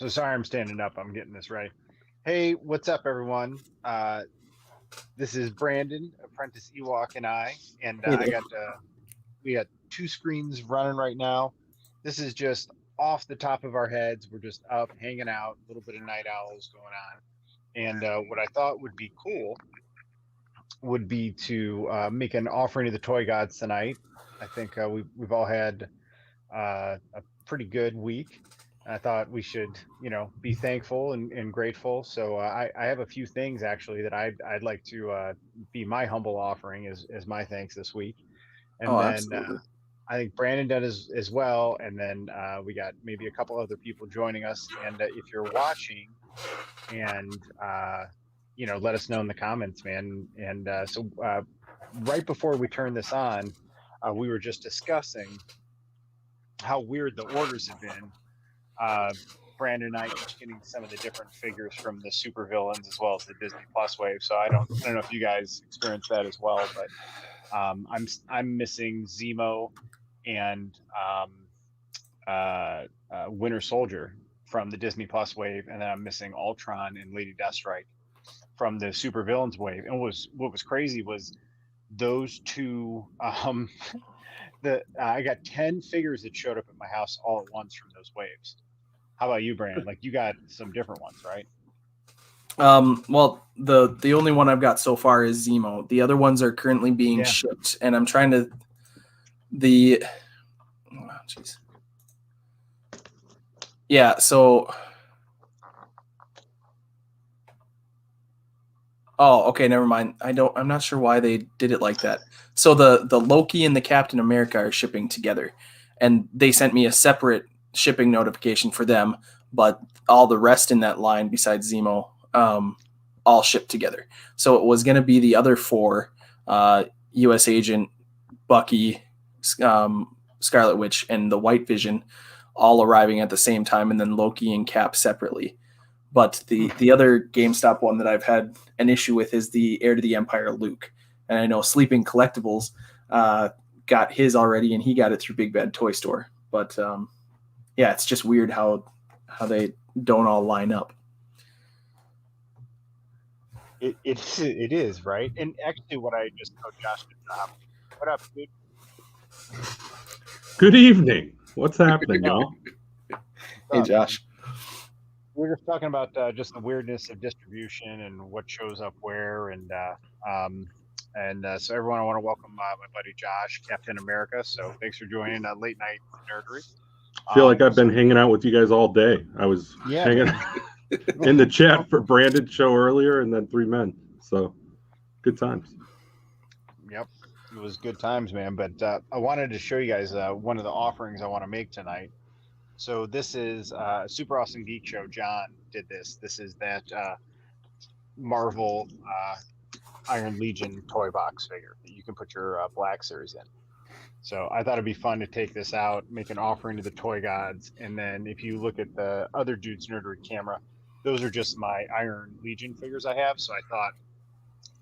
So sorry I'm standing up. I'm getting this right. Hey, what's up, everyone? This is Brandon, Apprentice Ewok, and Hey I there. got we got two screens running right now. This is just off the top of our heads. We're just up, hanging out, a little bit of night owls going on. And what I thought would be cool would be to make an offering to the toy gods tonight. I think we've all had a pretty good week. I thought we should, be thankful and grateful. So I have a few things actually that I'd like to be my humble offering as my thanks this week. And Oh, then absolutely. I think Brandon does as well. And then we got maybe a couple other people joining us. And if you're watching and let us know in the comments, man. And right before we turn this on, we were just discussing how weird the orders have been. Uh, Brandon and I each getting some of the different figures from the super villains as well as the Disney Plus wave. So I don't know if you guys experienced that as well, but I'm missing Zemo and Winter Soldier from the Disney Plus wave, and then I'm missing Ultron and Lady Deathstrike from the super villains wave. And what was crazy was those two. I got 10 figures that showed up at my house all at once from those waves. How about you, Brandon? Like you got some different ones, right? Well, the only one I've got so far is Zemo. The other ones are currently being shipped, and I'm trying to jeez. Yeah, so oh, okay, never mind. I'm not sure why they did it like that. So the Loki and the Captain America are shipping together, and they sent me a separate shipping notification for them, but all the rest in that line besides Zemo all shipped together. So it was going to be the other four, U.S. Agent, Bucky, Scarlet Witch, and the White Vision all arriving at the same time, and then Loki and Cap separately. But the other GameStop one that I've had an issue with is the Heir to the Empire Luke. And I know Sleeping Collectibles got his already, and he got it through Big Bad Toy Store. But yeah, it's just weird how they don't all line up. It is, right? And actually what I just told Josh to drop. What up, dude? Good evening. What's happening, y'all? Hey, Josh. We were just talking about just the weirdness of distribution and what shows up where, and so everyone, I want to welcome my buddy Josh, Captain America. So thanks for joining Late Night Nerdery. I feel like I've been hanging out with you guys all day. I was hanging in the chat for Brandon's show earlier, and then Three Men. So good times. Yep, it was good times, man. But I wanted to show you guys one of the offerings I want to make tonight. So this is Super Awesome Geek Show. John did this. This is that Marvel Iron Legion toy box figure that you can put your Black Series in. So I thought it'd be fun to take this out, make an offering to the toy gods, and then if you look at the other dude's Nerdery camera, those are just my Iron Legion figures I have. So I thought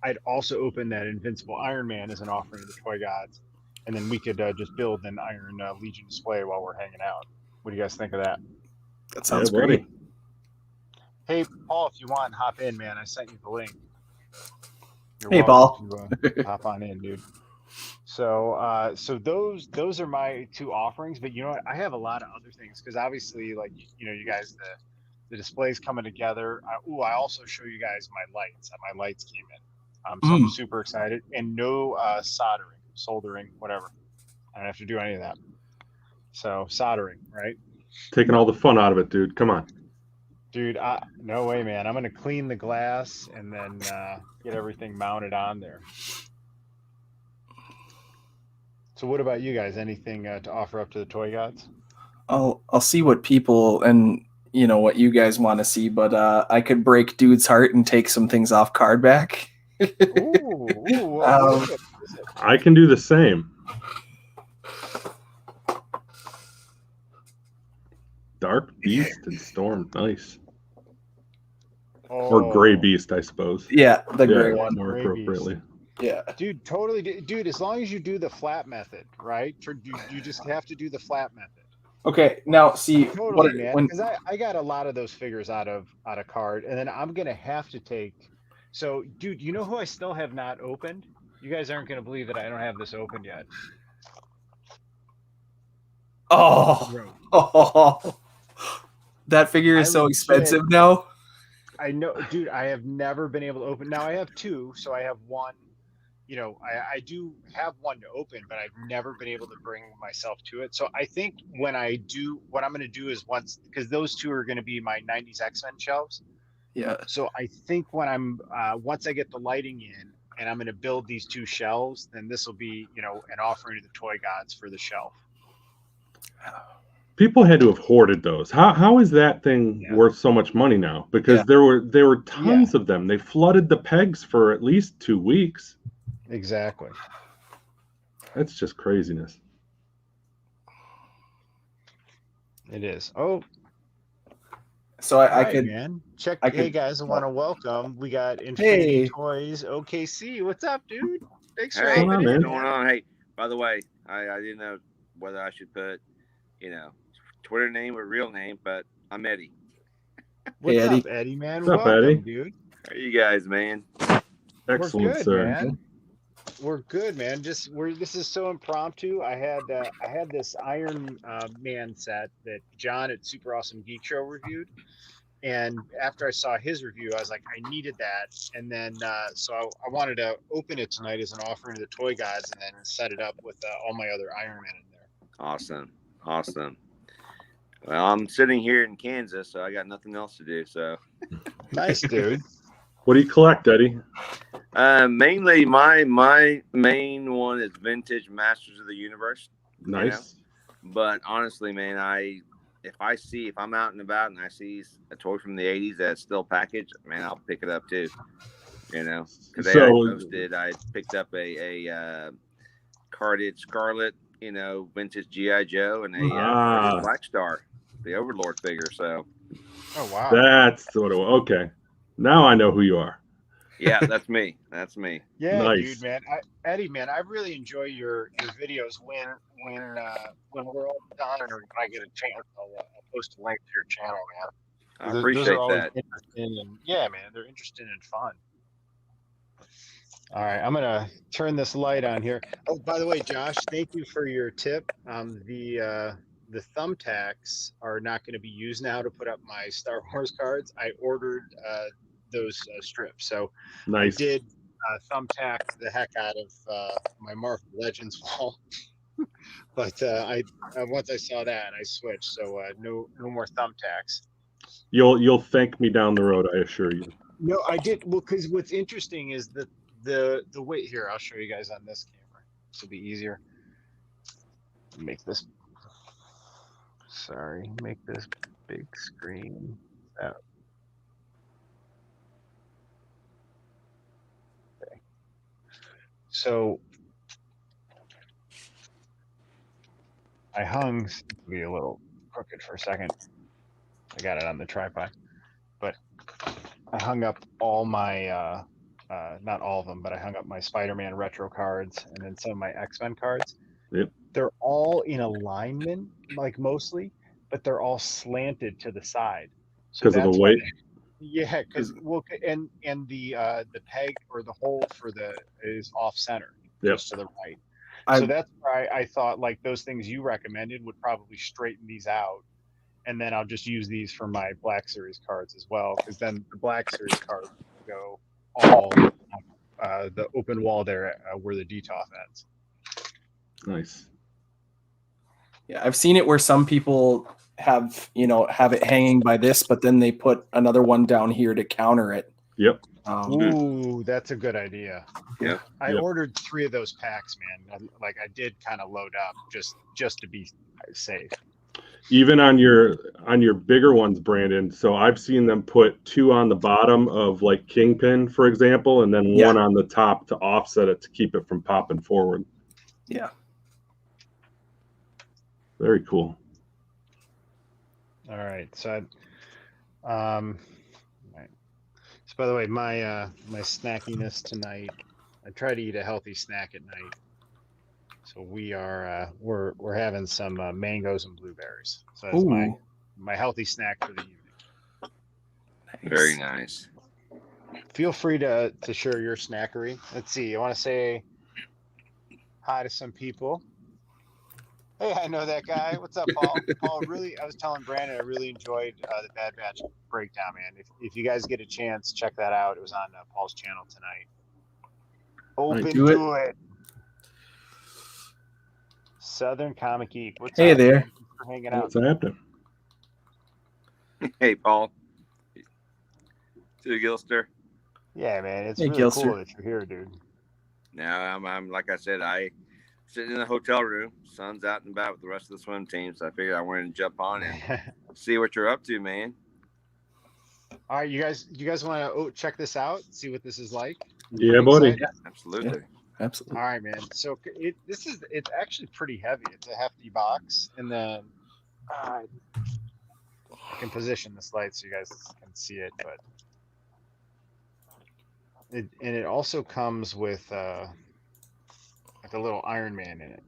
I'd also open that Invincible Iron Man as an offering to the toy gods, and then we could just build an Iron Legion display while we're hanging out. What do you guys think of that? That sounds great. Hey, Paul, if you want, hop in, man. I sent you the link. Hey, Paul. To, hop on in, dude. So those are my two offerings. But you know what? I have a lot of other things because obviously, like you guys, the display's coming together. I also show you guys my lights. My lights came in. So I'm super excited. And no soldering, whatever. I don't have to do any of that. So soldering, right? Taking all the fun out of it, dude. Come on. Dude, no way, man. I'm going to clean the glass and then get everything mounted on there. So what about you guys? Anything to offer up to the toy gods? I'll see what people and what you guys want to see, but I could break Dude's heart and take some things off card back. Ooh, I can do the same. Dark Beast and Storm, nice. Or Gray Beast, I suppose. Yeah, the gray one. More appropriately. Beast. Yeah. Dude, totally. Dude, as long as you do the flat method, right? You just have to do the flat method. Okay, now see Totally, man. Because I got a lot of those figures out of card, and then I'm gonna have to take. So, dude, you know who I still have not opened? You guys aren't gonna believe that I don't have this opened yet. Oh, that figure is so expensive now. I know, dude. I have never been able to open. Now I have two, so I have one. I do have one to open, but I've never been able to bring myself to it. So I think when I do, what I'm going to do is because those two are going to be my 90s X-Men shelves. Yeah. So I think when once I get the lighting in and I'm going to build these two shelves, then this will be, an offering to the toy gods for the shelf. People had to have hoarded those. How is that thing worth so much money now? Because there were tons of them. They flooded the pegs for at least 2 weeks. Exactly. That's just craziness. It is. Oh. So I could, man. Hey guys, I want to welcome. We got Infinity Toys OKC. What's up, dude? Thanks for coming in. What's going on? Hey, by the way, I didn't know whether I should put, Twitter name or real name, but I'm Eddie. What's up, Eddie, man? What's up, Eddie? Dude. How are you guys, man? Excellent, We're good, sir. Man. We're good, man. This is so impromptu. I had this Iron Man set that John at Super Awesome Geek Show reviewed, and after I saw his review, I was like, I needed that, and then so I wanted to open it tonight as an offering to the toy gods, and then set it up with all my other Iron Man in there. Awesome. Well, I'm sitting here in Kansas, so I got nothing else to do. So nice, dude. What do you collect, Eddie? Mainly, my main one is vintage Masters of the Universe. Nice. But honestly, man, if I'm out and about and I see a toy from the 80s that's still packaged, man, I'll pick it up too. Because I posted, I picked up a carded Scarlet, vintage G.I. Joe and a Black Star, the Overlord figure. So, oh wow, that's what it was. Okay, now I know who you are. Yeah, that's me. Yeah, nice. Dude, man. Eddie, man, I really enjoy your videos when we're all done or when I get a chance. I'll post a link to your channel, man. I appreciate that. They're interesting and fun. All right, I'm gonna turn this light on here. Oh, by the way, Josh, thank you for your tip. The thumbtacks are not going to be used now to put up my Star Wars cards. I ordered those strips, so nice. I did thumbtack the heck out of my Marvel Legends wall. But I once I saw that, I switched. So no more thumbtacks. You'll thank me down the road, I assure you. No, I did. Well, because what's interesting is that the weight here. I'll show you guys on this camera. This will be easier. Make this. Sorry, make this big screen. Okay. So I hung. Be a little crooked for a second. I got it on the tripod, but I hung up all my. Not all of them, but I hung up my Spider-Man retro cards and then some of my X-Men cards. Yep. They're all in alignment, like mostly, but they're all slanted to the side. Because of the weight? Yeah, because and the peg or the hole for is off center, just to the right. So that's why I thought like those things you recommended would probably straighten these out. And then I'll just use these for my Black Series cards as well, because then the Black Series cards go all the open wall there where the DTOF ends. Nice. Yeah, I've seen it where some people have it hanging by this, but then they put another one down here to counter it. Yep. Ooh, that's a good idea. Yeah. I ordered 3 of those packs, man. I did kind of load up just to be safe. Even on your bigger ones, Brandon. So I've seen them put 2 on the bottom of like Kingpin, for example, and then 1 on the top to offset it to keep it from popping forward. Yeah. Very cool. All right. So, right. So by the way, my snackiness tonight, I try to eat a healthy snack at night. So we are we're having some mangoes and blueberries. So that's my healthy snack for the evening. Nice. Very nice. Feel free to share your snackery. Let's see. I want to say hi to some people. Hey, I know that guy. What's up, Paul? Paul, really, I was telling Brandon, I really enjoyed the Bad Batch breakdown, man. If you guys get a chance, check that out. It was on Paul's channel tonight. Open to it. Southern Comic Geek. What's Hey up? there. Thanks for hanging out. What's happening? Hey, Paul. To the Gilster. Yeah, man. It's Hey, really Gilster. cool that you're here, dude. Now I'm like I said, I sitting in the hotel room. Sun's out and about with the rest of the swim team, so I figured I wanted to jump on and see what you're up to, man. All right, you guys want to check this out? See what this is like? Yeah, buddy. Yeah, Absolutely. absolutely. All right, man. So it's actually pretty heavy. It's a hefty box, and then I can position this light so you guys can see it, but it also comes with like a little Iron Man in it.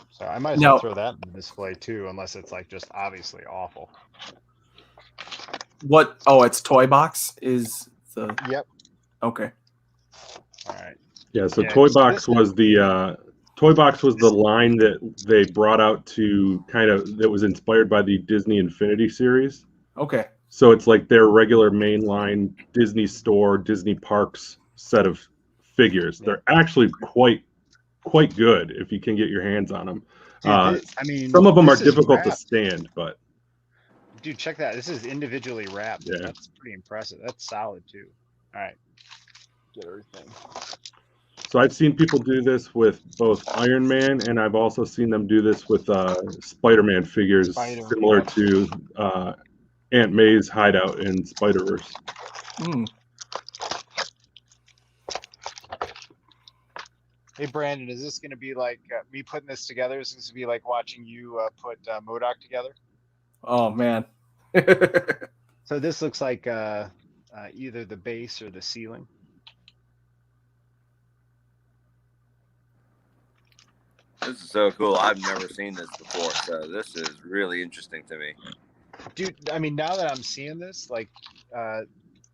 So I might as well throw that in the display too, unless it's like just obviously awful. What? Oh, it's Toy Box is the. Yep. Okay. All right. Yeah, so Toy Box was the line that they brought out to that was inspired by the Disney Infinity series. Okay. So it's like their regular mainline Disney Store, Disney Parks set of figures. Yeah. They're actually quite good if you can get your hands on them. Dude, I mean, some of them are this is difficult to wrapped. stand, but Dude, check that. This is individually wrapped. Yeah. That's pretty impressive. That's solid too. All right. Get everything. so I've seen people do this with both Iron Man, and I've also seen them do this with Spider-Man figures, Spider-Man, similar yep. to Aunt May's hideout in Spider-Verse. Mm. Hey, Brandon, is this going to be like me putting this together? Is this going to be like watching you put MODOK together? Oh man. So this looks like either the base or the ceiling. This is so cool. I've never seen this before, so this is really interesting to me. Dude, I mean, now that I'm seeing this, like,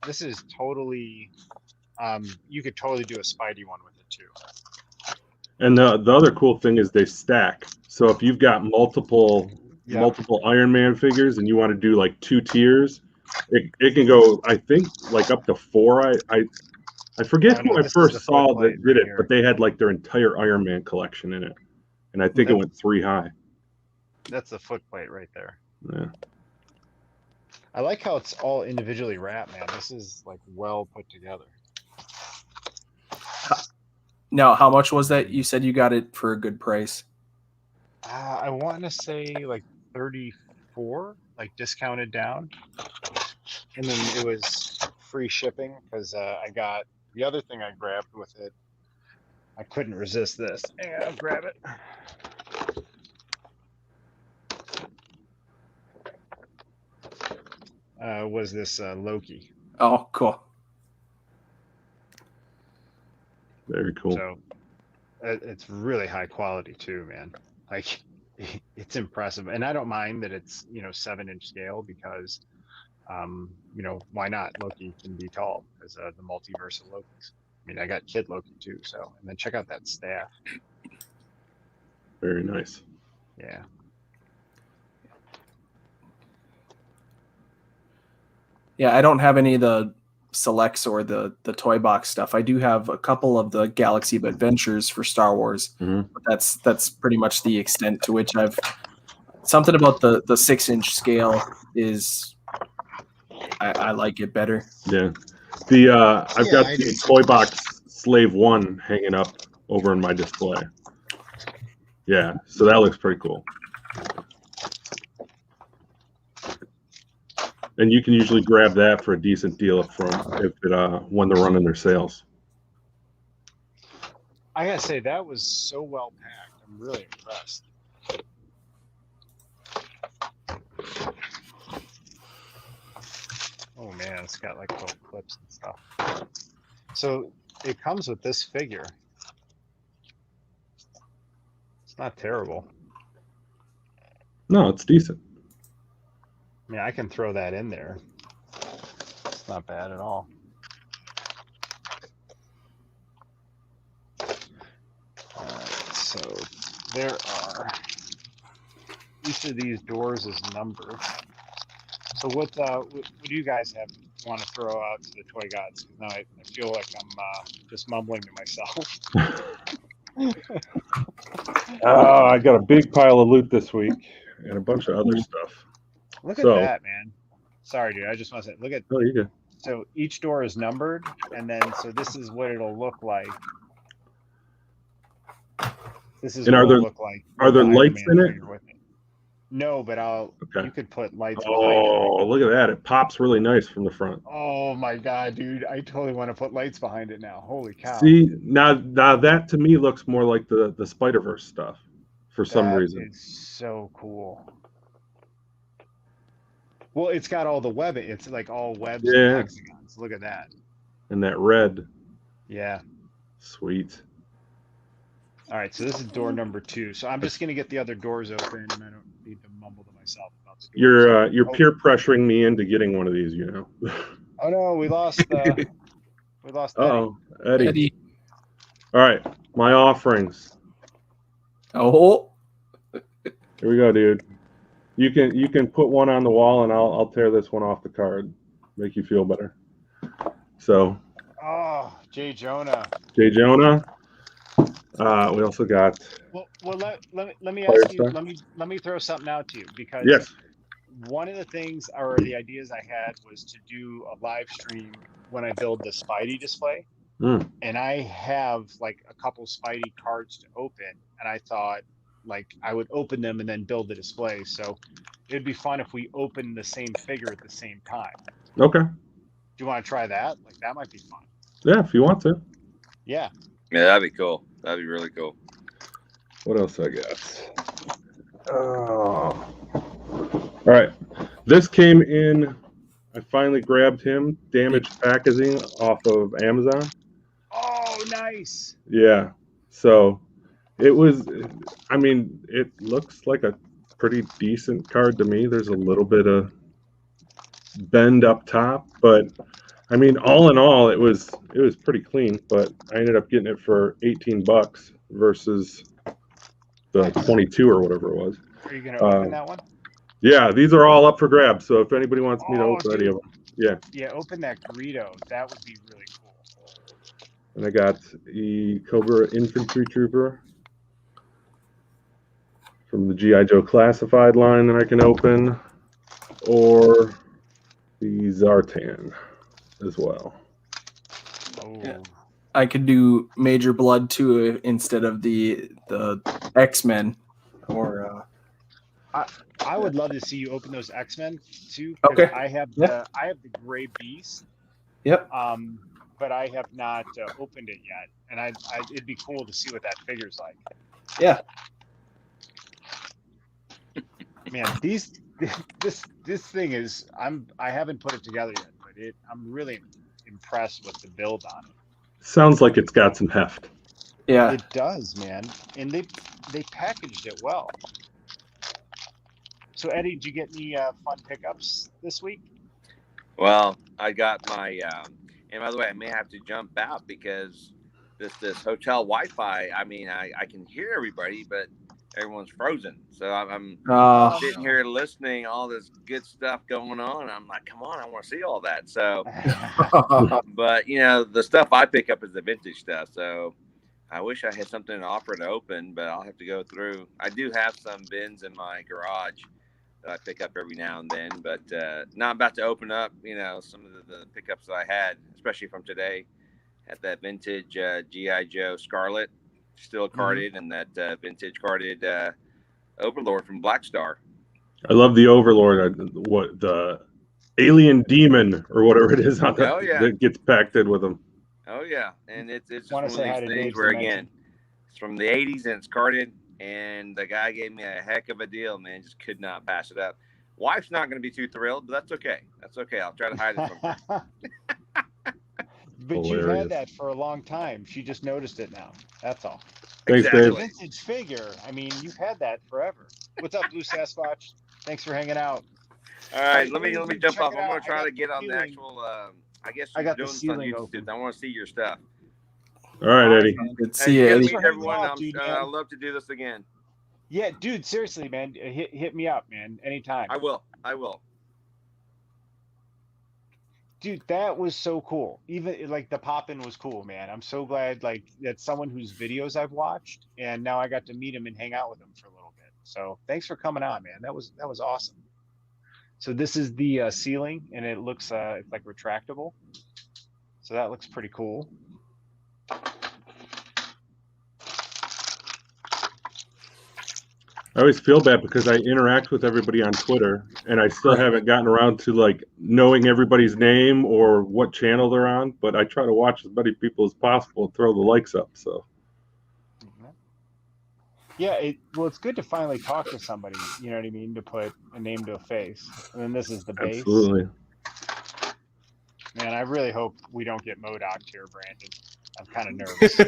this is totally, you could totally do a Spidey one with it too. And the other cool thing is they stack. So if you've got multiple Iron Man figures and you want to do like 2 tiers, it can go, I think, like up to 4. I forget who I first saw that did it, but they had like their entire Iron Man collection in it. And I think it went 3 high. That's the foot plate right there. Yeah. I like how it's all individually wrapped, man. This is like well put together. Now, how much was that? You said you got it for a good price. I want to say like 34, like discounted down. And then it was free shipping because I got the other thing I grabbed with it. I couldn't resist this. Yeah, I'll grab it. Was this Loki? Oh, cool. Very cool. So it's really high quality too, man. Like it's impressive, and I don't mind that it's 7-inch scale because, why not? Loki can be tall as the multiverse of Lokis. I mean, I got Kid Loki too. So, and then check out that staff. Very nice. Yeah. Yeah, I don't have any of the selects or the toy box stuff. I do have a couple of the Galaxy of Adventures for Star Wars. Mhm. But that's pretty much the extent to which I've something about the 6-inch scale is I like it better. Yeah. I've got the Toy Box Slave 1 hanging up over in my display. Yeah, so that looks pretty cool. And you can usually grab that for a decent deal up front when they're running their sales. I gotta say that was so well packed. I'm really impressed. Oh man, it's got like little clips and stuff. So it comes with this figure. It's not terrible. No, it's decent. I mean, I can throw that in there. It's not bad at all. Alright, so there are, each of these doors is numbered. So what do you guys want to throw out to the toy gods? Now I feel like I'm just mumbling to myself. I got a big pile of loot this week and a bunch of other stuff. Look at that, man. Sorry, dude. I just want to say, look at. Oh, you good. So each door is numbered, and then so this is what it'll look like. This is and what are there it'll look like. are there with the Iron lights Man in it? figure with it. No, but Okay. you could put lights behind it. Oh, look at that! It pops really nice from the front. Oh my god, dude! I totally want to put lights behind it now. Holy cow! See, now that to me looks more like the Spider-Verse stuff for some reason. It's so cool. Well, it's got all the webbing. It's like all webs and hexagons. Look at that. And that red. Yeah. Sweet. All right, so this is door number 2. So I'm just gonna get the other doors open, and I don't need to mumble to myself about the doors. You're peer pressuring me into getting one of these, you know. Oh no, we lost. We lost. Eddie. All right, my offerings. Oh, Here we go, dude. You can put one on the wall, and I'll tear this one off the card. Make you feel better. So. Oh, Jay Jonah. We also got. Well, let me ask you. Let me throw something out to you, because yes. One of the things or the ideas I had was to do a live stream when I build the Spidey display. And I have like a couple Spidey cards to open, and I thought like I would open them and then build the display. So it'd be fun if we open the same figure at the same time. Okay. Do you want to try that? Like that might be fun. Yeah, if you want to. Yeah. Yeah, that'd be cool. That'd be really cool. What else I got? Oh. All right. This came in. I finally grabbed him. Damaged packaging off of Amazon. Oh, nice. Yeah. So it was. I mean, it looks like a pretty decent card to me. There's a little bit of bend up top, but I mean, all in all, it was pretty clean. But I ended up getting it for $18 versus the 22 or whatever it was. Are you gonna open that one? Yeah, these are all up for grabs. So if anybody wants me to open any of them, yeah, open that Greedo. That would be really cool. And I got the Cobra Infantry Trooper from the G.I. Joe Classified line that I can open, or the Zartan as well. Oh. Yeah. I could do Major Blood 2 instead of the X-Men, or I would love to see you open those X-Men too. Okay. I have the Gray Beast. Yep. But I have not opened it yet, and it'd be cool to see what that figure's like. Yeah. Man, this thing is I haven't put it together yet, but I'm really impressed with the build on it. Sounds like it's got some heft. Yeah. It does, man, and they packaged it well. So Eddie, did you get any fun pickups this week? Well, I got my and by the way, I may have to jump out because this hotel Wi-Fi. I mean, I can hear everybody, but everyone's frozen. So I'm sitting here listening, all this good stuff going on. I'm like, come on, I want to see all that. So, but you know, the stuff I pick up is the vintage stuff. So I wish I had something to offer to open, but I'll have to go through. I do have some bins in my garage that I pick up every now and then, but not about to open up, you know, some of the pickups that I had, especially from today. Had that vintage G.I. Joe Scarlet, still carded, and that vintage carded Overlord from Black Star. I love the Overlord, what the alien demon or whatever it is on that gets packed in with them. Oh yeah, and it's just one of these things where again, it's from the '80s and it's carded. And the guy gave me a heck of a deal, man. Just could not pass it up. Wife's not going to be too thrilled, but that's okay. That's okay. I'll try to hide it from her. But you've had that for a long time. She just noticed it now. That's all. Thanks, Exactly. Dave. Vintage figure. I mean, you've had that forever. What's up, Blue Sasquatch? Thanks for hanging out. All right, let me jump check off. it I'm gonna out. try I to got get the on the ceiling. actual. I guess I you're got the doing this on ceiling YouTube. open. I want to see your stuff. All right, Eddie. Good to Hey, see you, good to Eddie. meet Thanks for everyone. hanging out, dude, man. I'd love to do this again. Yeah, dude, seriously, man. Hit me up, man. Anytime. I will. Dude, that was so cool. Even like the pop-in was cool, man. I'm so glad like that's someone whose videos I've watched, and now I got to meet him and hang out with him for a little bit. So thanks for coming on, man. That was awesome. So this is the ceiling, and it looks it's like retractable. So that looks pretty cool. I always feel bad because I interact with everybody on Twitter, and I still haven't gotten around to like knowing everybody's name or what channel they're on. But I try to watch as many people as possible and throw the likes up. So yeah, well, it's good to finally talk to somebody. You know what I mean? To put a name to a face. And then this is the base. absolutely. Man, I really hope we don't get Modoc'd here, Brandon. I'm kind of nervous.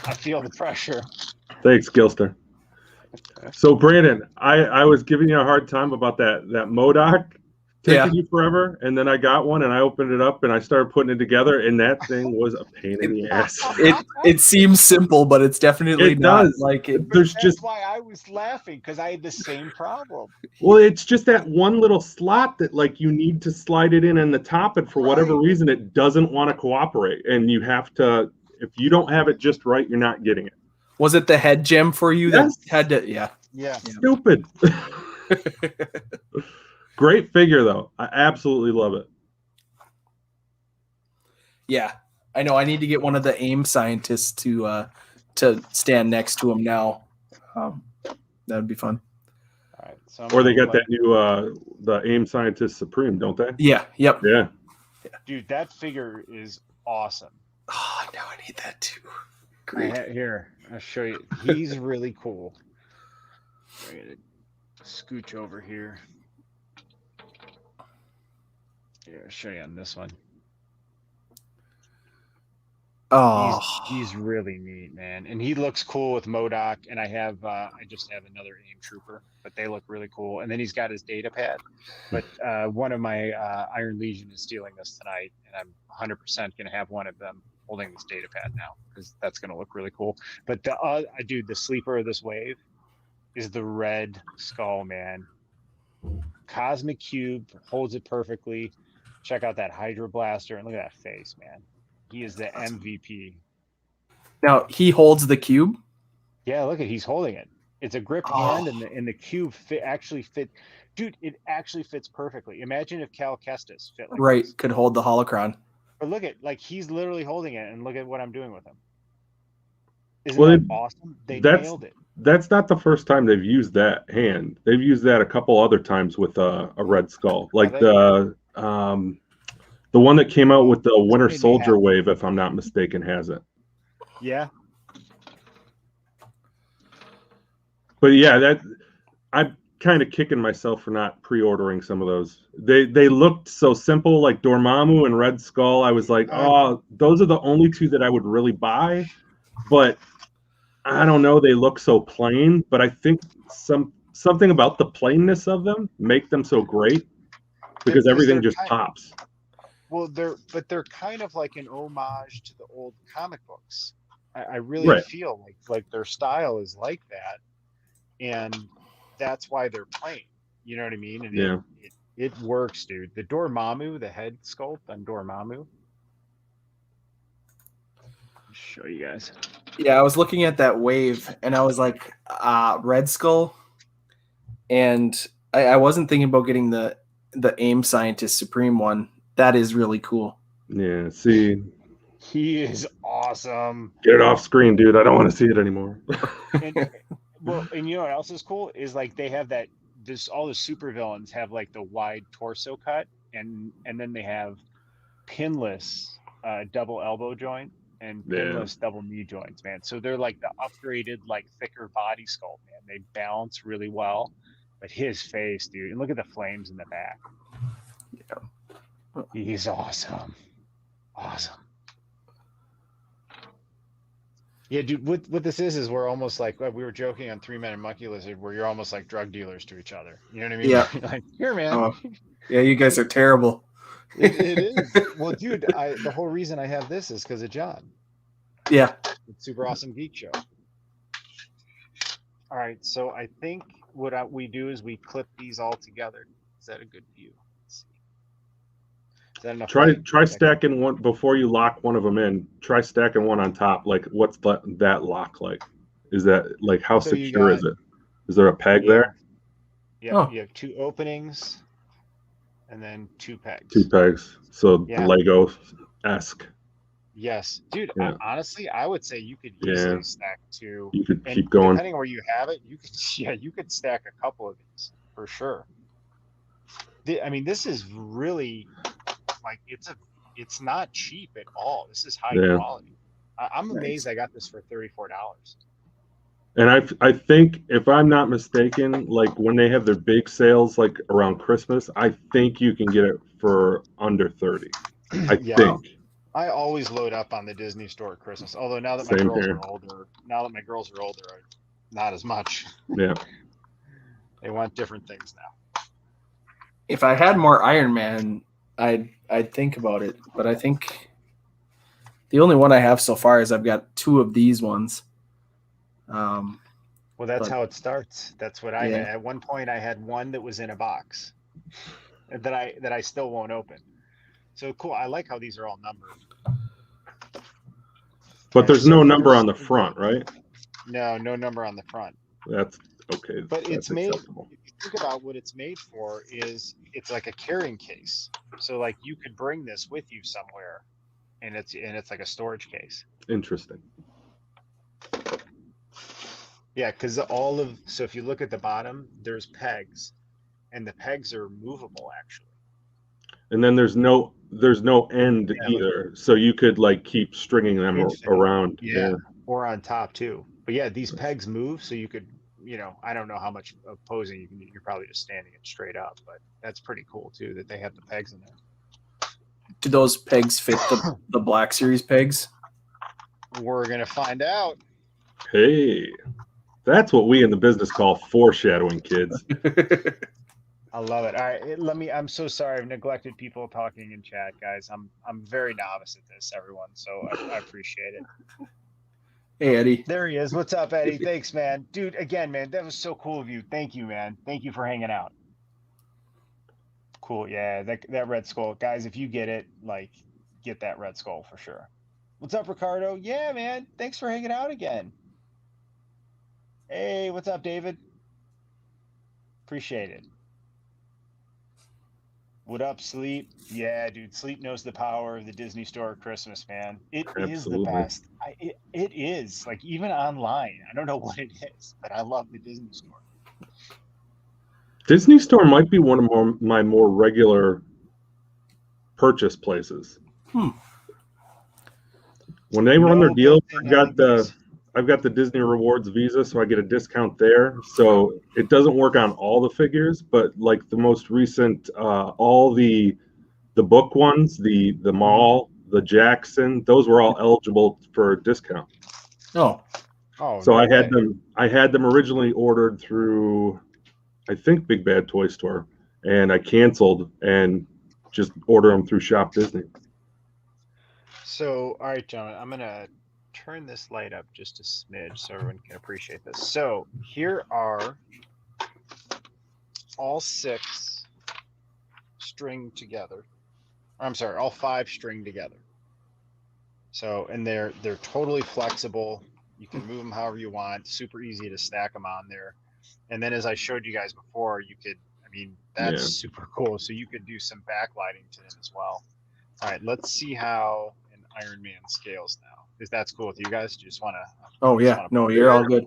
I feel the pressure. Thanks, Gilster. So Brandon, I was giving you a hard time about that Modoc taking you forever, and then I got one and I opened it up and I started putting it together, and that thing was a pain in the ass. It seems simple, but it's definitely not. Like That's why I was laughing, because I had the same problem. Well, it's just that one little slot that like you need to slide it in the top, and for whatever reason it doesn't want to cooperate, and you have to, if you don't have it just right, you're not getting it. Was it the head gem for you that had to? Yeah. Stupid. Great figure though. I absolutely love it. Yeah, I know. I need to get one of the AIM scientists to stand next to him now. That would be fun. All right, so or they got that new the AIM Scientist Supreme, don't they? Yeah. Yep. Yeah. Dude, that figure is awesome. Oh, now I need that too. Great. Here, I'll show you. He's really cool. I'm gonna scooch over here. Here, I'll show you on this one. Oh, he's really neat, man, and he looks cool with MODOK. And I just have another AIM trooper, but they look really cool. And then he's got his data pad. But one of my Iron Legion is stealing this tonight, and I'm 100% going to have one of them holding this data pad now, because that's going to look really cool. But dude, the sleeper of this wave is the Red Skull, man. Cosmic Cube holds it perfectly. Check out that Hydro Blaster, and look at that face, man. He is the MVP. Now he holds the cube. Yeah, look at, he's holding it. It's a grip hand, and the cube actually fit. Dude, it actually fits perfectly. Imagine if Cal Kestis fit like this. Could hold the holocron. But look at, like, he's literally holding it, and look at what I'm doing with him. Isn't that awesome? They nailed it. That's not the first time they've used that hand. They've used that a couple other times with a Red Skull, like the one that came out with the Winter Soldier wave, if I'm not mistaken, has it. Yeah. But yeah, I'm kind of kicking myself for not pre-ordering some of those. They looked so simple, like Dormammu and Red Skull. I was like, oh, those are the only two that I would really buy. But I don't know, they look so plain. But I think something about the plainness of them make them so great, because everything just pops. Well, they're kind of like an homage to the old comic books. I really feel like their style is like that, and that's why they're plain. You know what I mean? And it works, dude. The Dormammu, the head sculpt on Dormammu. I'll show you guys. Yeah, I was looking at that wave, and I was like, Red Skull, and I wasn't thinking about getting the AIM Scientist Supreme one. That is really cool. Yeah, see. He is awesome. Get it off screen, dude. I don't want to see it anymore. And you know what else is cool is, like, they have all the supervillains have like the wide torso cut, and then they have pinless double elbow joint and pinless double knee joints, man. So they're like the upgraded, like, thicker body sculpt, man. They balance really well. But his face, dude, and look at the flames in the back. Yeah. He's awesome. Yeah, dude. What this is we're almost like we were joking on Three Men and Monkey Lizard, where you're almost like drug dealers to each other. You know what I mean? Yeah. Like, here, man. Oh, yeah, you guys are terrible. It is. Well, dude, the whole reason I have this is because of John. Yeah. It's Super Awesome Geek Show. All right, so I think what we do is we clip these all together. Is that a good view? Let's see. Is that enough? Try stacking one before you lock one of them in. Try stacking one on top. Like, what's that lock like? Is that like how So you secure got- is it? Is there a peg there? Yeah, Oh. you have 2 openings and then 2 pegs. 2 pegs. So Yeah. Lego-esque. Yes, dude. Yeah. Honestly, I would say you could Yeah. easily stack 2. You could And keep going. depending where you have it, you could you could stack a couple of these for sure. I mean, this is really like it's not cheap at all. This is high Yeah. quality. I'm amazed I got this for $34. And I think, if I'm not mistaken, like when they have their big sales, like around Christmas, I think you can get it for under 30. I Yeah. think. I always load up on the Disney Store at Christmas. Although now that my Same girls here. are older, not as much. Yeah. They want different things now. If I had more Iron Man, I'd think about it. But I think the only one I have so far is I've got 2 of these ones. Well, that's But- how it starts. That's what I Yeah. had. At one point, I had one that was in a box that I still won't open. So cool. I like how these are all numbered. But there's no number on the front, right? No number on the front. That's okay. But it's that's made. acceptable. If you think about what it's made for, is it's like a carrying case. So like you could bring this with you somewhere, and it's like a storage case. Interesting. Yeah, because so if you look at the bottom, there's pegs, and the pegs are movable actually. And then there's no end Yeah. either, so you could like keep stringing them Infinite. around. Yeah. Or on top too. But yeah, these pegs move, so you could, I don't know how much opposing you can do. You're probably just standing it straight up, but that's pretty cool too that they have the pegs in there. Do those pegs fit the Black Series pegs? We're gonna find out. Hey, that's what we in the business call foreshadowing, kids. I love it. All right, I'm so sorry. I've neglected people talking in chat, guys. I'm very novice at this, everyone. So I appreciate it. Hey, Eddie. There he is. What's up, Eddie? Thanks, man. Dude, again, man, that was so cool of you. Thank you, man. Thank you for hanging out. Cool. Yeah, that Red Skull. Guys, if you get it, like, get that Red Skull for sure. What's up, Ricardo? Yeah, man. Thanks for hanging out again. Hey, what's up, David? Appreciate it. What up, Sleep? Yeah, dude, Sleep knows the power of the Disney Store at Christmas, man. It is the Absolutely. best. It is. Like, even online, I don't know what it is, but I love the Disney Store. Disney Store might be one of my more regular purchase places. When they run their No deals, built-in I've got the Disney Rewards Visa, so I get a discount there. So it doesn't work on all the figures, but like the most recent, all the book ones, the Mall, the Jackson, those were all eligible for a discount. Oh, So no I had way. I had them originally ordered through, I think, Big Bad Toy Store, and I canceled and just order them through Shop Disney. So, all right, gentlemen, I'm gonna turn this light up just a smidge so everyone can appreciate this. So here are all 6 stringed together. I'm sorry, all 5 stringed together. So, and they're totally flexible. You can move them however you want. Super easy to stack them on there. And then, as I showed you guys before, you could, that's super cool. So you could do some backlighting to them as well. All right, let's see how an Iron Man scales now. If that's cool with you guys, just want to. oh yeah. No, you're all good.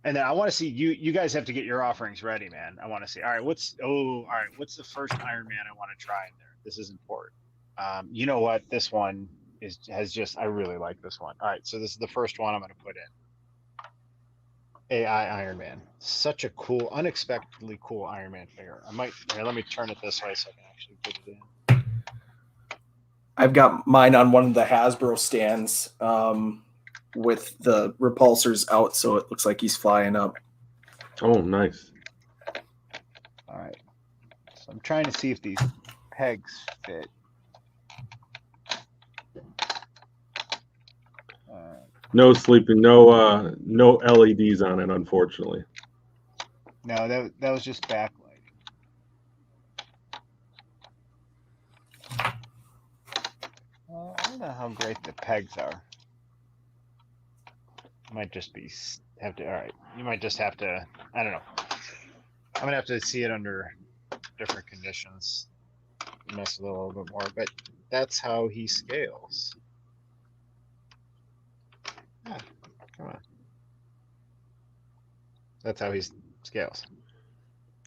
And then I want to see you guys have to get your offerings ready, man. I want to see. All right, what's the first Iron Man I want to try in there? This is important. You know what? This one I really like this one. All right, so this is the first one I'm going to put in. AI Iron Man. Such a cool, unexpectedly cool Iron Man figure. Let me turn it this way so I can actually put it in. I've got mine on one of the Hasbro stands with the repulsors out, so it looks like he's flying up. Oh, nice. All right. So I'm trying to see if these pegs fit. No sleeping, no LEDs on it, unfortunately. No, that was just backlight. I don't know how great the pegs are. Might just be all right. You might just have to. I don't know. I'm gonna have to see it under different conditions. Mess with it a little bit more, but that's how he scales. Yeah, come on. That's how he scales.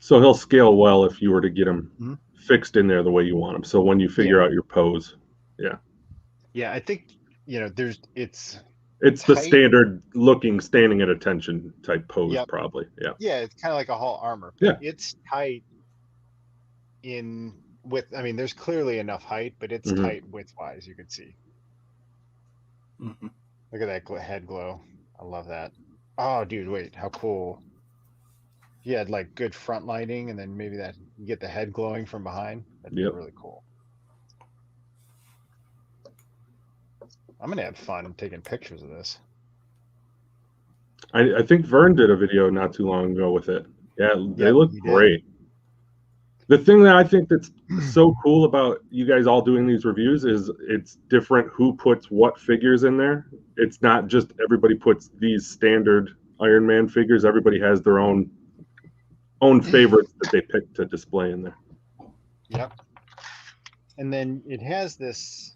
So he'll scale well if you were to get him fixed in there the way you want him. So when you figure out your pose, yeah, I think it's the height. standard looking standing at attention type pose, probably. Yeah. Yeah, it's kind of like a Hall armor. Yeah. It's tight in width. I mean, there's clearly enough height, but it's tight width-wise, you can see. Mm-hmm. Look at that head glow. I love that. Oh, dude, wait, how cool. He had like good front lighting, and then maybe that you get the head glowing from behind. That'd be really cool. I'm gonna have fun taking pictures of this. I think Vern did a video not too long ago with it. Yeah, they look great. The thing that I think that's so cool about you guys all doing these reviews is it's different who puts what figures in there. It's not just everybody puts these standard Iron Man figures. Everybody has their own favorites that they pick to display in there. Yep. And then it has this.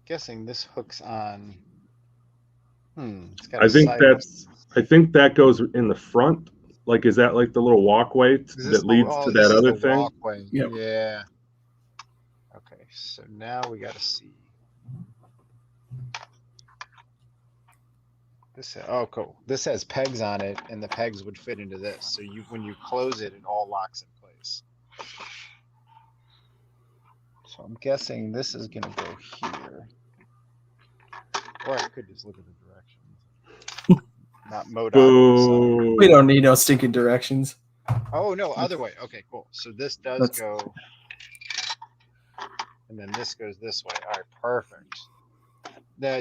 Guessing this hooks on. It's got I think that goes in the front. Like, is that like the little walkway that leads to that other thing? Walkway. Yep. Yeah. Okay, so now we got to see. This. Oh, cool. This has pegs on it, and the pegs would fit into this. So when you close it, it all locks in place. So I'm guessing this is going to go here. Or I could just look at the directions. Not mode on. We don't need no stinking directions. Oh, no, other way. Okay, cool. So this does go. And then this goes this way. All right, perfect.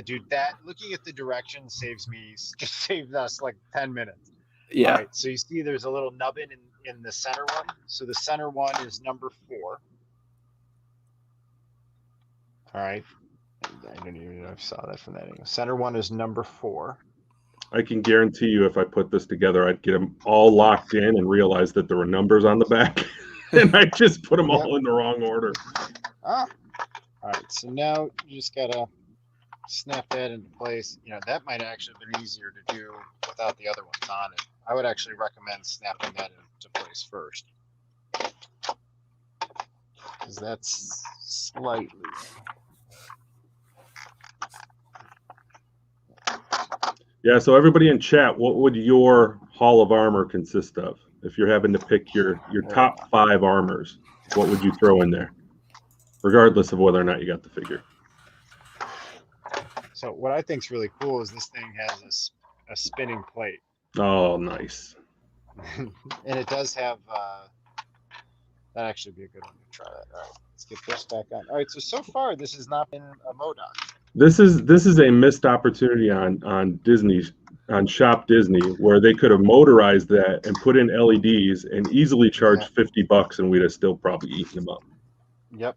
Dude, looking at the directions saved us like 10 minutes. Yeah. All right, so you see there's a little nubbin in the center one. So the center one is number 4. All right. I don't even know if I saw that from that angle. Center one is number 4. I can guarantee you if I put this together, I'd get them all locked in and realize that there were numbers on the back. And I just put them all in the wrong order. All right. So now you just got to snap that into place. That might actually have been easier to do without the other ones on it. I would actually recommend snapping that into place first. Because that's slightly. Yeah, so everybody in chat, what would your Hall of Armor consist of? If you're having to pick your top 5 armors, what would you throw in there? Regardless of whether or not you got the figure. So what I think is really cool is this thing has a spinning plate. Oh, nice. And it does have, that'd actually be a good one to try that. All right, let's get this back on. All right, so far this has not been a MODOK. This is a missed opportunity on Disney, on Shop Disney, where they could have motorized that and put in LEDs and easily charged $50, and we'd have still probably eaten them up. Yep.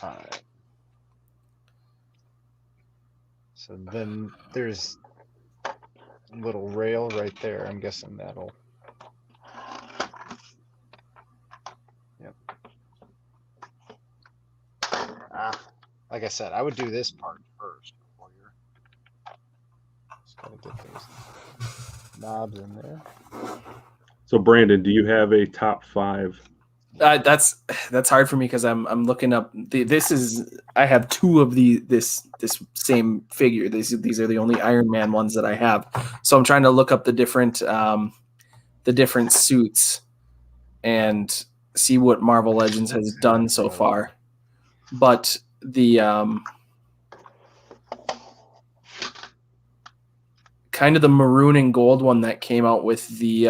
All right. So then there's a little rail right there. I'm guessing that'll. Yep. Like I said, I would do this part first before you're. Just gotta get those knobs in there. So Brandon, do you have a top 5? That's hard for me because I'm looking up. I have 2 of this same figure. These are the only Iron Man ones that I have. So I'm trying to look up the different suits, and see what Marvel Legends has done so far. But the kind of the maroon and gold one that came out with the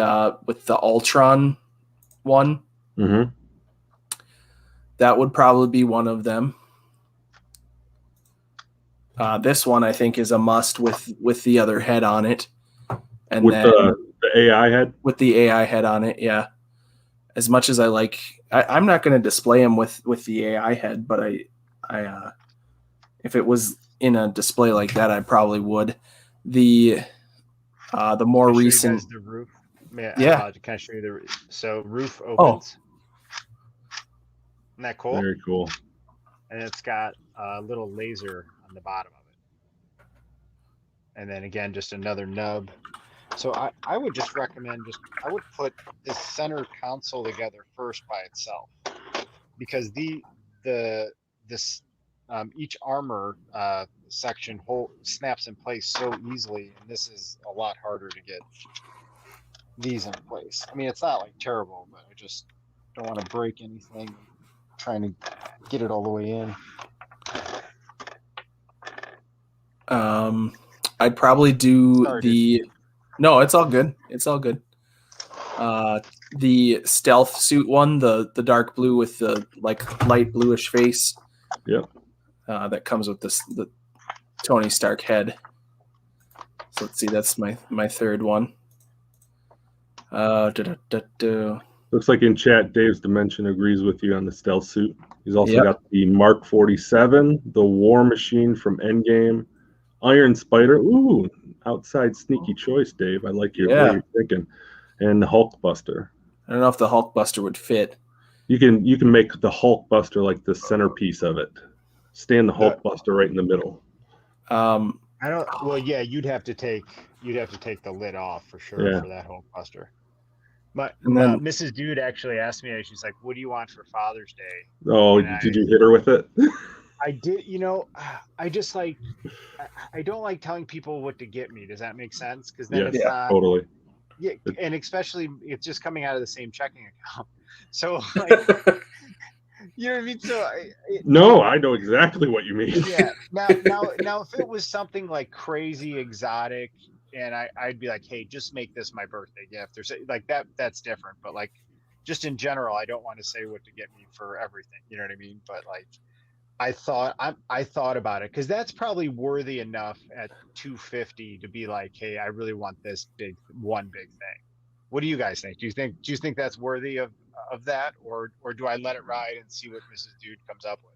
Ultron one, that would probably be one of them. This one I think is a must with the other head on it, and with then the AI head. With the AI head on it, yeah. As much as I like, I'm not going to display him with the AI head, but I if it was in a display like that, I probably would. The more recent, the roof. Yeah. Can I show you the roof opens? Isn't that cool? Very cool. And it's got a little laser on the bottom of it. And then again, just another nub. So I would just recommend I would put this center console together first by itself, because each armor section snaps in place so easily, and this is a lot harder to get these in place. I mean, it's not like terrible, but I just don't want to break anything trying to get it all the way in. I'd probably do No, it's all good. It's all good. The stealth suit one, the dark blue with the like light bluish face. Yep. That comes with the Tony Stark head. So let's see, that's my third one. Looks like in chat, Dave's Dimension agrees with you on the stealth suit. He's also got the Mark 47, the War Machine from Endgame, Iron Spider. Ooh, outside sneaky choice, Dave. I like what you're thinking. And the Hulkbuster. I don't know if the Hulkbuster would fit. You can make the Hulkbuster like the centerpiece of it. Stand the Hulkbuster right in the middle. I don't. Well, yeah, you'd have to take the lid off for sure for that Hulkbuster. But Mrs. Dude actually asked me. She's like, "What do you want for Father's Day?" Oh, did you hit her with it? I did. I just like. I don't like telling people what to get me. Does that make sense? Because then it's not totally. Yeah, and especially it's just coming out of the same checking account. So like. You know what I mean? So I know exactly what you mean. Yeah. Now, if it was something like crazy exotic, and I'd be like, hey, just make this my birthday gift, or like that. That's different. But like, just in general, I don't want to say what to get me for everything. You know what I mean? But like, I thought about it, because that's probably worthy enough at $250 to be like, hey, I really want this big thing. What do you guys think? Do you think that's worthy of that, or do I let it ride and see what Mrs. Dude comes up with?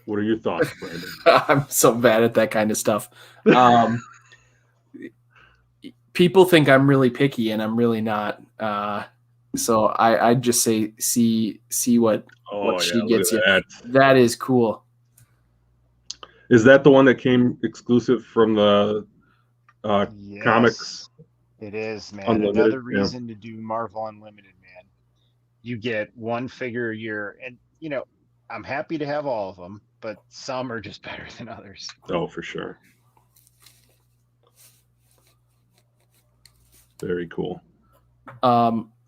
What are your thoughts, Brandon? I'm so bad at that kind of stuff. People think I'm really picky, and I'm really not. So I'd just say see what she gets you. That is cool. Is that the one that came exclusive from the comics? It is, man. Unlimited, another reason to do Marvel Unlimited, man. You get one figure a year, and I'm happy to have all of them, but some are just better than others. Oh, for sure. Very cool.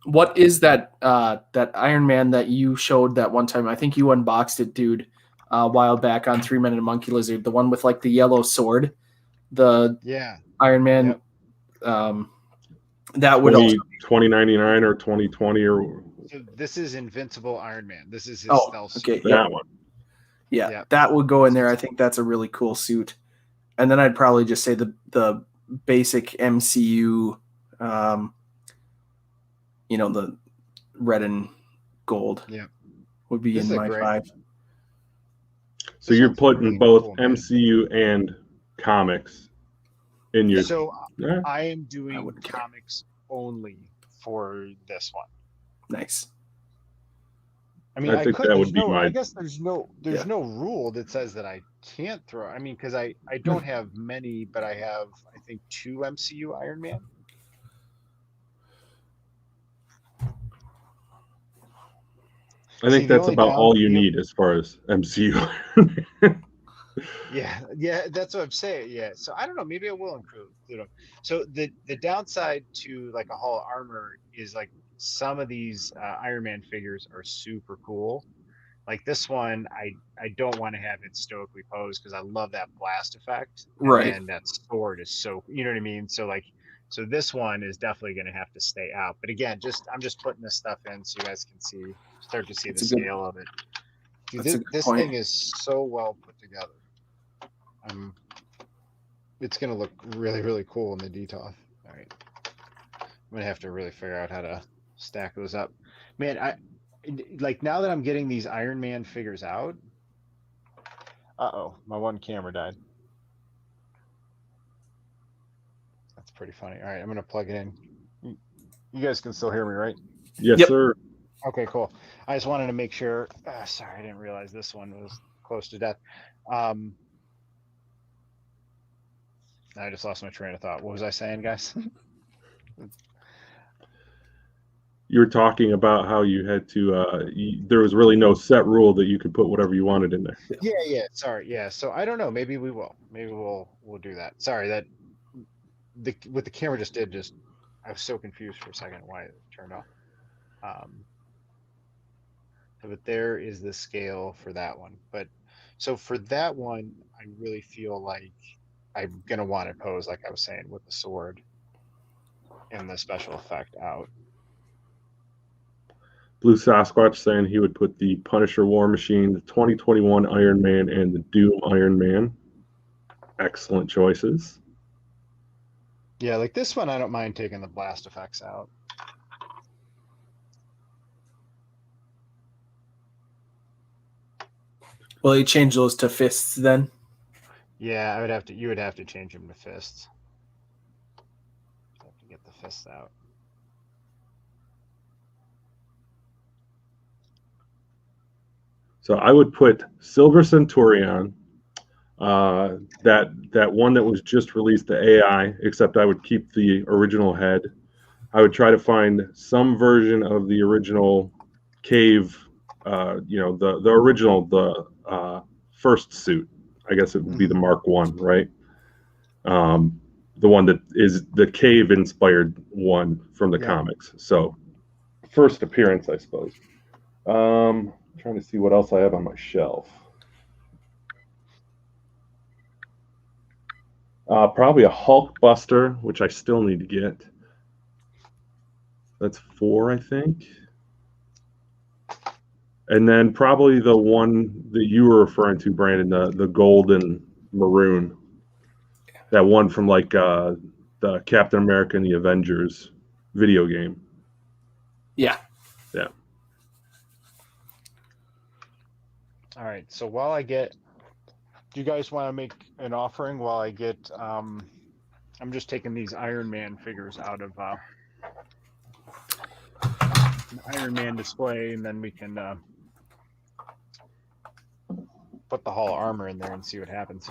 What is that Iron Man that you showed that one time? I think you unboxed it, dude, a while back on 3 Men and a Monkey Lizard. The one with like the yellow sword. The Iron Man. Yep. That would also 2099 or 2020 or. So this is Invincible Iron Man. This is his stealth suit. Okay, that one. Yeah, that would go in there. I think that's a really cool suit. And then I'd probably just say the basic MCU, the red and gold would be in my 5. So you're putting really both MCU and comics in your. So I am doing comics only for this one. Nice. I mean, I think that would be I guess there's no rule that says that I can't throw. I mean, because I don't have many, but I have, I think, 2 MCU Iron Man. I think that's about all you need as far as MCU. Yeah, that's what I'm saying. Yeah, so I don't know. Maybe I will include them. So the downside to like a Hall of Armor is like some of these Iron Man figures are super cool. Like this one, I don't want to have it stoically posed because I love that blast effect. Right. And that sword is so, you know what I mean? So this one is definitely going to have to stay out. But again, I'm just putting this stuff in so you guys can start to see the scale of it. Dude, this thing is so well put together. It's going to look really, really cool in the DTOF. All right. I'm going to have to really figure out how to stack those up. Man, like now that I'm getting these Iron Man figures out. Uh-oh, my one camera died. That's pretty funny. All right, I'm going to plug it in. You guys can still hear me, right? Yes, sir. Okay, cool. I just wanted to make sure. Sorry, I didn't realize this one was close to death. I just lost my train of thought. What was I saying, guys? You were talking about how you had to. There was really no set rule that you could put whatever you wanted in there. Yeah. Sorry. Yeah. So I don't know. Maybe we will. Maybe we'll do that. Sorry that what the camera just did. I was so confused for a second why it turned off. But there is the scale for that one. But so for that one, I really feel like I'm gonna want to pose like I was saying with the sword and the special effect out. Blue Sasquatch saying he would put the Punisher War Machine, the 2021 Iron Man, and the Doom Iron Man. Excellent choices. Yeah, like this one, I don't mind taking the blast effects out. Will you change those to fists then? Yeah, you would have to change them to fists. Have to get the fists out. So I would put Silver Centurion, that one that was just released, the AI, except I would keep the original head. I would try to find some version of the original cave, the original, the first suit. I guess it would be the Mark I, right? The one that is the cave inspired one from the comics. So first appearance, I suppose. Trying to see what else I have on my shelf. Probably a Hulk Buster, which I still need to get. That's 4, I think. And then probably the one that you were referring to, Brandon, the golden maroon. That one from like the Captain America and the Avengers video game. Yeah. Yeah. All right. So while I get, do you guys want to make an offering while I get? I'm just taking these Iron Man figures out of Iron Man display, and then we can put the Hall of Armor in there and see what happens.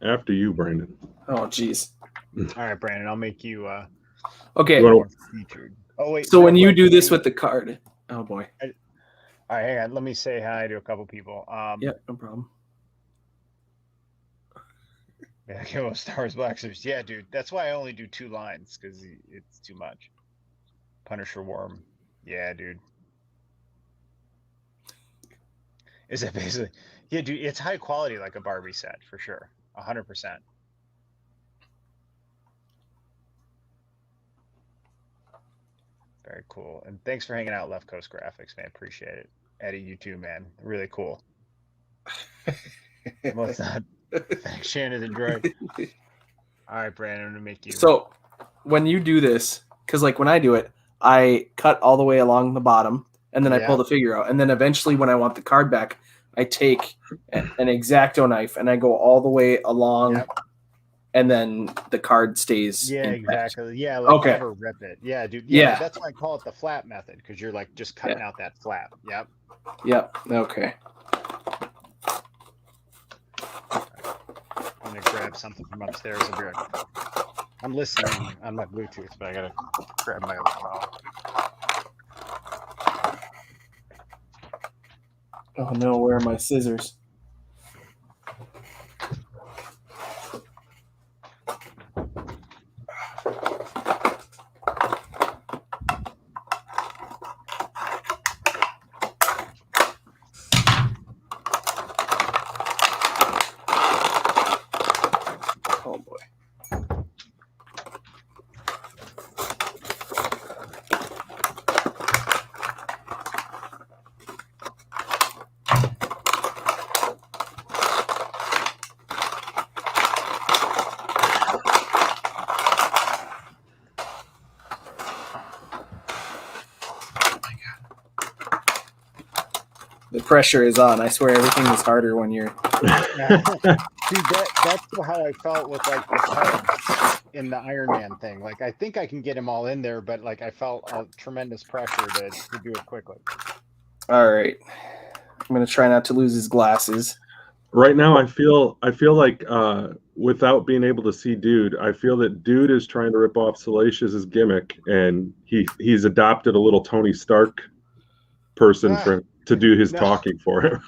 After you, Brandon. Oh, geez. All right, Brandon. I'll make you. Okay. Featured. Oh wait. So when you do this with the card, oh boy. All right, hang on. Let me say hi to a couple people. Yeah, no problem. Yeah, well, Star Wars Black Series. Yeah, dude. That's why I only do 2 lines because it's too much. Punisher Worm. Yeah, dude. Is it basically? Yeah, dude. It's high quality, like a Barbie set for sure. 100%. Very cool. And thanks for hanging out, Left Coast Graphics, man. Appreciate it. Eddie, you too, man. Really cool. What's that? Thanks, Shannon and Droid. All right, Brandon, I'm gonna make you. So when you do this, because like when I do it, I cut all the way along the bottom, and then I pull the figure out, and then eventually, when I want the card back, I take an X-Acto knife and I go all the way along, and then the card stays. Yeah, intact. exactly. Yeah, like never rip it. Yeah, dude. Yeah, that's why I call it the flap method, because you're like just cutting out that flap. Yep. Yep. Okay. I'm gonna grab something from upstairs. I'll be right back. I'm listening on my Bluetooth, but I gotta grab my other phone. Oh no, where are my scissors? Oh boy. The pressure is on. I swear everything is harder when you're. See, that's how I felt with like the parts in the Iron Man thing. Like, I think I can get them all in there, but like I felt a tremendous pressure to do it quickly. All right. I'm going to try not to lose his glasses. Right now, I feel like without being able to see Dude, I feel that Dude is trying to rip off Salacious's gimmick, and he's adopted a little Tony Stark person to do his talking for him.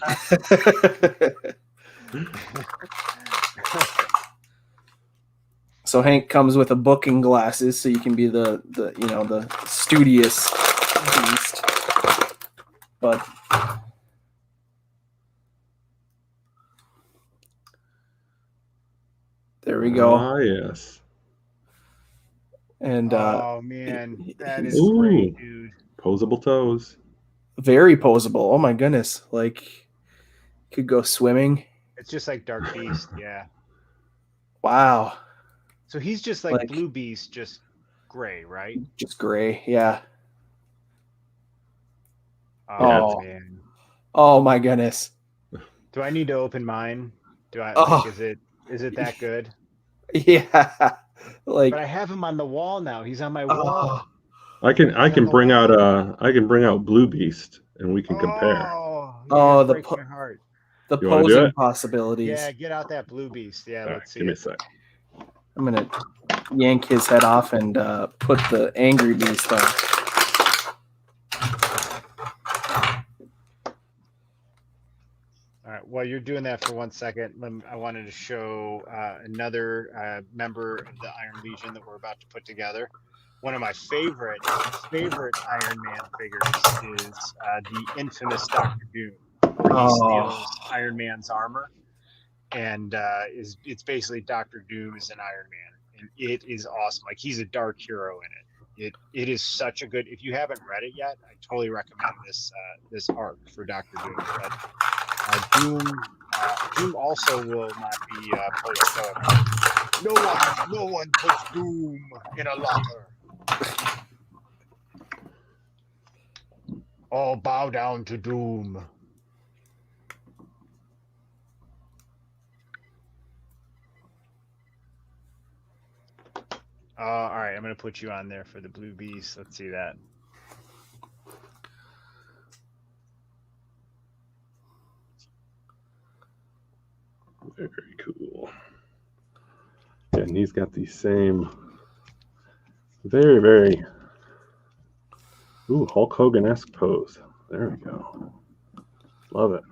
So Hank comes with a book and glasses, so you can be the studious beast. But there we go. Ah, yes. And oh man, that is Ooh. great, dude. Posable toes. very posable. Oh my goodness! Like could go swimming. It's just like Dark Beast, yeah. Wow. So he's just like Blue Beast, just gray, right? Just gray, yeah. Oh man. Oh my goodness. Do I need to open mine? Do I? Oh. Like, is it that good? Yeah. Like. But I have him on the wall now. He's on my wall. I can bring out Blue Beast and we can compare. The heart. The posing possibilities. Yeah, get out that Blue Beast. Yeah, let's see. Give me a sec. I'm gonna yank his head off and put the Angry Beast on. All right. While you're doing that for 1 second, I wanted to show another member of the Iron Legion that we're about to put together. One of my favorite Iron Man figures is the infamous Doctor Doom. He steals Iron Man's armor, and it's basically Doctor Doom is an Iron Man, and it is awesome. Like, he's a dark hero in it. It is such a good. If you haven't read it yet, I totally recommend this arc for Doctor Doom. But Doom also will not be post. No one puts Doom in a locker. All bow down to Doom. All right, I'm going to put you on there for the Blue Beast. Let's see that. Very cool. Yeah, and he's got the same very, very Hulk Hogan-esque pose. There we go. Love it.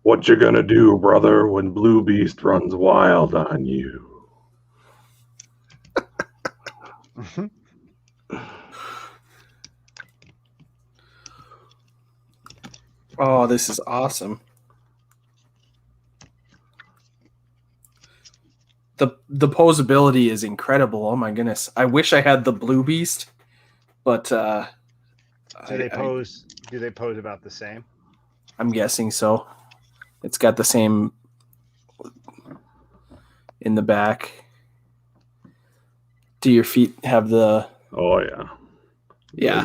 What you gonna do, brother, when Blue Beast runs wild on you? Oh, this is awesome. The posability is incredible. Oh my goodness. I wish I had the Blue Beast, but do they pose about the same? I'm guessing so. It's got the same in the back. Do your feet have the Oh yeah. Yeah.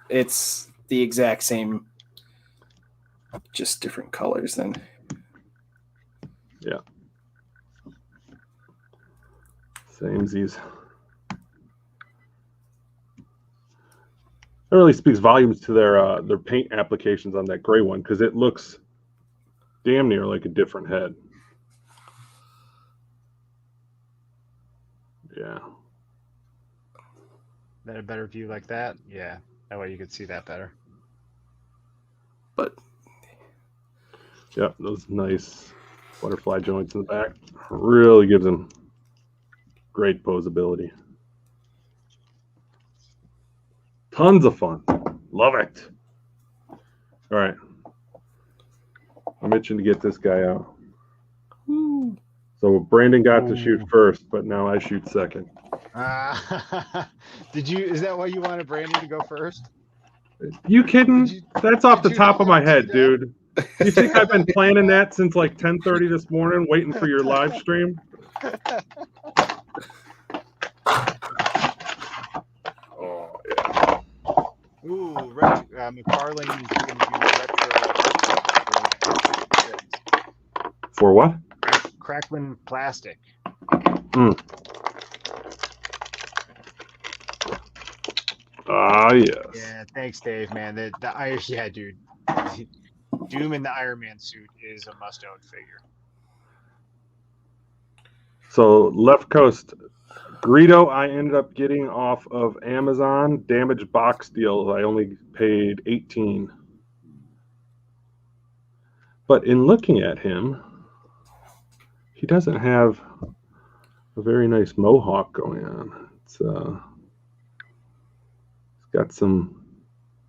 It's the exact same, just different colors then. Yeah. Samesies. That really speaks volumes to their paint applications on that gray one, because it looks damn near like a different head. Yeah. That a better view like that? Yeah. That way you could see that better. But yeah, those nice butterfly joints in the back really gives them great posability. Tons of fun. Love it. All right. I'm itching to get this guy out. Woo. So Brandon got to shoot first, but now I shoot second. Is that why you wanted Brandon to go first? You kidding? That's off the top of my head, that? dude. You think I've been planning that since like 10:30 this morning, waiting for your live stream? Oh yeah. Ooh, McFarlane is going to do retro. For what? Crackman plastic. Ah, yes. Yeah, thanks, Dave, man. Yeah, dude. Doom in the Iron Man suit is a must-own figure. So Left Coast Greedo, I ended up getting off of Amazon. Damaged box deals, I only paid $18. But in looking at him, he doesn't have a very nice mohawk going on. It's got some.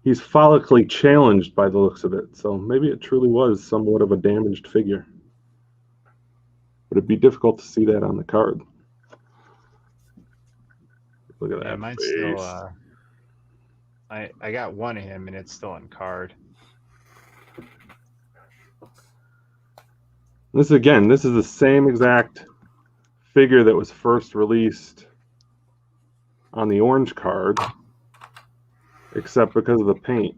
He's follically challenged by the looks of it, so maybe it truly was somewhat of a damaged figure. But it'd be difficult to see that on the card. Look at that. Mine's face. still. I got one of him, and it's still on card. This is the same exact figure that was first released on the orange card, except because of the paint.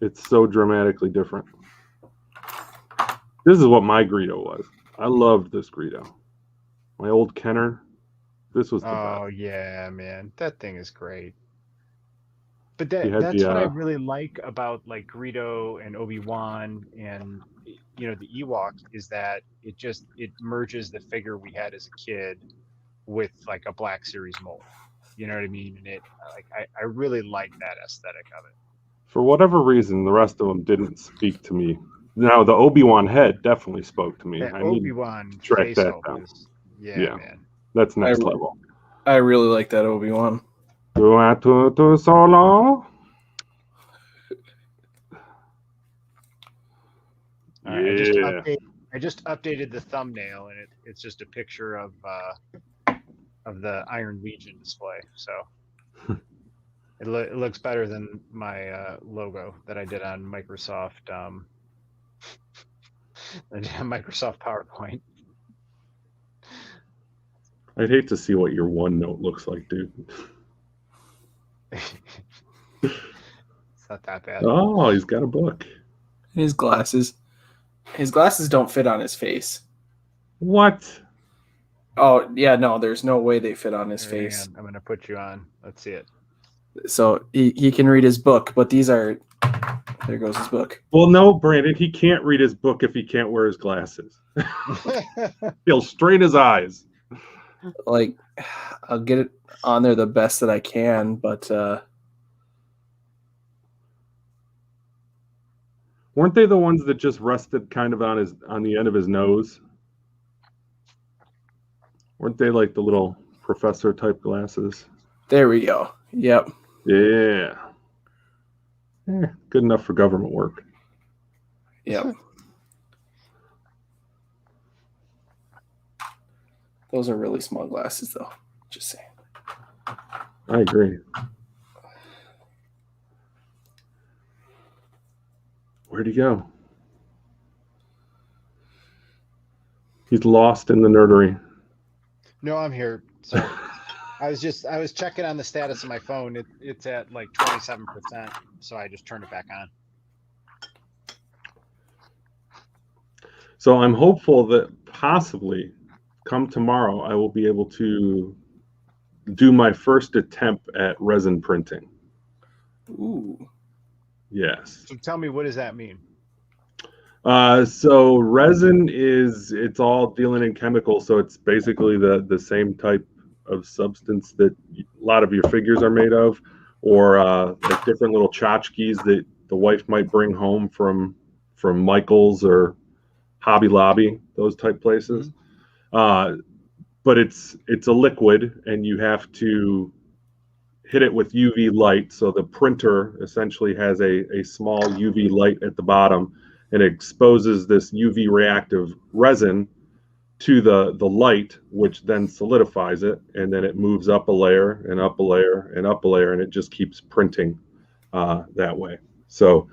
It's so dramatically different. This is what my Greedo was. I loved this Greedo. My old Kenner. This was the best. Oh yeah, man, that thing is great. But that's what I really like about like Greedo and Obi-Wan and the Ewok is that it merges the figure we had as a kid with like a Black Series mold. You know what I mean? And I really like that aesthetic of it. For whatever reason, the rest of them didn't speak to me. Now the Obi-Wan head definitely spoke to me. That I Obi-Wan need to track that down. Yeah, man. That's next level. I really like that Obi-Wan. Solo. Yeah. I just updated the thumbnail, and it's just a picture of the Iron Legion display. So it looks better than my logo that I did on Microsoft. Microsoft PowerPoint. I'd hate to see what your OneNote looks like, dude. It's not that bad. Oh, he's got a book. His glasses. His glasses don't fit on his face. What? Oh, yeah, no, there's no way they fit on his face. I'm going to put you on. Let's see it. So he can read his book, but these are... There goes his book. Well, no, Brandon, he can't read his book if he can't wear his glasses. He'll strain his eyes. Like, I'll get it on there the best that I can, but... Weren't they the ones that just rested kind of on the end of his nose? Weren't they like the little professor type glasses? There we go. Yep. Yeah. Good enough for government work. Yep. Those are really small glasses, though. Just saying. I agree. Where'd he go? He's lost in the nerdery. No, I'm here. So I was checking on the status of my phone. It's at like 27%, so I just turned it back on. So I'm hopeful that possibly come tomorrow I will be able to do my first attempt at resin printing. Ooh. Yes. So tell me, what does that mean? So resin it's all dealing in chemicals, so it's basically the same type of substance that a lot of your figures are made of, or like different little tchotchkes that the wife might bring home from Michael's or Hobby Lobby, those type places. Mm-hmm. But it's a liquid, and you have to hit it with UV light. So the printer essentially has a small UV light at the bottom, and it exposes this UV reactive resin to the light, which then solidifies it, and then it moves up a layer and up a layer and up a layer, and it just keeps printing that way. So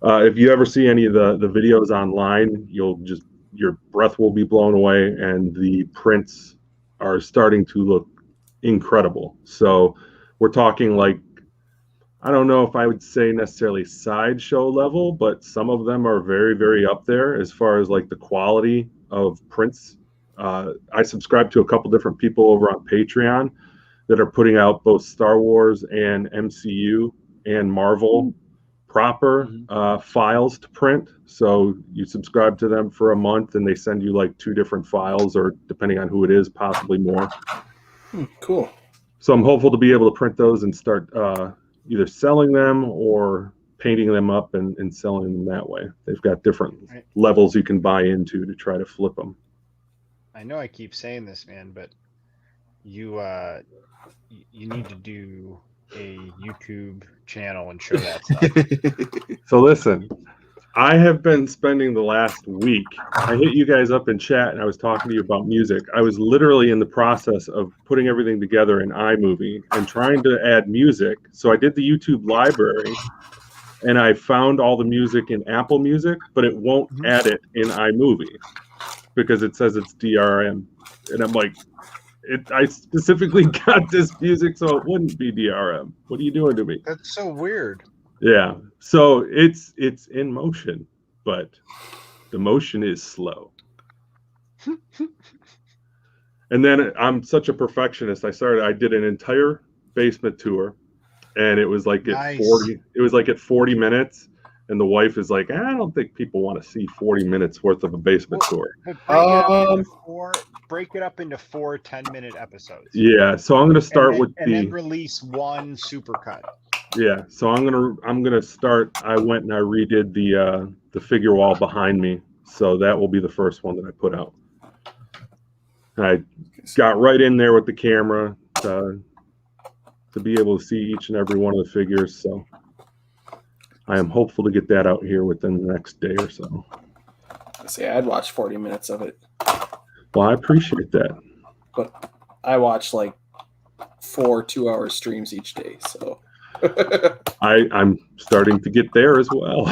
if you ever see any of the videos online, your breath will be blown away, and the prints are starting to look incredible. So we're talking like, I don't know if I would say necessarily sideshow level, but some of them are very, very up there as far as like the quality of prints. I subscribe to a couple different people over on Patreon that are putting out both Star Wars and MCU and Marvel proper files to print. So you subscribe to them for a month and they send you like 2 different files, or depending on who it is, possibly more. Cool. So I'm hopeful to be able to print those and start either selling them or painting them up and selling them that way. They've got different levels you can buy into to try to flip them. I know I keep saying this, man, but you need to do a YouTube channel and show that stuff. So listen, I have been spending the last week, I hit you guys up in chat and I was talking to you about music. I was literally in the process of putting everything together in iMovie and trying to add music. So I did the YouTube library and I found all the music in Apple Music, but it won't add it in iMovie because it says it's DRM. And I'm like, I specifically got this music so it wouldn't be DRM. What are you doing to me? That's so weird. Yeah, so it's in motion, but the motion is slow. And then I'm such a perfectionist. I did an entire basement tour, and it was like at 40 minutes, and the wife is like, I don't think people want to see 40 minutes worth of a basement tour. Break it up into 4 10-minute episodes. Yeah, so I'm gonna start and then release one supercut. Yeah, so I'm gonna start. I went and I redid the figure wall behind me, so that will be the first one that I put out. I got right in there with the camera to be able to see each and every one of the figures. So I am hopeful to get that out here within the next day or so. I say I'd watch 40 minutes of it. Well, I appreciate that. But I watch like 4 2-hour streams each day, so. I'm starting to get there as well.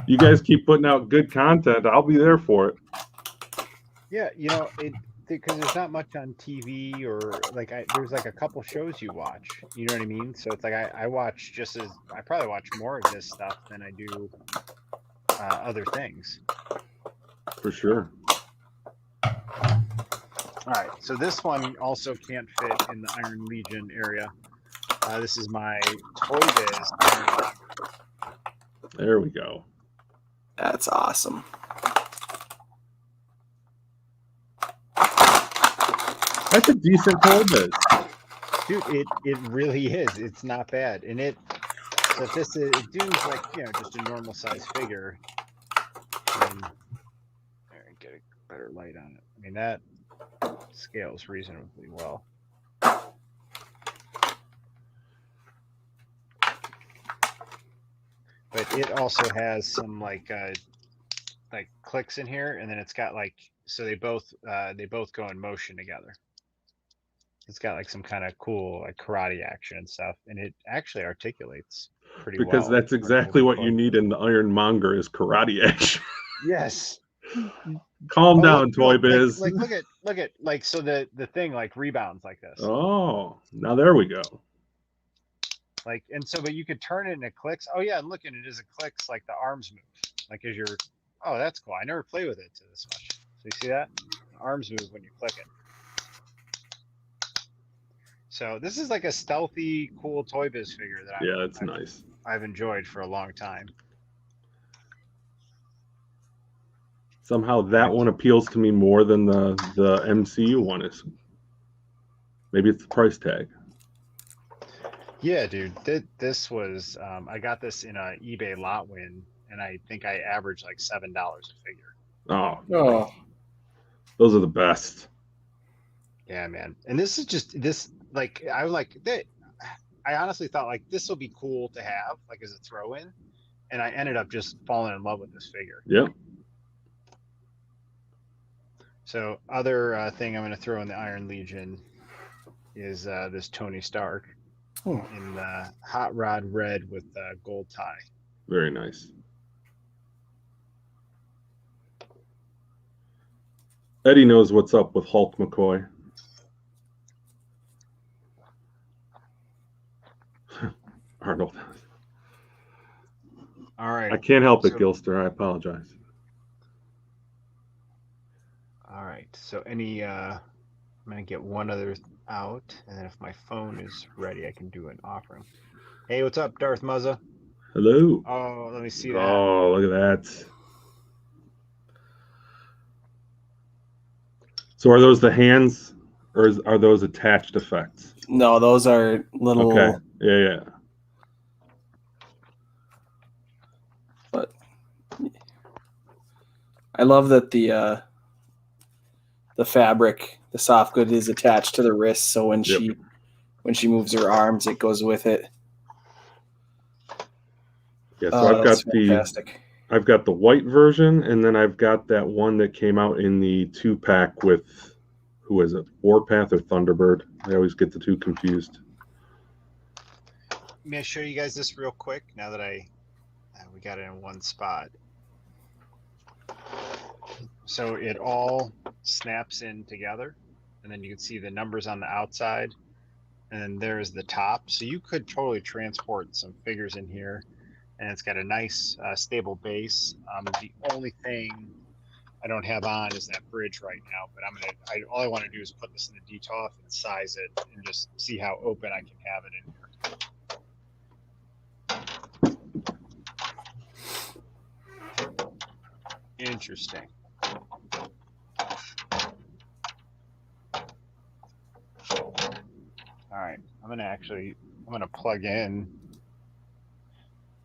You guys keep putting out good content. I'll be there for it. Yeah, because there's not much on TV or like there's like a couple shows you watch. You know what I mean? So it's like I watch I probably watch more of this stuff than I do other things. For sure. All right, so this one also can't fit in the Iron Legion area. This is my Toyz. There we go. That's awesome. That's a decent Toyz. Dude, it really is. It's not bad. And it dude's like, just a normal size figure. Get a better light on it. I mean, that scales reasonably well. But it also has some like clicks in here, and then it's got so they both go in motion together. It's got like some kind of cool like karate action and stuff, and it actually articulates pretty well. Because that's exactly what you need in the Ironmonger is karate action. Yes. Calm down, Toy Biz. Like look at so the thing like rebounds like this. Oh, now there we go. But you could turn it into clicks. Oh yeah, and look at it as it clicks, like the arms move. Like as you're, oh, that's cool. I never play with it to this much. So you see that? The arms move when you click it. So this is like a stealthy, cool Toy Biz figure that nice. I've enjoyed for a long time. Somehow that one appeals to me more than the MCU one is. Maybe it's the price tag. Yeah, dude. This was I got this in a eBay lot win, and I think I averaged like $7 a figure. Oh, those are the best. Yeah, man. And this is just like I was like that. I honestly thought like this will be cool to have like as a throw in, and I ended up just falling in love with this figure. Yep. So other thing I'm going to throw in the Iron Legion is this Tony Stark in hot rod red with gold tie. Very nice. Eddie knows what's up with Hulk McCoy. Arnold. All right. I can't help it, Gilster. I apologize. All right. So I'm going to get one other out, and then if my phone is ready, I can do an offering. Hey, what's up, Darth Muzza? Hello. Oh, let me see that. Oh, look at that. So are those the hands, or are those attached effects? No, those are little. Okay. Yeah. But I love that the fabric, the soft good, is attached to the wrist, so when she moves her arms, it goes with it. Yeah. So fantastic. I've got the white version, and then I've got that one that came out in the 2-pack with, who is it, Warpath or Thunderbird? I always get the two confused. May I show you guys this real quick now that we got it in one spot? So it all snaps in together, and then you can see the numbers on the outside, and then there's the top. So you could totally transport some figures in here, and it's got a nice stable base. The only thing I don't have on is that bridge right now, but all I want to do is put this in the DTOF and size it and just see how open I can have it in here. Interesting. All right, I'm gonna plug in.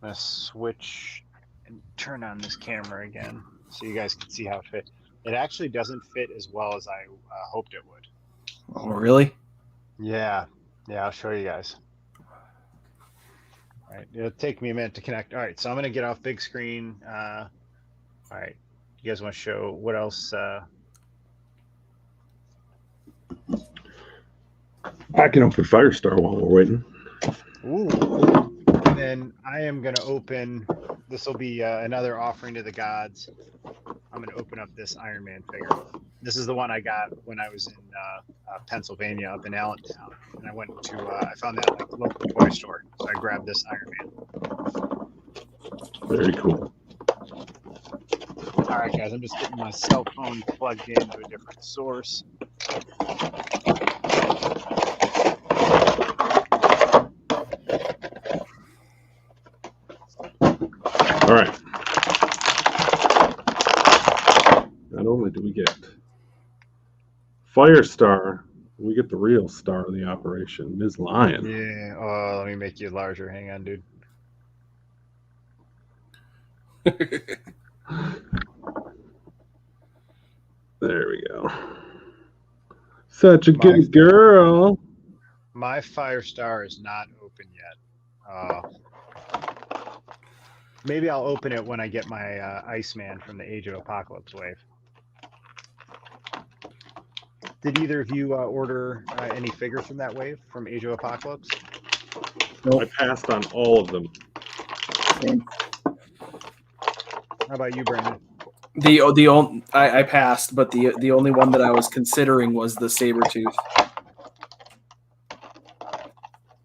I'm gonna switch and turn on this camera again so you guys can see how it fits. It actually doesn't fit as well as I hoped it would. Oh, really? Yeah, I'll show you guys. All right, it'll take me a minute to connect. All right, so I'm gonna get off big screen. All right, you guys want to show what else? I can open Firestar while we're waiting. Ooh. And then I am going to open, this will be another offering to the gods. I'm going to open up this Iron Man figure. This is the one I got when I was in Pennsylvania, up in Allentown. And I went to, I found that like local toy store. So I grabbed this Iron Man. Very cool. All right, guys, I'm just getting my cell phone plugged into a different source. All right. Not only do we get Firestar, we get the real star of the operation, Ms. Lion. Yeah. Oh, let me make you larger. Hang on, dude. There we go. Such a good girl. My Firestar is not open yet. Maybe I'll open it when I get my Iceman from the Age of Apocalypse wave. Did either of you order any figures from that wave, from Age of Apocalypse? Nope. I passed on all of them. How about you, Brandon? I passed, but the only one that I was considering was the Sabretooth.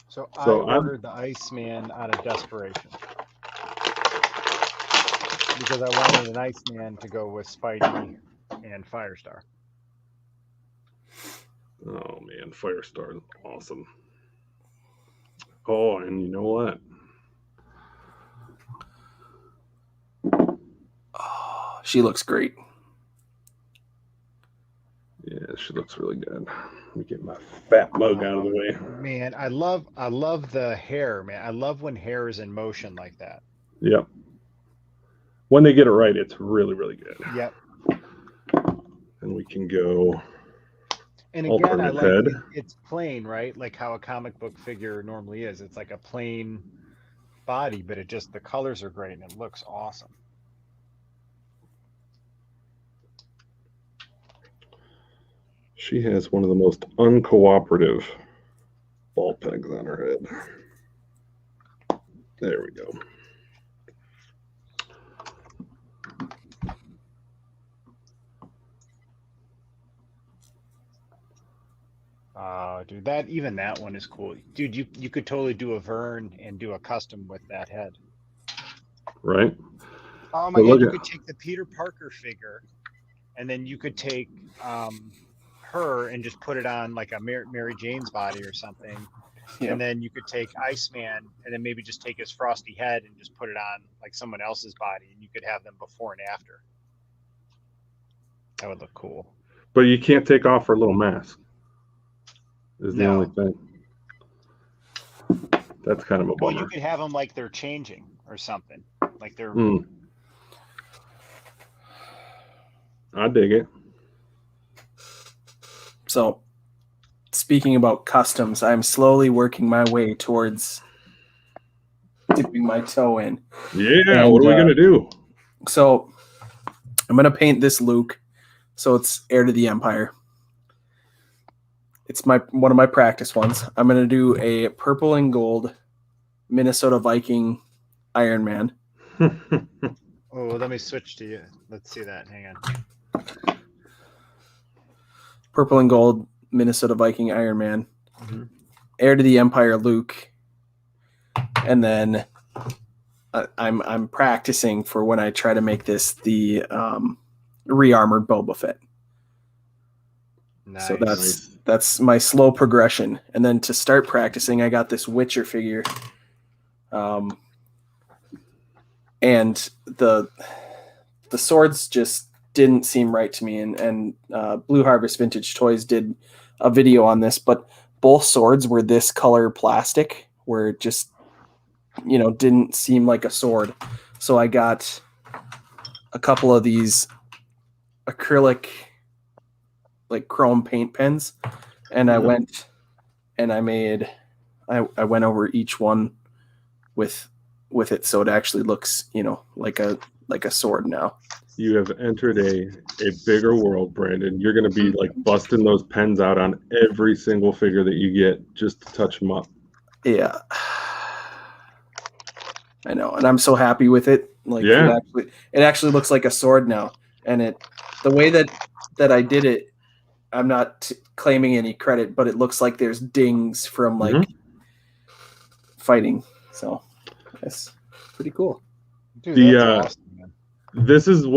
So I ordered the Iceman out of desperation. Because I wanted an Iceman to go with Spidey and Firestar. Oh man, Firestar is awesome. Oh, and you know what? Oh, she looks great. Yeah, she looks really good. Let me get my fat mug out of the way. Man, I love the hair, man. I love when hair is in motion like that. Yep. When they get it right, it's really, really good. Yep. And we can go. And again, I like it's plain, right? Like how a comic book figure normally is. It's like a plain body, but the colors are great and it looks awesome. She has one of the most uncooperative ball pegs on her head. There we go. Dude, that one is cool. Dude, you could totally do a Vern and do a custom with that head. Right? Oh my god, you could take the Peter Parker figure, and then you could take her and just put it on like a Mary Jane's body or something. Yeah. And then you could take Iceman and then maybe just take his frosty head and just put it on like someone else's body, and you could have them before and after. That would look cool. But you can't take off her little mask. Is the only thing. That's kind of a bummer. Well, you could have them like they're changing or something. Like they're. I dig it. So, speaking about customs, I'm slowly working my way towards dipping my toe in. Yeah, and, what are we going to do? So, I'm going to paint this Luke. So, it's Heir to the Empire. It's one of my practice ones. I'm going to do a purple and gold Minnesota Viking Iron Man. Oh, let me switch to you. Let's see that. Hang on. Purple and gold Minnesota Viking Iron Man. Mm-hmm. Heir to the Empire Luke. And then I'm practicing for when I try to make this the re-armored Boba Fett. Nice. So that's my slow progression. And then to start practicing, I got this Witcher figure. And the swords just didn't seem right to me. And Blue Harvest Vintage Toys did a video on this, but both swords were this color plastic where it just, didn't seem like a sword. So I got a couple of these acrylic like chrome paint pens, and I went and I went over each one with it, so it actually looks like a sword now. You have entered a bigger world, Brandon. You're going to be like busting those pens out on every single figure that you get just to touch them up. Yeah, I know, and I'm so happy with it. Like, it actually looks like a sword now, and the way that I did it, I'm not claiming any credit, but it looks like there's dings from like fighting. So that's pretty cool. Dude, that's awesome, man. This is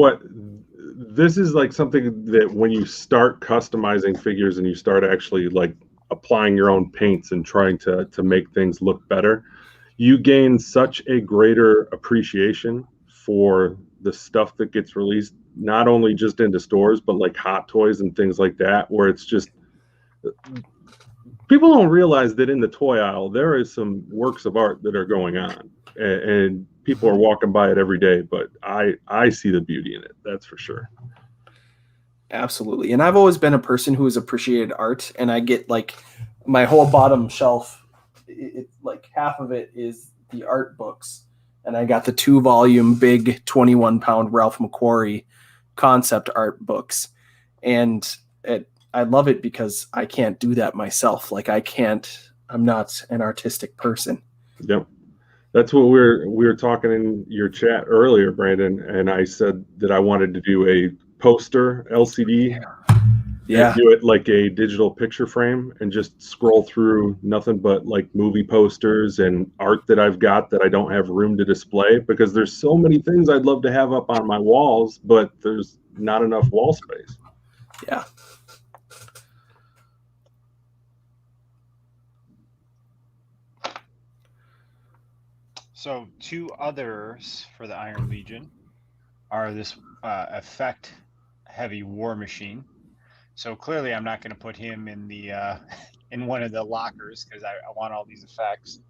like something that when you start customizing figures and you start actually like applying your own paints and trying to make things look better, you gain such a greater appreciation for the stuff that gets released, not only just into stores, but like Hot Toys and things like that, where it's just, people don't realize that in the toy aisle, there is some works of art that are going on, and people are walking by it every day, but I see the beauty in it. That's for sure. Absolutely. And I've always been a person who has appreciated art, and I get like my whole bottom shelf, like half of it is the art books. And I got the 2-volume big 21-pound Ralph McQuarrie concept art books. And I love it because I can't do that myself. Like I'm not an artistic person. Yep. That's what we were talking in your chat earlier, Brandon. And I said that I wanted to do a poster LCD. Yeah. Do it like a digital picture frame and just scroll through nothing but like movie posters and art that I've got that I don't have room to display, because there's so many things I'd love to have up on my walls, but there's not enough wall space. Yeah. So 2 others for the Iron Legion are this effect heavy War Machine. So clearly I'm not going to put him in the in one of the lockers because I want all these effects.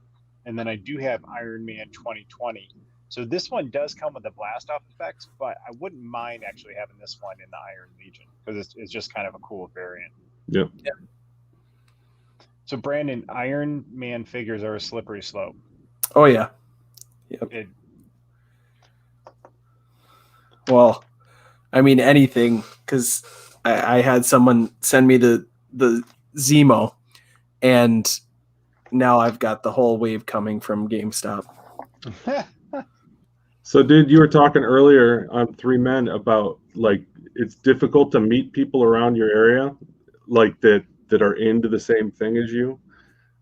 And then I do have Iron Man 2020. So this one does come with the blast off effects, but I wouldn't mind actually having this one in the Iron Legion because it's just kind of a cool variant. Yep. Yeah. So Brandon, Iron Man figures are a slippery slope. Oh yeah. Yep. Well, I mean anything, because I had someone send me the the Zemo, and now I've got the whole wave coming from GameStop. So, dude, you were talking earlier on Three Men about like it's difficult to meet people around your area, like that are into the same thing as you,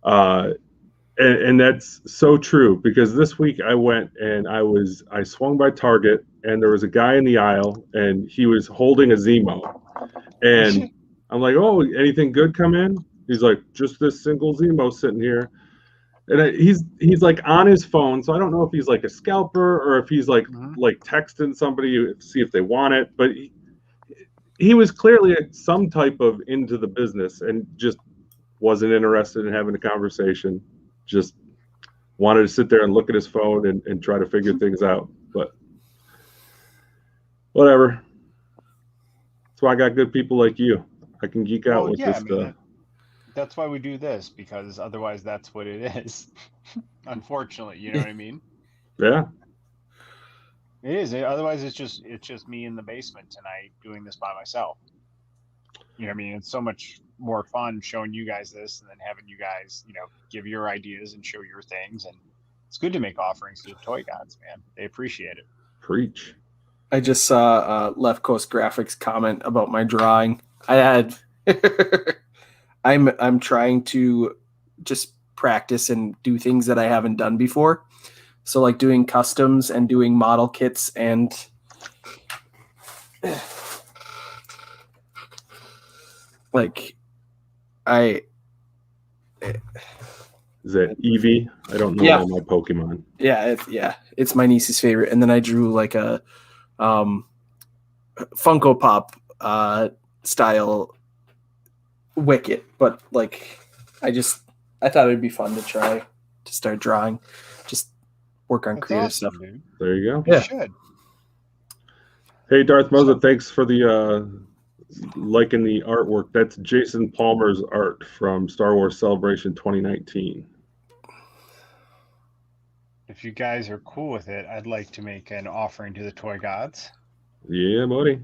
and that's so true because this week I went and I swung by Target and there was a guy in the aisle and he was holding a Zemo, and I'm like, oh, anything good come in? He's like, just this single Zemo sitting here. And he's like on his phone, so I don't know if he's like a scalper or if he's like texting somebody to see if they want it. But he was clearly some type of into the business and just wasn't interested in having a conversation. Just wanted to sit there and look at his phone and try to figure things out. But whatever. That's why I got good people like you. I can geek out with this stuff. That's why we do this, because otherwise that's what it is. Unfortunately, you know what I mean? Yeah. It is. Otherwise it's just me in the basement tonight doing this by myself. You know what I mean? It's so much more fun showing you guys this and then having you guys, give your ideas and show your things. And it's good to make offerings to the toy gods, man. They appreciate it. Preach. I just saw Left Coast Graphics comment about my drawing. I had I'm trying to just practice and do things that I haven't done before. So like doing customs and doing model kits and like Is it Eevee? I don't know all my Pokemon. Yeah, it's my niece's favorite. And then I drew like a Funko Pop style Wicket, but like I thought it'd be fun to try to start drawing, just work on creative stuff. Dude. There you go. You should. Hey, Darth Moza, thanks for the liking the artwork. That's Jason Palmer's art from Star Wars Celebration 2019. If you guys are cool with it, I'd like to make an offering to the toy gods. Yeah, buddy.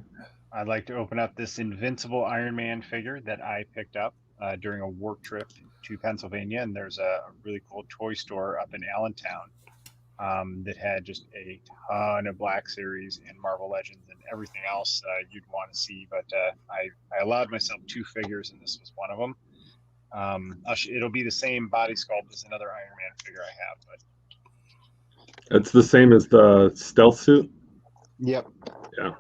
I'd like to open up this Invincible Iron Man figure that I picked up during a work trip to Pennsylvania. And there's a really cool toy store up in Allentown that had just a ton of Black Series and Marvel Legends and everything else you'd want to see. But I allowed myself 2 figures, and this was one of them. It'll be the same body sculpt as another Iron Man figure I have. But it's the same as the stealth suit? Yep. Yeah.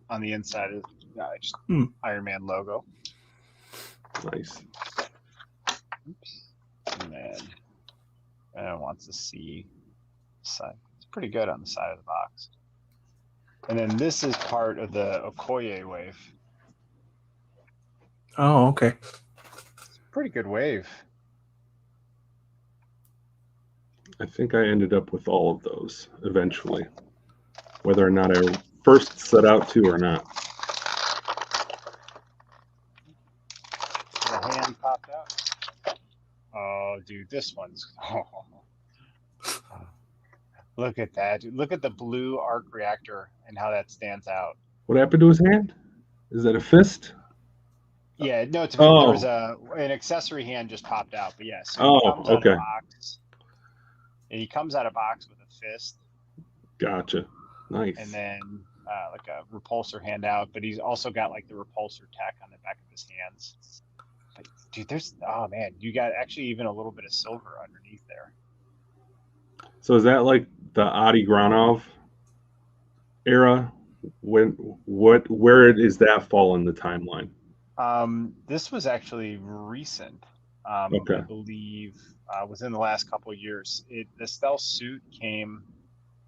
On the inside is just Iron Man logo. Nice. Oops. And then wants to see side. It's pretty good on the side of the box. And then this is part of the Okoye wave. Oh, okay. Pretty good wave. I think I ended up with all of those eventually, whether or not I first set out to or not. The hand popped out. Oh, dude, this one's. Look at that. Dude. Look at the blue arc reactor and how that stands out. What happened to his hand? Is that a fist? Yeah, no, there was an accessory hand just popped out, but yes. Yeah, so okay. Out of box, and he comes out of box with a fist. Gotcha. Nice. And then like a repulsor hand out, but he's also got like the repulsor tech on the back of his hands. But, dude, you got actually even a little bit of silver underneath there. So is that like the Adi Granov era? Where does that fall in the timeline? This was actually recent. Okay. I believe within the last couple of years. The stealth suit came.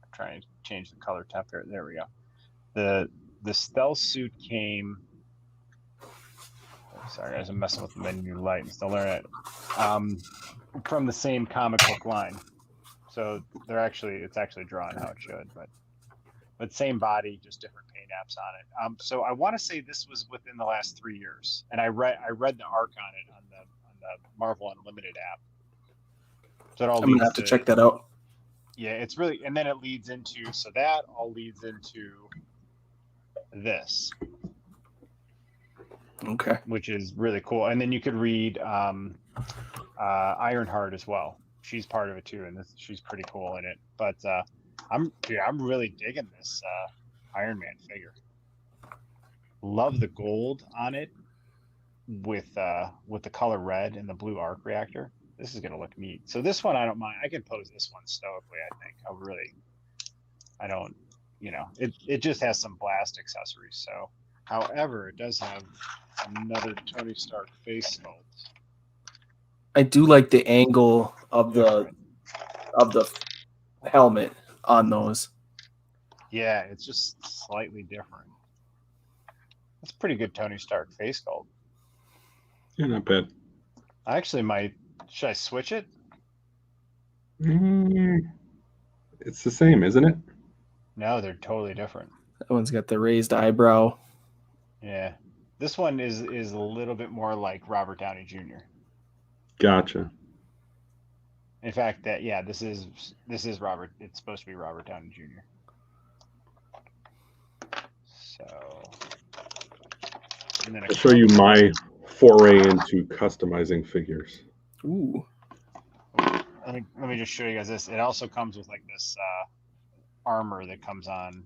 I'm trying to change the color template. There we go. The stealth suit came. Sorry, guys, I'm messing with the menu light and still learning it. From the same comic book line. So it's actually drawn how it should, but same body, just different paint apps on it. So I want to say this was within the last 3 years, and I read the arc on it on the Marvel Unlimited app. So I'm gonna have to check that out. Yeah, it's really, and then it leads into, so that all leads into this, Okay. which is really cool. And then you could read Ironheart as well. She's part of it too, and she's pretty cool in it. But I'm really digging this Iron Man figure. Love the gold on it with the color red and the blue arc reactor. This is gonna look neat. So this one I don't mind. I can pose this one stoically. I think I don't. It just has some blast accessories. So, however, it does have another Tony Stark face sculpt. I do like the angle of the helmet on those. Yeah, it's just slightly different. That's pretty good Tony Stark face sculpt. Yeah, not bad. I actually might. Should I switch it? It's the same, isn't it? No, they're totally different. That one's got the raised eyebrow. Yeah, this one is a little bit more like Robert Downey Jr. Gotcha. In fact, this is Robert. It's supposed to be Robert Downey Jr. So, and then I'll show you my foray into customizing figures. Ooh. Let me just show you guys this. It also comes with like this armor that comes on.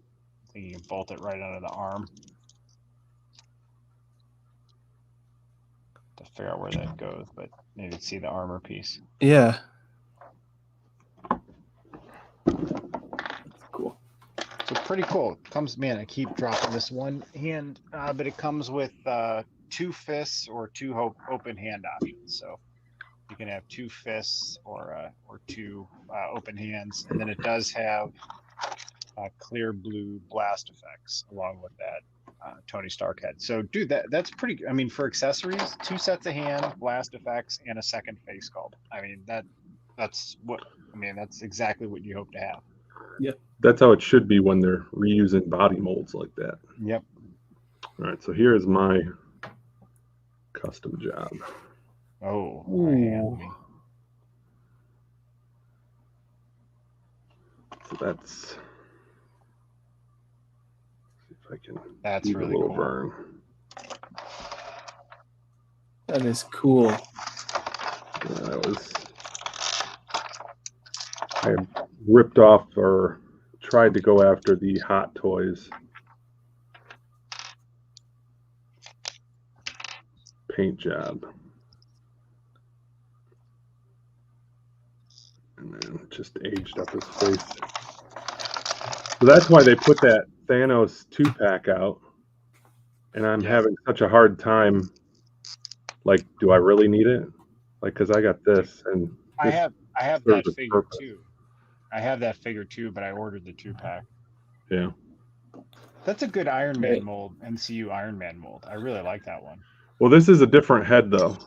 I think you can bolt it right under the arm. To figure out where that goes, but maybe see the armor piece. Yeah. Cool. So pretty cool. It comes, man, I keep dropping this one hand, but it comes with 2 fists or 2 open hand options. So you can have 2 fists or 2 open hands, and then it does have clear blue blast effects along with that Tony Stark head. So, dude, that's pretty. I mean, for accessories, 2 sets of hand, blast effects, and a second face sculpt. I mean, that's exactly what you hope to have. Yeah, that's how it should be when they're reusing body molds like that. Yep. All right, so here is my custom job. Oh. So that's. See if I can. That's do really a little cool. burn. that is cool. Yeah, that was. I ripped off or tried to go after the Hot Toys paint job. And then just aged up his face. So that's why they put that Thanos 2-pack out. And I'm having such a hard time. Like, do I really need it? Like, because I got this, and I this have serves that a figure purpose. too. I have that figure too, but I ordered the 2-pack. Yeah. That's a good Iron Man Right. mold, MCU Iron Man mold. I really like that one. Well, this is a different head, though.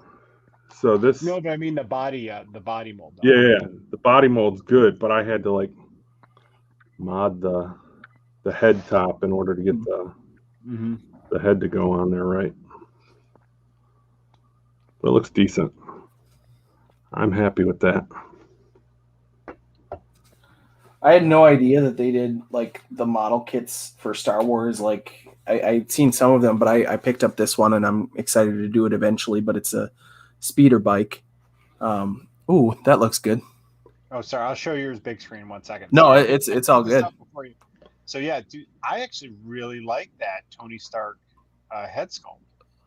So this. No, but I mean the body mold. though. Yeah. The body mold's good, but I had to like mod the head top in order to get Mm-hmm. the head to go on there, right? But it looks decent. I'm happy with that. I had no idea that they did like the model kits for Star Wars. Like I'd seen some of them, but I picked up this one and I'm excited to do it eventually. But it's a speeder bike. Ooh, that looks good. Oh, sorry. I'll show you yours big screen in 1 second. No, So, it's all good. So yeah, dude, I actually really like that Tony Stark head sculpt.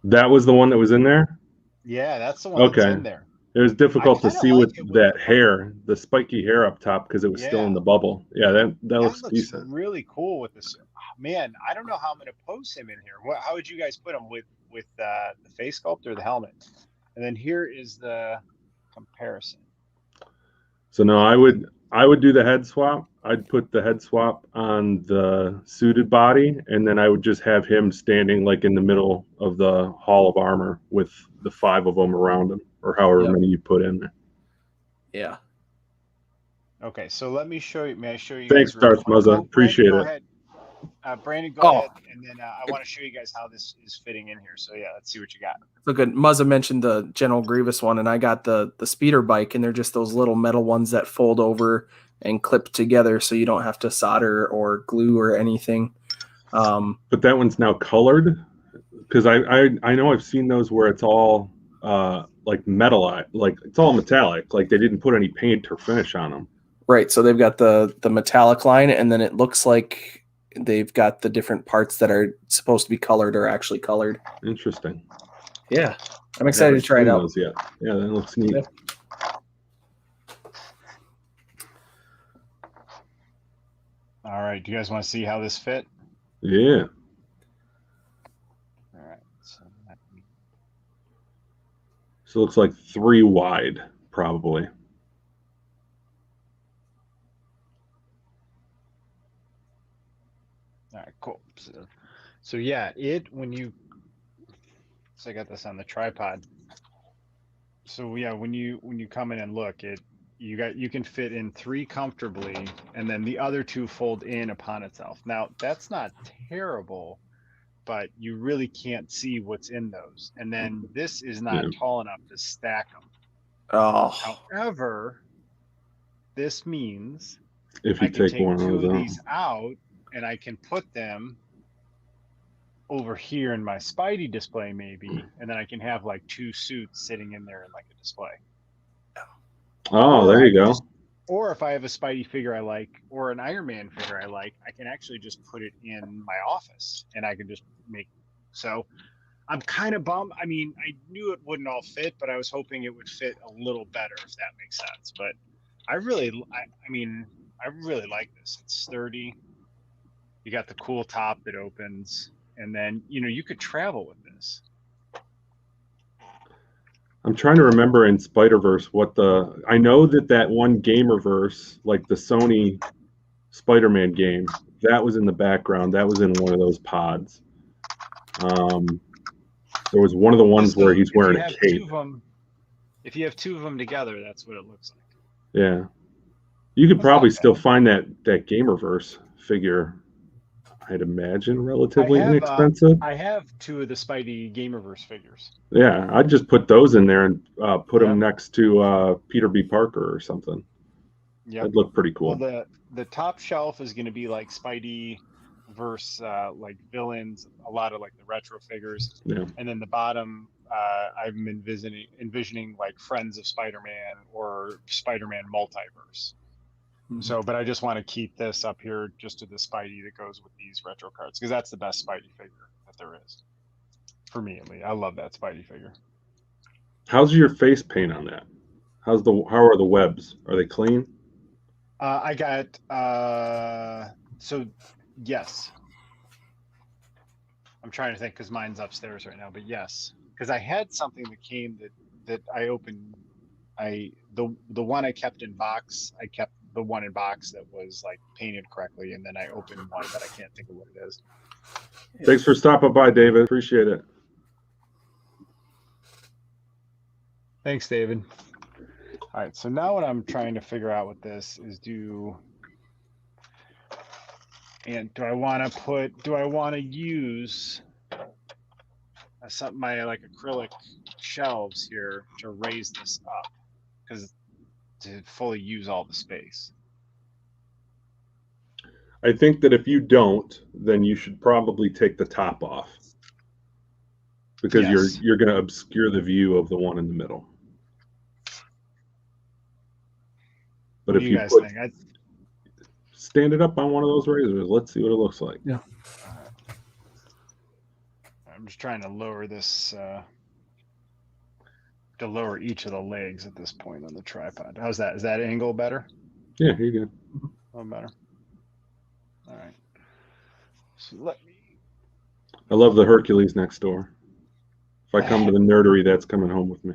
That was the one that was in there? Yeah, that's the one that's Okay. in there. It was difficult to kinda see like with it with that the- hair, the spiky hair up top, because it was still in the bubble. Yeah, that looks decent. Really cool with this. Man, I don't know how I'm going to pose him in here. How would you guys put him with the face sculpt or the helmet? And then here is the comparison. So no, I would do the head swap. I'd put the head swap on the suited body, and then I would just have him standing like in the middle of the Hall of Armor with the 5 of them around him, or however many you put in there. Yeah. Okay, so let me show you. May I show you? Thanks, guys real Darth quick? Muzza. Brandon, Appreciate go it. ahead. Brandon, go Oh. ahead, and then I want to show you guys how this is fitting in here. So yeah, let's see what you got. So good. Muzza mentioned the General Grievous one, and I got the speeder bike, and they're just those little metal ones that fold over. and clip together, so you don't have to solder or glue or anything. But that one's now colored, because I know I've seen those where it's all like metal, like it's all metallic, like they didn't put any paint or finish on them. Right. So they've got the metallic line, and then it looks like they've got the different parts that are supposed to be colored or actually colored. Interesting. Yeah, I'm excited to try it out. Those yet. Yeah, that looks neat. Yep. All right. Do you guys want to see how this fit? Yeah. All right. So it looks like 3 wide, probably. All right, cool. So yeah, so I got this on the tripod. So yeah, when you come in and look, you can fit in 3 comfortably, and then the other 2 fold in upon itself. Now that's not terrible, but you really can't see what's in those. And then this is not tall enough to stack them. Oh. However, this means If you I can take one of 2 those of out. these out, and I can put them over here in my Spidey display maybe, and then I can have like 2 suits sitting in there in like a display. Oh, there you go. Or if I have a Spidey figure I like, or an Iron Man figure I like, I can actually just put it in my office, and I can just make. So I'm kind of bummed. I mean, I knew it wouldn't all fit, but I was hoping it would fit a little better, if that makes sense. But I really like this. It's sturdy. You got the cool top that opens, and then you could travel with this. I'm trying to remember in Spider-Verse I know that one Gamerverse, like the Sony Spider-Man game, that was in the background. That was in one of those pods. There was one of the ones where he's wearing a cape. If you have 2 of them together, that's what it looks like. Yeah. You could probably still find that Gamerverse figure, I'd imagine, relatively inexpensive. I have 2 of the Spidey Gamerverse figures. Yeah, I'd just put those in there and put them next to Peter B. Parker or something. Yeah, that'd look pretty cool. Well, the top shelf is going to be like Spidey verse like villains, a lot of like the retro figures. Yeah. And then the bottom, I'm envisioning like Friends of Spider-Man or Spider-Man Multiverse. So, but I just want to keep this up here just to the Spidey that goes with these retro cards, because that's the best Spidey figure that there is. For me, at least. I love that Spidey figure. How's your face paint on that? How are the webs? Are they clean? I got so yes. I'm trying to think because mine's upstairs right now, but yes, because I had something that came that I opened. The one I kept in box. I kept the one in box that was like painted correctly, and then I opened one that I can't think of what it is. Thanks for stopping by, David. Appreciate it. Thanks, David. All right, so now what I'm trying to figure out with this is do I want to use my like acrylic shelves here to raise this up, because to fully use all the space. I think that if you don't, then you should probably take the top off, because you're going to obscure the view of the one in the middle. But if you stand it up on one of those razors, let's see what it looks like. Yeah. I'm just trying to lower this, to lower each of the legs at this point on the tripod. How's that? Is that angle better? Yeah, you're good. Oh, better. All right. So let me. I love the Hercules next door. If I come to the Nerdery, that's coming home with me.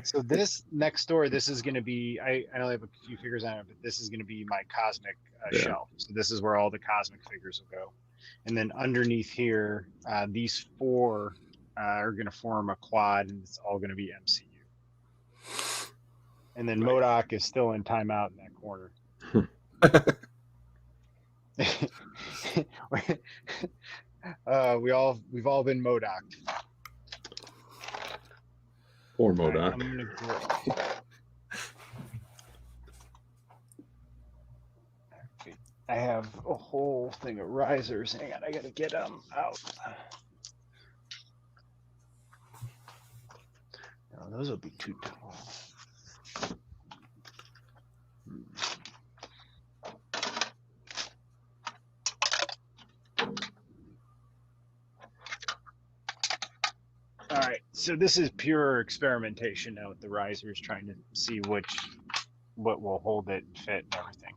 So this next door, this is going to be, I only have a few figures on it, but this is going to be my cosmic shelf. So this is where all the cosmic figures will go. And then underneath here, these 4 are going to form a quad, and it's all going to be MCU. And then MODOK is still in timeout in that corner. We've all been MODOK'd. Poor MODOK. Right, I have a whole thing of risers. Hang on, I gotta get them out. No, those will be too tall. All right, so this is pure experimentation now with the risers, trying to see what will hold it and fit and everything.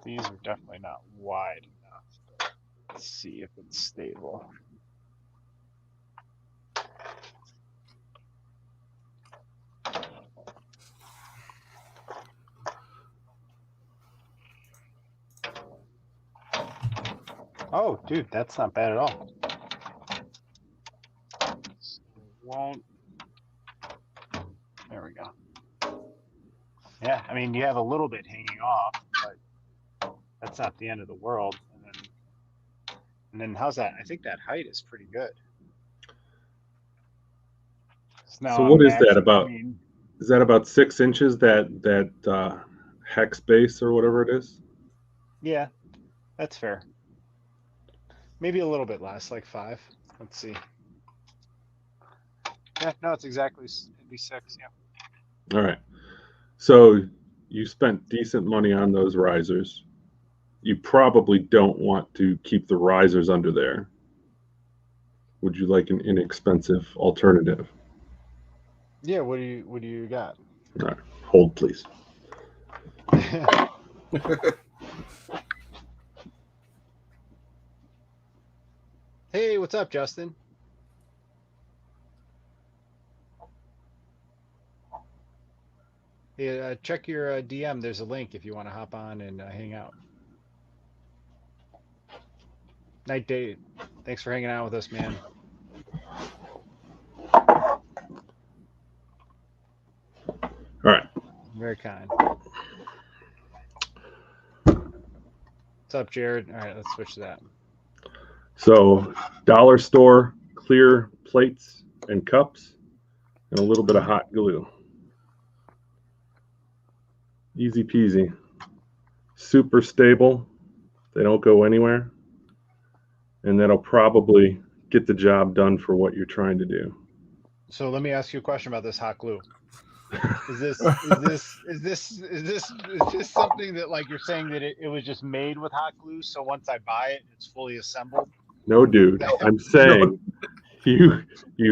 These are definitely not wide enough. But let's see if it's stable. Oh, dude, that's not bad at all. Won't. There we go. Yeah, I mean, you have a little bit hanging off, but that's not the end of the world. And then how's that? I think that height is pretty good. So what is that about? Is that about 6 inches? That hex base or whatever it is? Yeah, that's fair. Maybe a little bit less, like 5. Let's see. Yeah, no, it's exactly, it'd be 6. Yeah. All right. So you spent decent money on those risers. You probably don't want to keep the risers under there. Would you like an inexpensive alternative? Yeah. What do you got? All right. Hold, please. Hey, what's up, Justin? Yeah, check your DM. There's a link if you want to hop on and hang out. Night Date. Thanks for hanging out with us, man. All right. Very kind. What's up, Jared? All right, let's switch to that. So dollar store clear plates and cups and a little bit of hot glue. Easy peasy. Super stable. They don't go anywhere. And that'll probably get the job done for what you're trying to do. So let me ask you a question about this hot glue. Is this something that, like, you're saying that it was just made with hot glue, so once I buy it, it's fully assembled? No, dude. I'm saying you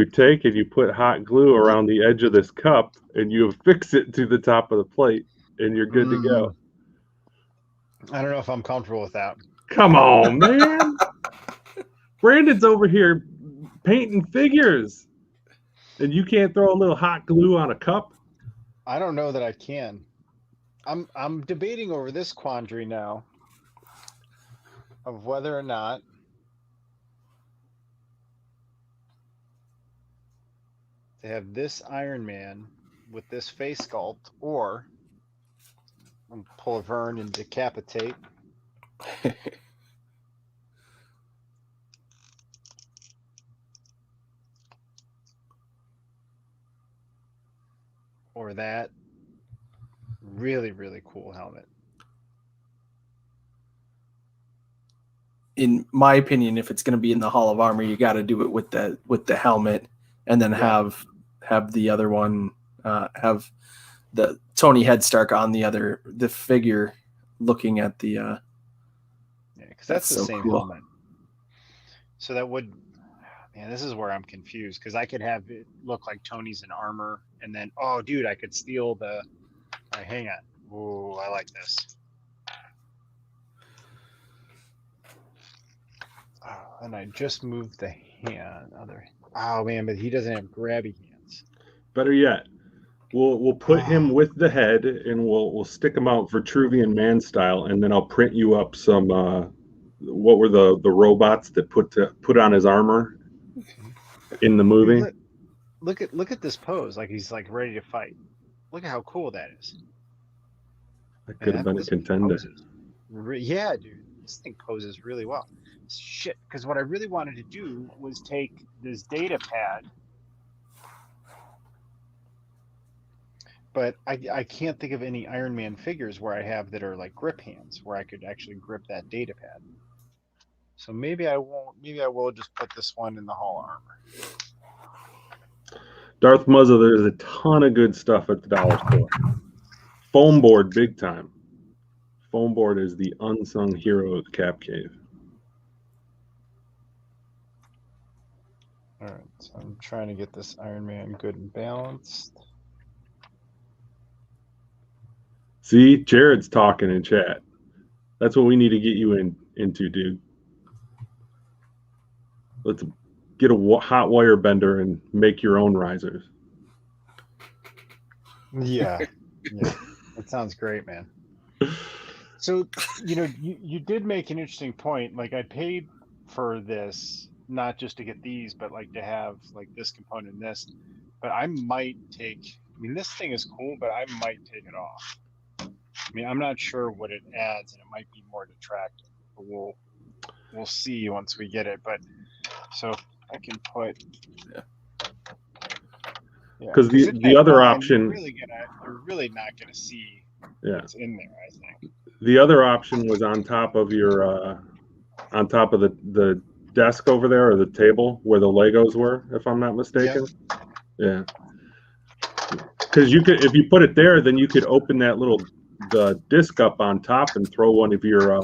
take and you put hot glue around the edge of this cup and you affix it to the top of the plate and you're good to go. I don't know if I'm comfortable with that. Come on, man. Brandon's over here painting figures and you can't throw a little hot glue on a cup? I don't know that I can. I'm debating over this quandary now of whether or not to have this Iron Man with this face sculpt, or pull a Vern and decapitate. Or that really, really cool helmet. In my opinion, if it's going to be in the Hall of Armor, you got to do it with the helmet, and then have the other one have the Tony Headstark on the figure looking at the. Yeah, because that's the so same cool. helmet. So that would. Man, this is where I'm confused, because I could have it look like Tony's in armor, and then, oh, dude, I could steal the. All right, hang on. Ooh, I like this. Oh, and I just moved the hand. Oh man, but he doesn't have grabby hands. Better yet, we'll put him with the head and we'll stick him out Vitruvian Man style, and then I'll print you up some. What were the robots that put on his armor in the movie? Look at this pose, like he's like ready to fight. Look at how cool that is. That could have been a contender. Yeah, dude. this thing poses really well. Shit, because what I really wanted to do was take this data pad, but I can't think of any Iron Man figures where I have that are like grip hands, where I could actually grip that data pad. So maybe I won't. Maybe I will just put this one in the Hall armor. Darth Muzza, there's a ton of good stuff at the dollar store. Foam board, big time. Foam board is the unsung hero of the Cap Cave. All right, so I'm trying to get this Iron Man good and balanced. See, Jared's talking in chat. That's what we need to get you into, dude. Let's get a hot wire bender and make your own risers. Yeah, yeah, that sounds great, man. So, you did make an interesting point. Like, I paid for this not just to get these, but like to have like this component and this. But I might take. I mean, this thing is cool, but I might take it off. I mean, I'm not sure what it adds, and it might be more detracting. But we'll see once we get it. But so I can put. Because the other option, you're really not gonna see what's in there. I think the other option was on top of your on top of the desk over there, or the table where the Legos were, if I'm not mistaken. Yeah. Because you could, if you put it there, then you could open the disc up on top and throw one of your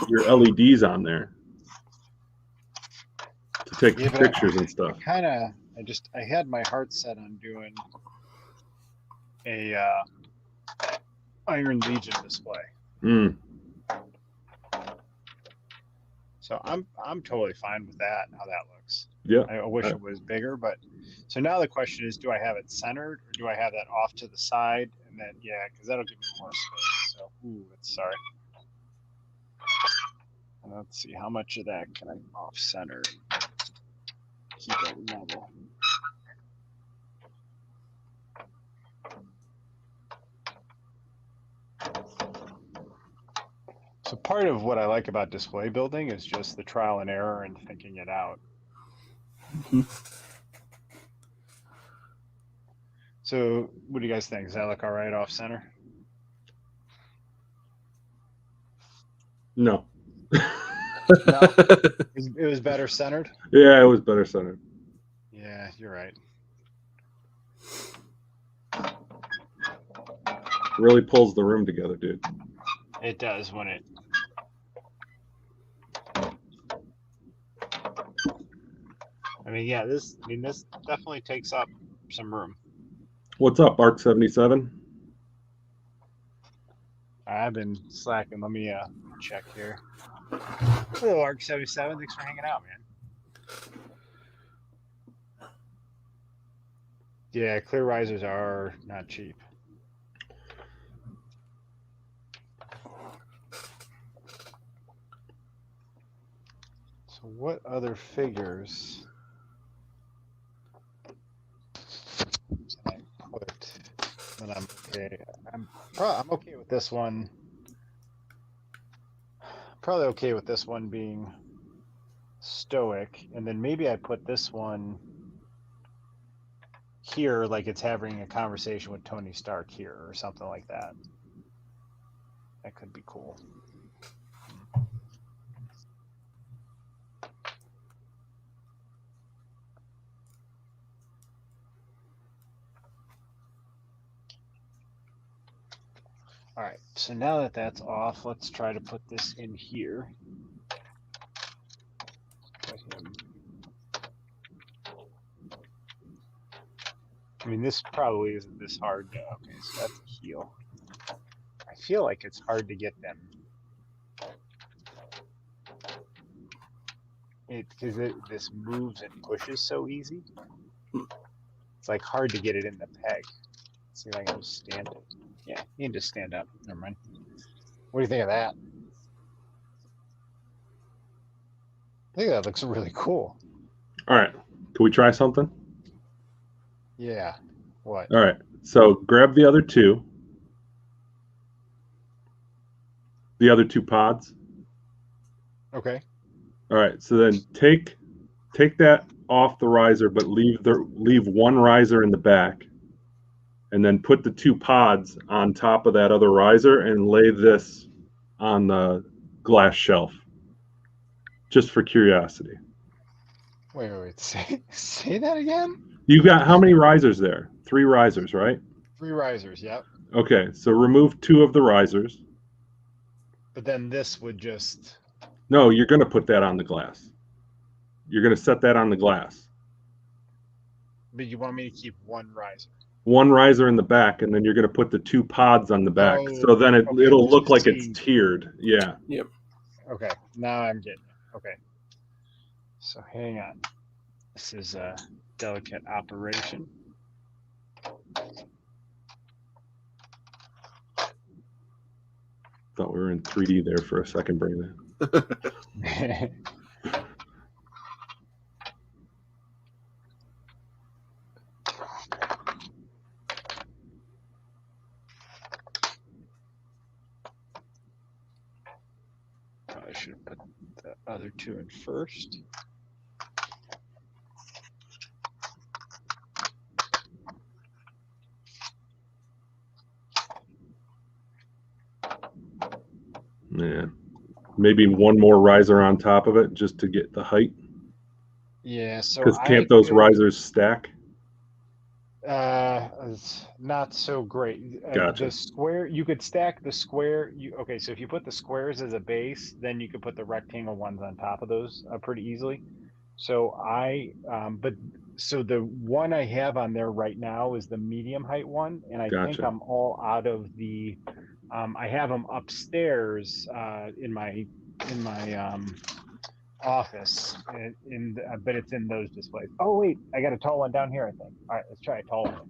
LEDs on there to take pictures and stuff. I had my heart set on doing a Iron Legion display. So I'm totally fine with that, how that looks. Yeah. I wish it was bigger, but so now the question is, do I have it centered or do I have that off to the side? And then because that'll give me more space. So sorry. And let's see, how much of that can I off center? Keep it level. So part of what I like about display building is just the trial and error and thinking it out. So what do you guys think? Does that look all right off center? No. No? It was better centered? Yeah, it was better centered. Yeah, you're right. Really pulls the room together, dude. It does when it. I mean, this definitely takes up some room. What's up, Arc 77? I've been slacking. Let me check here. Hello, Arc 77. Thanks for hanging out, man. Yeah, clear risers are not cheap. So what other figures can I put when I'm okay? I'm okay with this one. Probably okay with this one being stoic, and then maybe I put this one here, like it's having a conversation with Tony Stark here, or something like that. That could be cool. All right, so now that that's off, let's try to put this in here. I mean, this probably isn't this hard to, okay, so that's a heel. I feel like it's hard to get them. Because this moves and pushes so easy. It's like hard to get it in the peg. Let's see if I can just stand it. Yeah, you can just stand up. Never mind. What do you think of that? I think that looks really cool. All right. Can we try something? Yeah. What? All right. So grab the other two. The other two pods. Okay. All right. So then take that off the riser, but leave one riser in the back, and then put the 2 pods on top of that other riser and lay this on the glass shelf, just for curiosity. Wait. Say that again? You got how many risers there? 3 risers, right? 3 risers, yep. Okay, so remove 2 of the risers. But then this would just... No, you're going to put that on the glass. You're going to set that on the glass. But you want me to keep 1 riser? 1 riser in the back, and then you're going to put the 2 pods on the back. Oh, so then okay, it'll just look to like see. it's tiered. Yeah. Yep. Okay, now I'm getting it. Okay. So hang on. This is a delicate operation. Thought we were in 3D there for a second, Brandon. I should have put the other 2 in first. Yeah. Maybe 1 more riser on top of it just to get the height. Yeah, so Because can't those risers stack? It's not so great. Gotcha. The square, you could stack the square. Okay, so if you put the squares as a base, then you could put the rectangle ones on top of those pretty easily. So so the one I have on there right now is the medium height one, and I think Gotcha. I'm all out of the. I have them upstairs in my office, but it's in those displays. Oh wait, I got a tall one down here, I think. All right, let's try a tall one.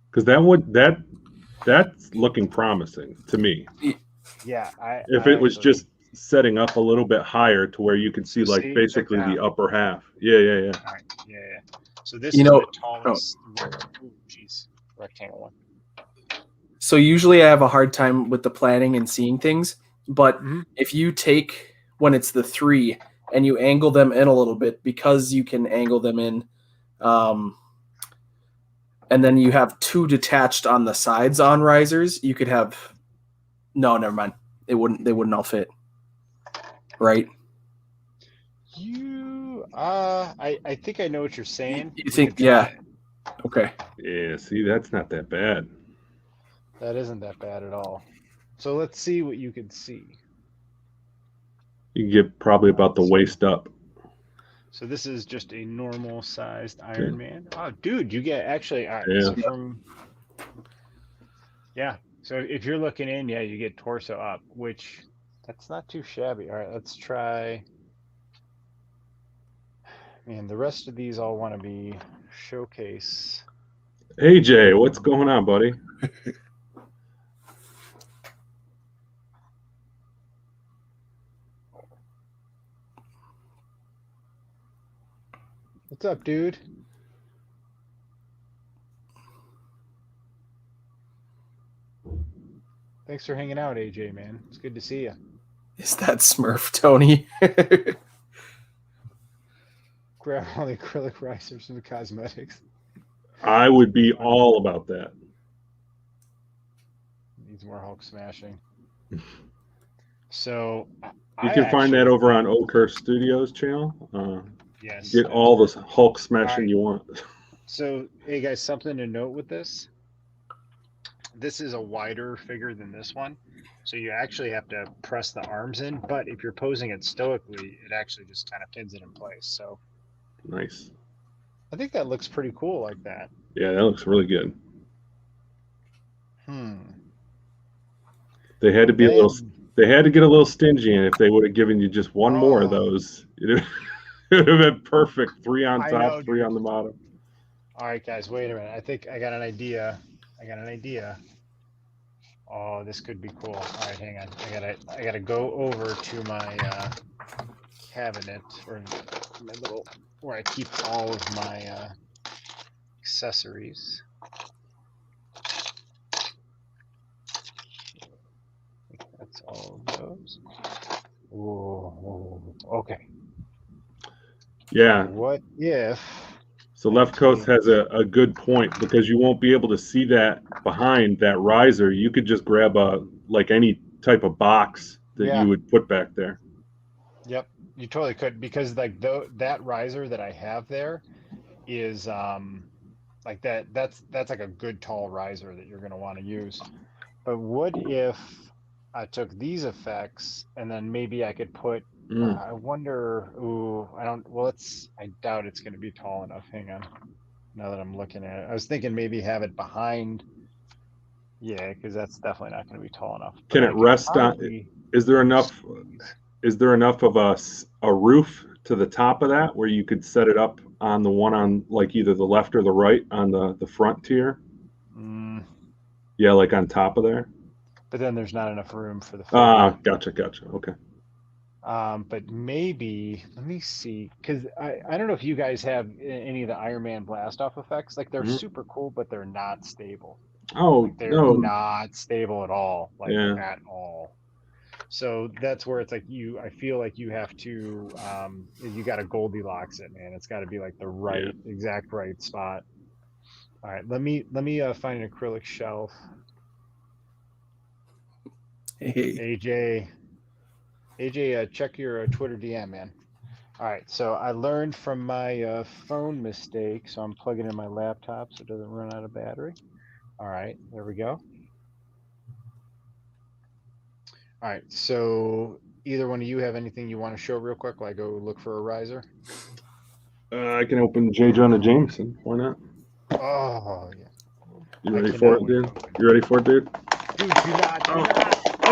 Because that's looking promising to me. Yeah, If it was just setting up a little bit higher to where you could see like See? basically Check it the out. upper half. Yeah. All right, yeah. So this You is know- the tallest. Ooh, jeez, rectangle one. So usually I have a hard time with the planning and seeing things, but Mhm. if you take when it's the 3 and you angle them in a little bit, because you can angle them in, and then you have 2 detached on the sides on risers, you could have. No, never mind. They wouldn't all fit. Right? I think I know what you're saying. You We think? could try Yeah. it. Okay. Yeah. See, that's not that bad. That isn't that bad at all. So let's see what you can see. You can get probably about the waist up. So this is just a normal sized Iron Man. Oh, dude, you get actually. All right, so so if you're looking in, yeah, you get torso up, which that's not too shabby. All right, let's try. Man, the rest of these all want to be showcase. AJ, what's going on, buddy? What's up, dude? Thanks for hanging out, AJ, man. It's good to see you. Is that Smurf, Tony? Grab all the acrylic risers from the cosmetics. I would be all about that. Needs more Hulk smashing. So You can find that over on OKC Studios channel. Yes. Get all the Hulk smashing you want. So, hey guys, something to note with this. This is a wider figure than this one. So you actually have to press the arms in, but if you're posing it stoically, it actually just kind of pins it in place. So Nice. I think that looks pretty cool like that. Yeah, that looks really good. They had to be They had to get a little stingy, and if they would have given you just one more of those, it would have been perfect. 3 on top, 3 on the bottom. All right, guys, wait a minute. I think I got an idea. Oh, this could be cool. All right, hang on. I gotta go over to my cabinet or my little where I keep all of my accessories. That's all of those. Ooh, okay. Yeah. What if? So Left Coast has a good point because you won't be able to see that behind that riser. You could just grab any type of box that Yeah. you would put back there. Yep, you totally could, because like that riser that I have there is like that's like a good tall riser that you're going to want to use. But what if I took these effects and then maybe I could put I wonder, I doubt it's going to be tall enough. Hang on. Now that I'm looking at it, I was thinking maybe have it behind. Yeah, because that's definitely not going to be tall enough. Can it rest on? Is there enough of a roof to the top of that where you could set it up on the one on like either the left or the right on the front tier? Yeah, like on top of there. But then there's not enough room for the Gotcha. Okay. But maybe, let me see, because I don't know if you guys have any of the Iron Man blast off effects. Like they're super cool, but they're not stable. Oh, like, they're no. not stable at all, at all. So that's where it's like I feel like you have to, you got to Goldilocks it, man. It's got to be like the right, exact right spot. All right, let me find an acrylic shelf. Hey. AJ, check your Twitter DM, man. All right, so I learned from my phone mistake, so I'm plugging in my laptop so it doesn't run out of battery. All right, there we go. All right, so either one of you have anything you want to show real quick while I go look for a riser? I can open J. Jonah Jameson. Why not? Oh, yeah. You ready for it, dude? You ready for it, dude? Dude, do not.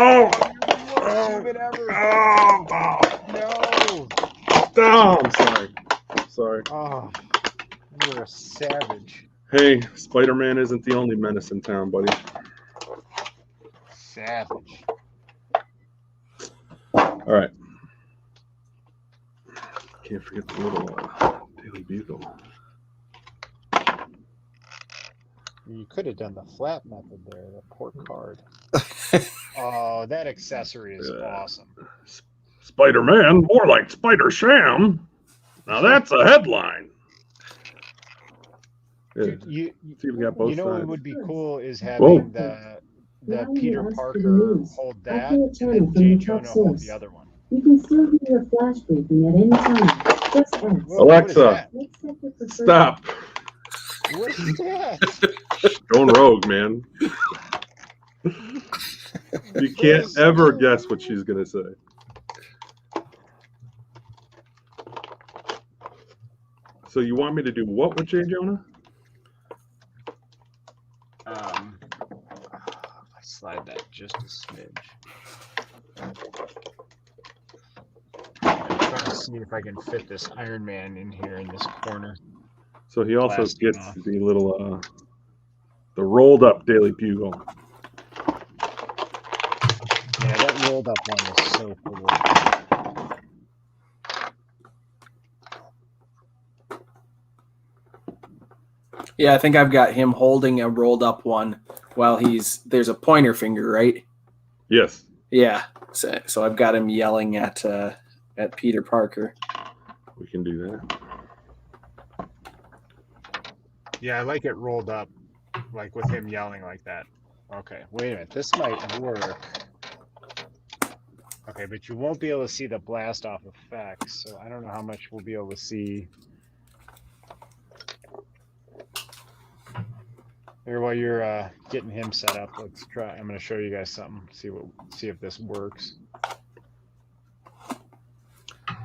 Oh! No! Oh, I'm sorry. Oh, you're a savage. Hey, Spider-Man isn't the only menace in town, buddy. Savage. All right. Can't forget the little Daily Bugle. You could have done the flap method there, the pork card. Oh, that accessory is awesome. Spider-Man, more like Spider-Sham. Now that's a headline. Dude, See if we got both sides. What would be cool is having the Peter Parker hold that, and then J. Jonah hold the other one. You can still hear your flash briefing at any time. Just ask. Alexa, stop. What is that? Going rogue, man. You can't ever guess what she's going to say. So you want me to do what with J. Jonah? I slide that just a smidge. I'm trying to see if I can fit this Iron Man in here in this corner. So he also gets the little, the rolled up Daily Bugle. Yeah, that rolled up one is so cool. Yeah, I think I've got him holding a rolled up one while there's a pointer finger, right? Yes. Yeah. So I've got him yelling at Peter Parker. We can do that. Yeah, I like it rolled up, like with him yelling like that. Okay, wait a minute. This might work. Okay, but you won't be able to see the blast off effects, so I don't know how much we'll be able to see. Here, while you're getting him set up, let's try. I'm going to show you guys something. See if this works. All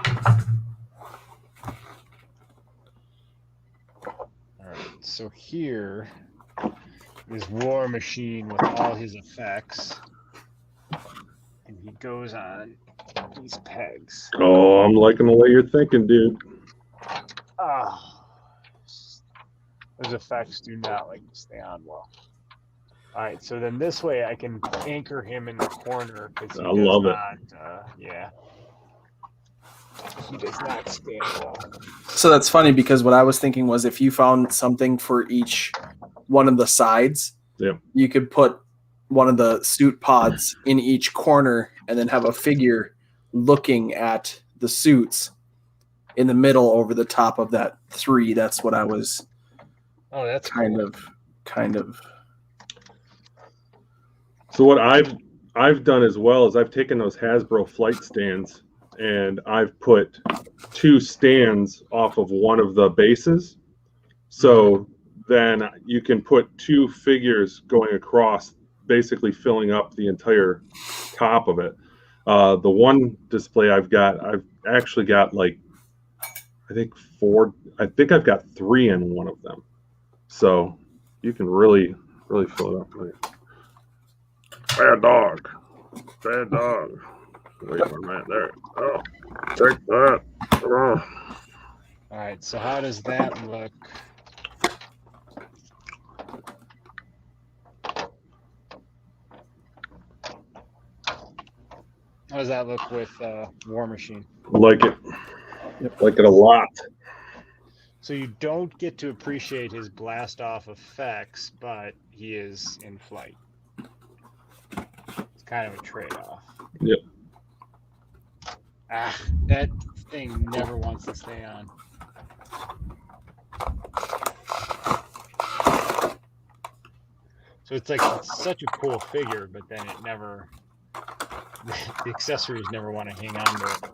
right. So here is War Machine with all his effects, and he goes on these pegs. Oh, I'm liking the way you're thinking, dude. Oh. Those effects do not like to stay on well. All right, so then this way I can anchor him in the corner because I love it. Yeah, he does not stand well. So that's funny because what I was thinking was if you found something for each one of the sides, you could put one of the suit pods in each corner and then have a figure looking at the suits in the middle over the top of that 3. That's what I was that's kind cool. of. So what I've done as well is I've taken those Hasbro flight stands and I've put 2 stands off of one of the bases. So then you can put 2 figures going across, basically filling up the entire top of it. The one display I've actually got like, I think 4. I think I've got 3 in one of them. So you can really fill it up. Bad dog. Bad dog. Wait for a minute there. Oh, take that. Oh. All right, so how does that look? How does that look with War Machine? Like it. Like it a lot. So you don't get to appreciate his blast off effects, but he is in flight. It's kind of a trade-off. Yep. Ah, that thing never wants to stay on. So it's like, it's such a cool figure, but then it never, the accessories never want to hang on to it.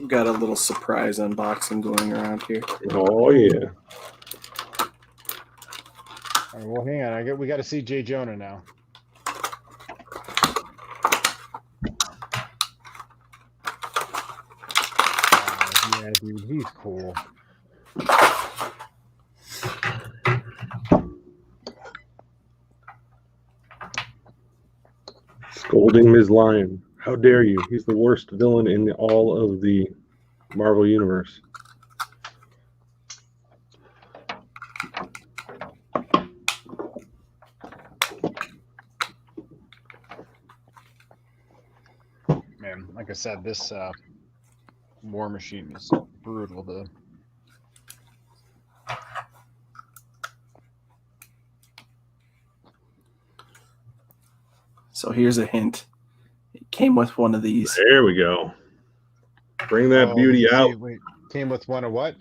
Got a little surprise unboxing going around here. Oh yeah. All right, well, hang on. We got to see Jay Jonah now. Yeah, dude, he's cool. Scolding Ms. Lion. How dare you? He's the worst villain in all of the Marvel Universe. Man, like I said, this War Machine is brutal to. So here's a hint. It came with one of these. There we go. Bring that beauty out. Wait, came with one of what?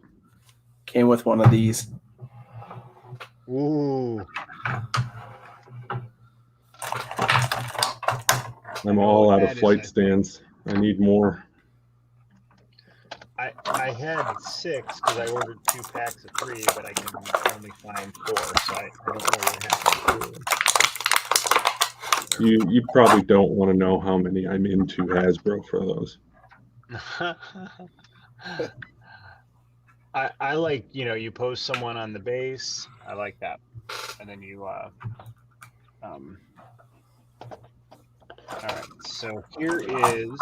Came with one of these. Ooh. I'm all out That of is flight a- stands. I need more. I had 6 because I ordered 2 packs of 3, but I can only find 4, so I don't know what happened. You probably don't want to know how many I'm into Hasbro for those. I like, you post someone on the base. I like that, and then you all right, so here is,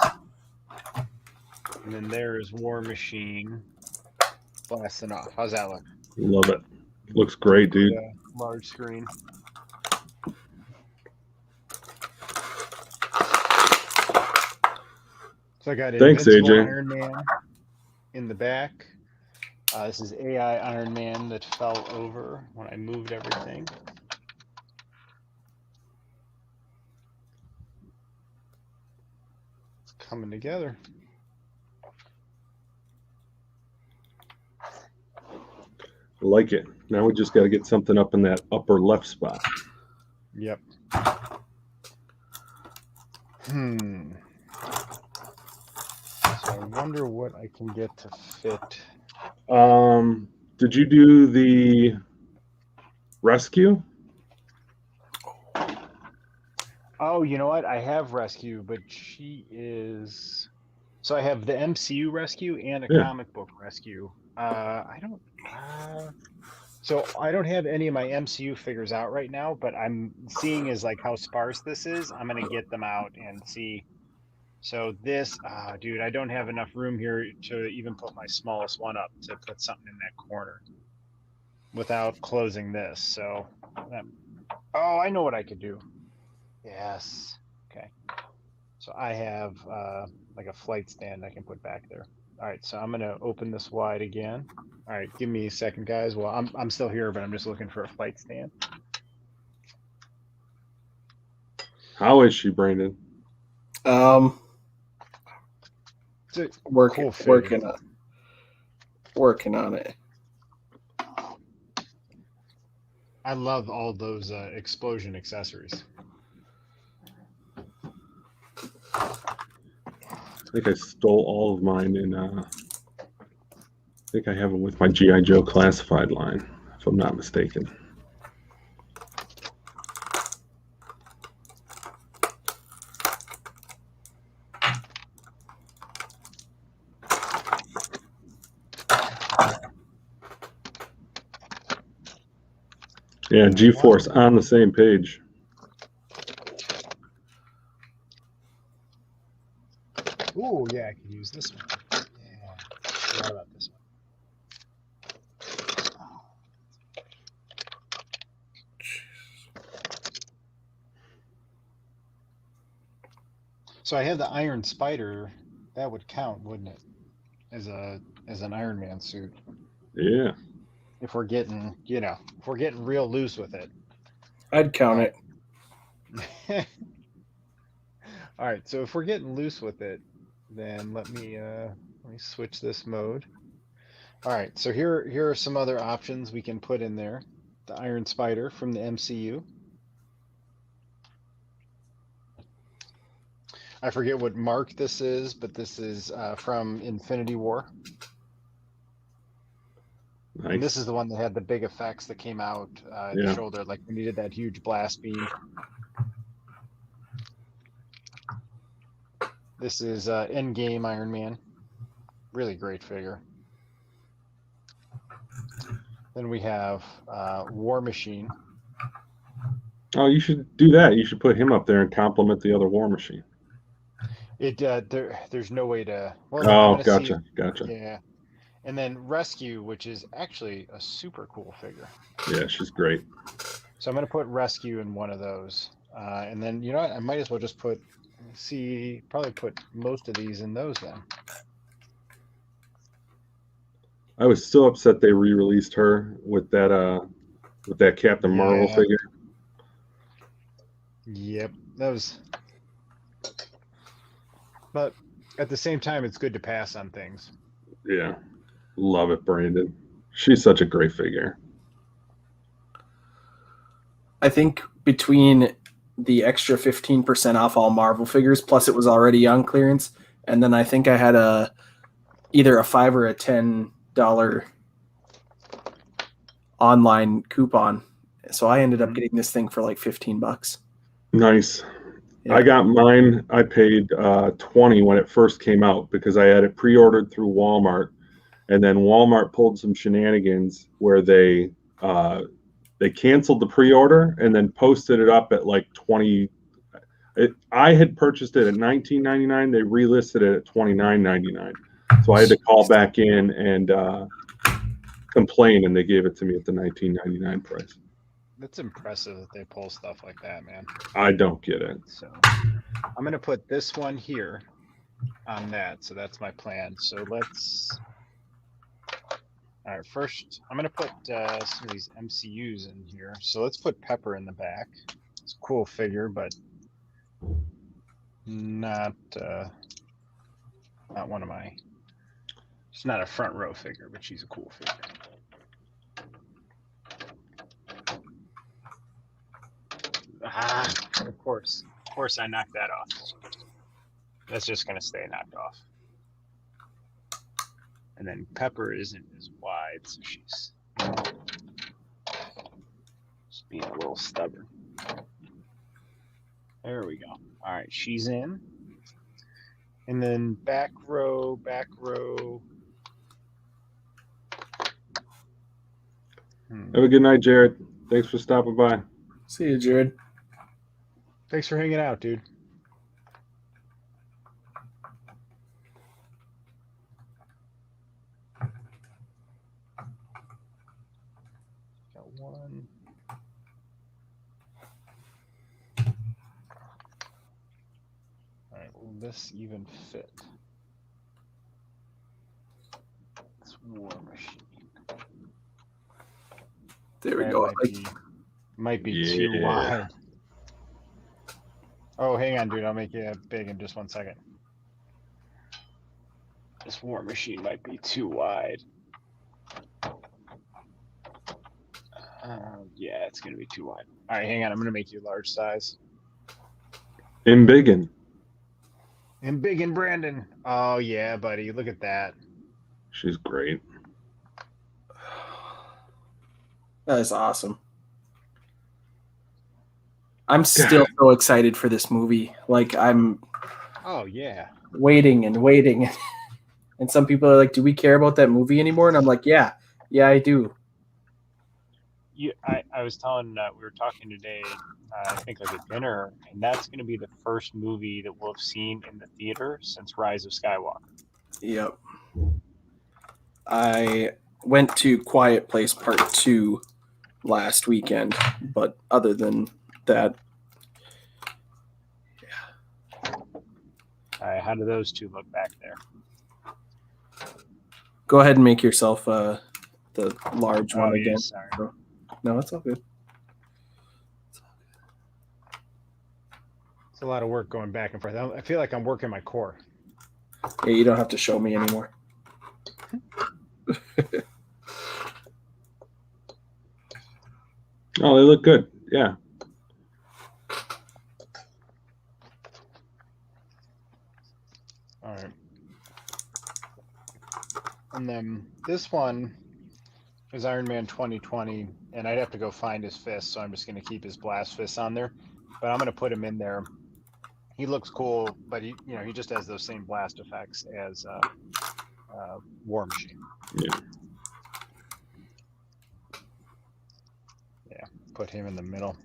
and then there is War Machine blasting off. How's that look? Love it. Looks great, dude. Large screen. So I got Thanks, Invincible AJ. Iron Man in the back. This is AI Iron Man that fell over when I moved everything. It's coming together. Like it. Now we just got to get something up in that upper left spot. Yep. So I wonder what I can get to fit. Did you do the rescue? Oh, you know what? I have Rescue, but she is. So I have the MCU Rescue and a comic book Rescue. I don't. So I don't have any of my MCU figures out right now, but I'm seeing is like how sparse this is. I'm gonna get them out and see. So this, dude, I don't have enough room here to even put my smallest one up to put something in that corner without closing this. So, oh, I know what I could do. Yes. Okay. So I have like a flight stand I can put back there. All right. So I'm gonna open this wide again. All right. Give me a second, guys. Well, I'm still here, but I'm just looking for a flight stand. How is she, Brandon? It's a Working cool figure. working on it. I love all those explosion accessories. I think I stole all of mine in. I think I have them with my GI Joe classified line, if I'm not mistaken. Yeah, G-Force on the same page. Ooh, yeah, I could use this one. Yeah, forgot about this one. So I have the Iron Spider. That would count, wouldn't it? As an Iron Man suit. Yeah. If we're getting, if we're getting real loose with it. I'd count it. All right, so if we're getting loose with it, then let me switch this mode. All right, so here are some other options we can put in there. The Iron Spider from the MCU. I forget what mark this is, but this is from Infinity War. Nice. And this is the one that had the big effects that came out the shoulder, like when you did that huge blast beam. This is Endgame Iron Man. Really great figure. Then we have War Machine. Oh, you should do that. You should put him up there and compliment the other War Machine. There's no way to. Well, Oh, I'm gonna gotcha. Yeah, and then Rescue, which is actually a super cool figure. Yeah, she's great. So I'm gonna put Rescue in one of those, and then you know what? I might as well just probably put most of these in those then. I was so upset they re-released her with that Captain Marvel figure. Yep, that was. But at the same time, it's good to pass on things. Yeah, love it, Brandon. She's such a great figure. I think between the extra 15% off all Marvel figures, plus it was already on clearance, and then I think I had either a $5 or a $10 online coupon, so I ended up getting this thing for like $15. Nice. Yeah. I got mine. I paid $20 when it first came out because I had it pre-ordered through Walmart, and then Walmart pulled some shenanigans where they canceled the pre-order and then posted it up at like $20. I had purchased it at $19.99. They relisted it at $29.99. So I had to call back in and complain, and they gave it to me at the $19.99 price. That's impressive that they pull stuff like that, man. I don't get it. So I'm gonna put this one here on that. So that's my plan. So let's. All right, first I'm gonna put some of these MCUs in here. So let's put Pepper in the back. It's a cool figure, but not one of my. She's not a front row figure, but she's a cool figure. Of course I knocked that off. That's just gonna stay knocked off. And then Pepper isn't as wide, so she's just being a little stubborn. There we go. All right, she's in. And then back row. Have a good night, Jared. Thanks for stopping by. See you, Jared. Thanks for hanging out, dude. Got one. All right, will this even fit? It's War Machine. There we go. Might be too wide. Oh, hang on, dude. I'll make you big in just 1 second. This War Machine might be too wide. Yeah, it's gonna be too wide. All right, hang on. I'm gonna make you large size. In biggin. And big in Brandon. Oh yeah, buddy. Look at that. She's great. That is awesome. I'm still so excited for this movie. Like, I'm Oh yeah. waiting and waiting. And some people are like, do we care about that movie anymore? And I'm like, yeah, I do. I was telling we were talking today. I think like at dinner, and that's going to be the first movie that we'll have seen in the theater since Rise of Skywalker. Yep. I went to Quiet Place Part 2 last weekend, but other than that, All right, how do those two look back there? go ahead and make yourself the large one Oh, yeah, again. sorry. No, it's all good. It's a lot of work going back and forth. I feel like I'm working my core. Yeah, you don't have to show me anymore. Oh, they look good. Yeah. All right. And then this one is Iron Man 2020, and I'd have to go find his fist, so I'm just going to keep his blast fist on there. But I'm going to put him in there. He looks cool, but he just has those same blast effects as War Machine. Yeah. Yeah, put him in the middle.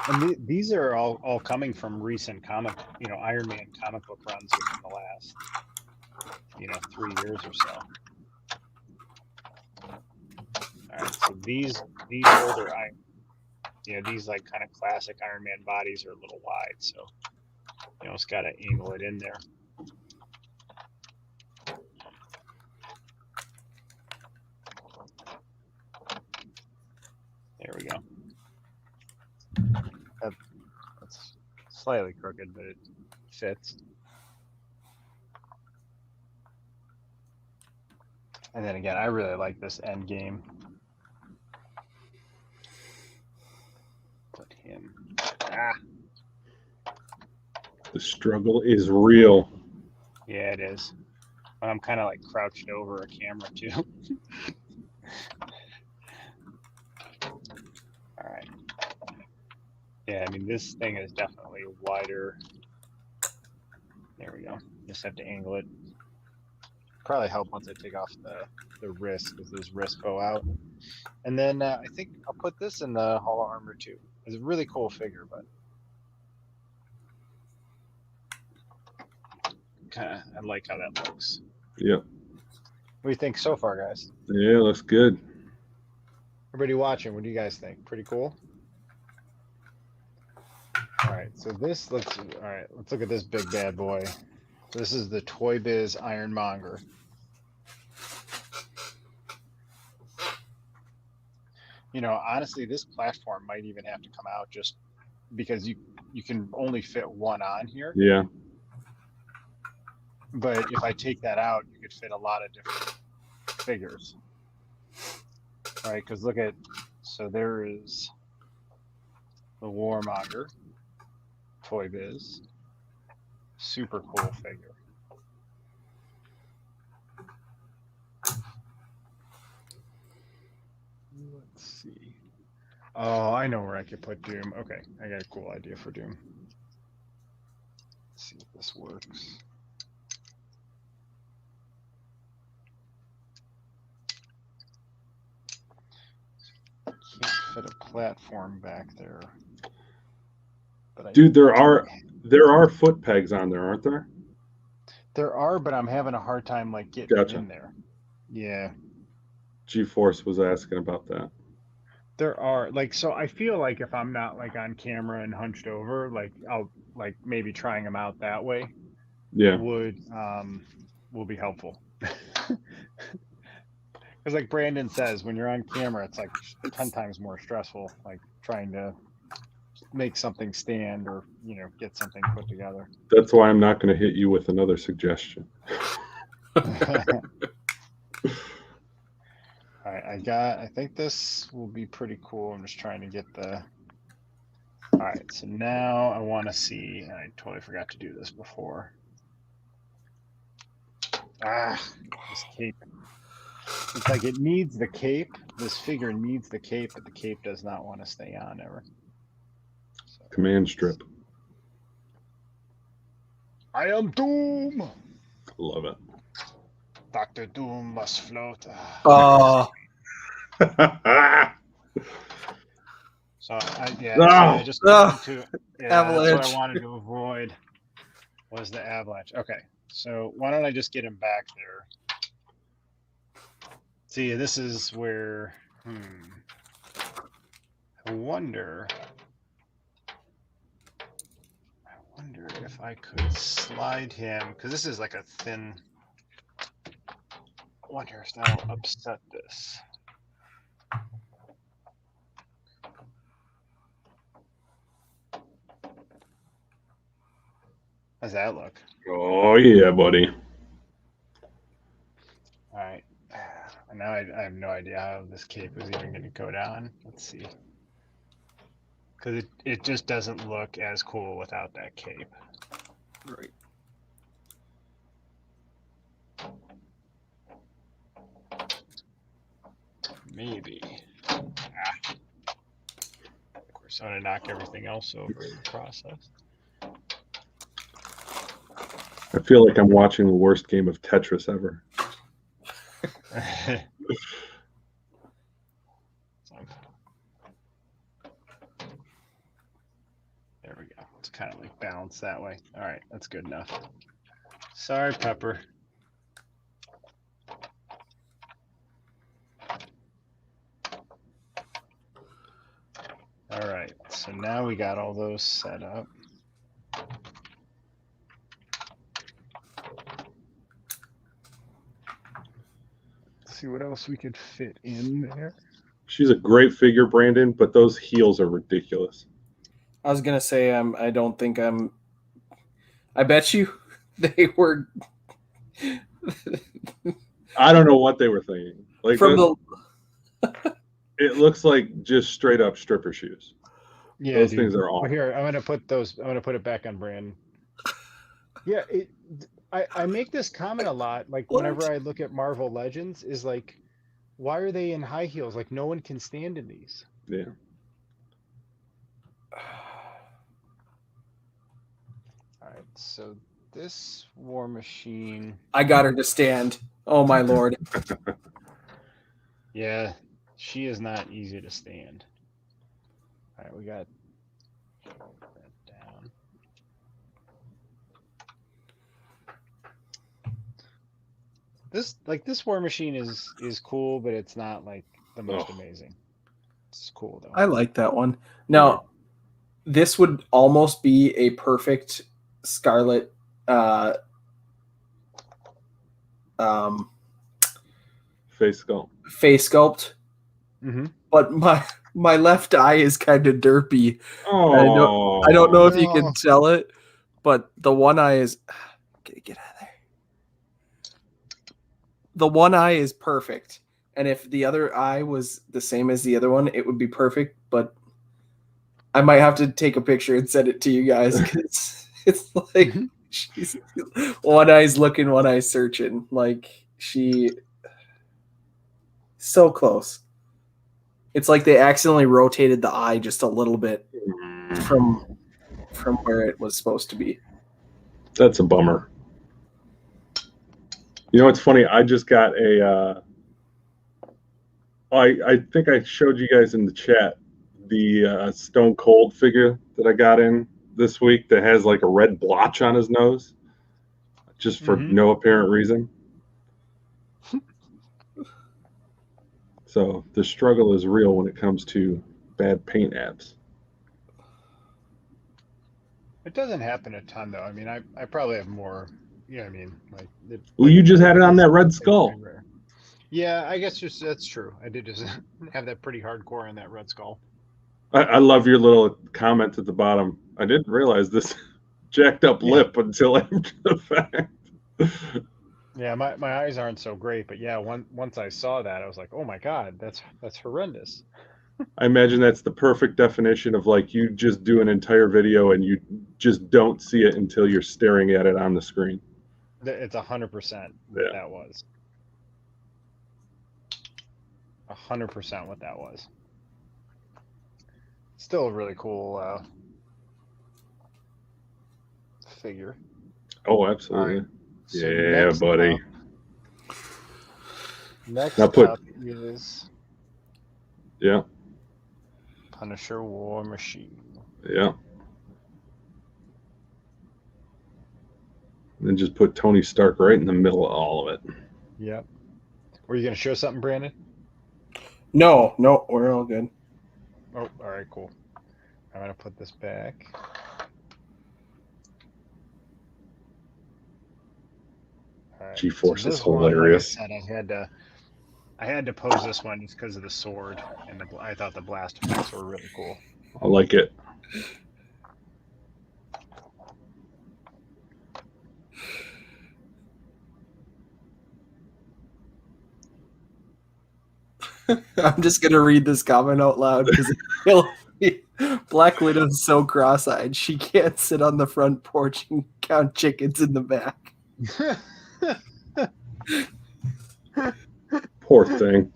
And these are all coming from recent Iron Man comic book runs within the last, 3 years or so. All right, so these older these like kind of classic Iron Man bodies are a little wide, so it's got to angle it in there. There we go. That's slightly crooked, but it fits. And then again, I really like this end game. Put him. The struggle is real. Yeah, it is. I'm kind of like crouched over a camera too. All right. Yeah, I mean, this thing is definitely wider. There we go. Just have to angle it. Probably help once I take off the wrist, because those wrists bow out. And then I think I'll put this in the Hall of Armor too. It's a really cool figure, but I like how that looks. Yep. What do you think so far, guys? Yeah, looks good. Everybody watching, what do you guys think? Pretty cool? All right, so this looks, all right, let's look at this big bad boy. This is the Toyz Ironmonger. Honestly, this platform might even have to come out just because you can only fit one on here. Yeah. But if I take that out, you could fit a lot of different figures. All right, because so there is the Warmonger, Toyz, super cool figure. Let's see. Oh, I know where I could put Doom. Okay, I got a cool idea for Doom. Let's see if this works. Can't fit a platform back there. But Dude, there are foot pegs on there, aren't there? There are, but I'm having a hard time getting Gotcha. in there. Yeah. G-Force was asking about that. There are so I feel like if I'm not on camera and hunched over, I'll maybe trying them out that way. Yeah. Will be helpful. Because like Brandon says, when you're on camera, it's 10 times more stressful, trying to make something stand or get something put together. That's why I'm not going to hit you with another suggestion. All right, I think this will be pretty cool. I'm just trying to get the. All right, so now I want to see. I totally forgot to do this before. This cape. It's like it needs the cape. This figure needs the cape, but the cape does not want to stay on ever. So, Command strip. I am Doom. Love it. Dr. Doom must float. Oh, So I just wanted to. Yeah, that's Avalanche. what I wanted to avoid. Was the avalanche? Okay, so why don't I just get him back there? See, this is where. I wonder if I could slide him, because this is like a thin. I wonder if that'll upset this. How's that look? Oh, yeah, buddy. All right. And now I have no idea how this cape is even going to go down. Let's see. Because it just doesn't look as cool without that cape. right. Maybe. Of course, I'm going to knock everything else over in the process. I feel like I'm watching the worst game of Tetris ever. There we go. It's kind of like balanced that way. All right, that's good enough. Sorry, Pepper. All right, so now we got all those set up. Let's see what else we could fit in there. She's a great figure, Brandon, but those heels are ridiculous. I was gonna say I don't think I'm. I bet you they were. I don't know what they were thinking. Like From the it looks like just straight up stripper shoes. Yeah, Those dude. things are awful. Here, I'm gonna put those. I'm gonna put it back on Brandon. Yeah, I make this comment a lot. Like whenever I look at Marvel Legends, is like, why are they in high heels? Like no one can stand in these. Yeah. All right, so this War Machine. I got her to stand. Oh my lord. Yeah, she is not easy to stand. All right, we got that down. This War Machine is cool, but it's not like the most amazing. It's cool though. I like that one. Now, this would almost be a perfect Scarlet Face sculpt. face sculpt, but my left eye is kind of derpy. Oh, I don't know if you can tell it, but the one eye is get out of there. The one eye is perfect, and if the other eye was the same as the other one, it would be perfect. But I might have to take a picture and send it to you guys because it's like she's one eye's looking, one eye's searching. Like she. So close. It's like they accidentally rotated the eye just a little bit from where it was supposed to be. That's a bummer. You know, it's funny. I just got a. I think I showed you guys in the chat the Stone Cold figure that I got in this week that has like a red blotch on his nose, just for no apparent reason. So the struggle is real when it comes to bad paint apps. It doesn't happen a ton though. I mean, I probably have more. You know what I mean? Like. Well, you just had it on that Red Skull. Yeah, I guess that's true. I did just have that pretty hardcore on that Red Skull. I love your little comment at the bottom. I didn't realize this jacked up lip until after the fact. Yeah, my eyes aren't so great, but yeah, once I saw that, I was like, oh my God, that's horrendous. I imagine that's the perfect definition of like you just do an entire video and you just don't see it until you're staring at it on the screen. It's 100% what that was. 100% what that was. Still a really cool figure. Oh, absolutely. Right. So yeah, buddy. Next now put, up is Punisher War Machine. Yeah. And then just put Tony Stark right in the middle of all of it. Yep. Were you going to show something, Brandon? No, we're all good. Oh, all right, cool. I'm going to put this back. All right. G-Force so is hilarious. Like I said, I had to pose this one just because of the sword, and I thought the blast effects were really cool. I like it. I'm just gonna read this comment out loud because Black Widow's so cross-eyed she can't sit on the front porch and count chickens in the back. Poor thing.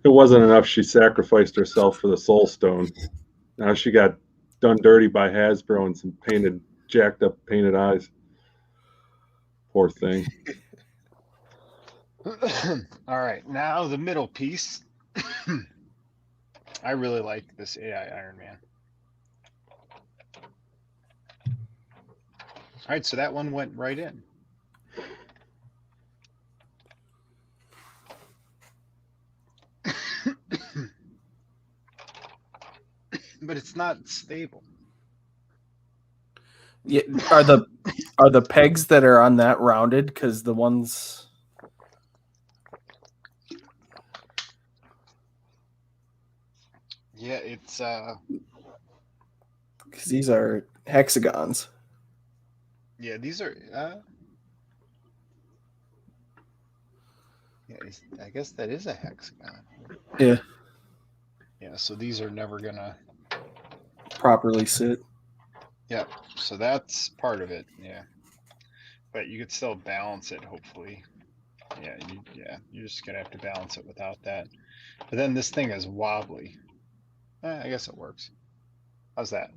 It wasn't enough she sacrificed herself for the Soul Stone. Now she got done dirty by Hasbro and some jacked up painted eyes. Poor thing. All right, now the middle piece. I really like this AI Iron Man. All right, so that one went right in. But it's not stable. Yeah, are the pegs that are on that rounded? Because the ones. Yeah, it's because these are hexagons. Yeah, these are yeah, I guess that is a hexagon. Yeah. Yeah, so these are never gonna properly sit. Yep. So that's part of it. Yeah. But you could still balance it, hopefully. Yeah, you're just gonna have to balance it without that. But then this thing is wobbly. I guess it works. How's that?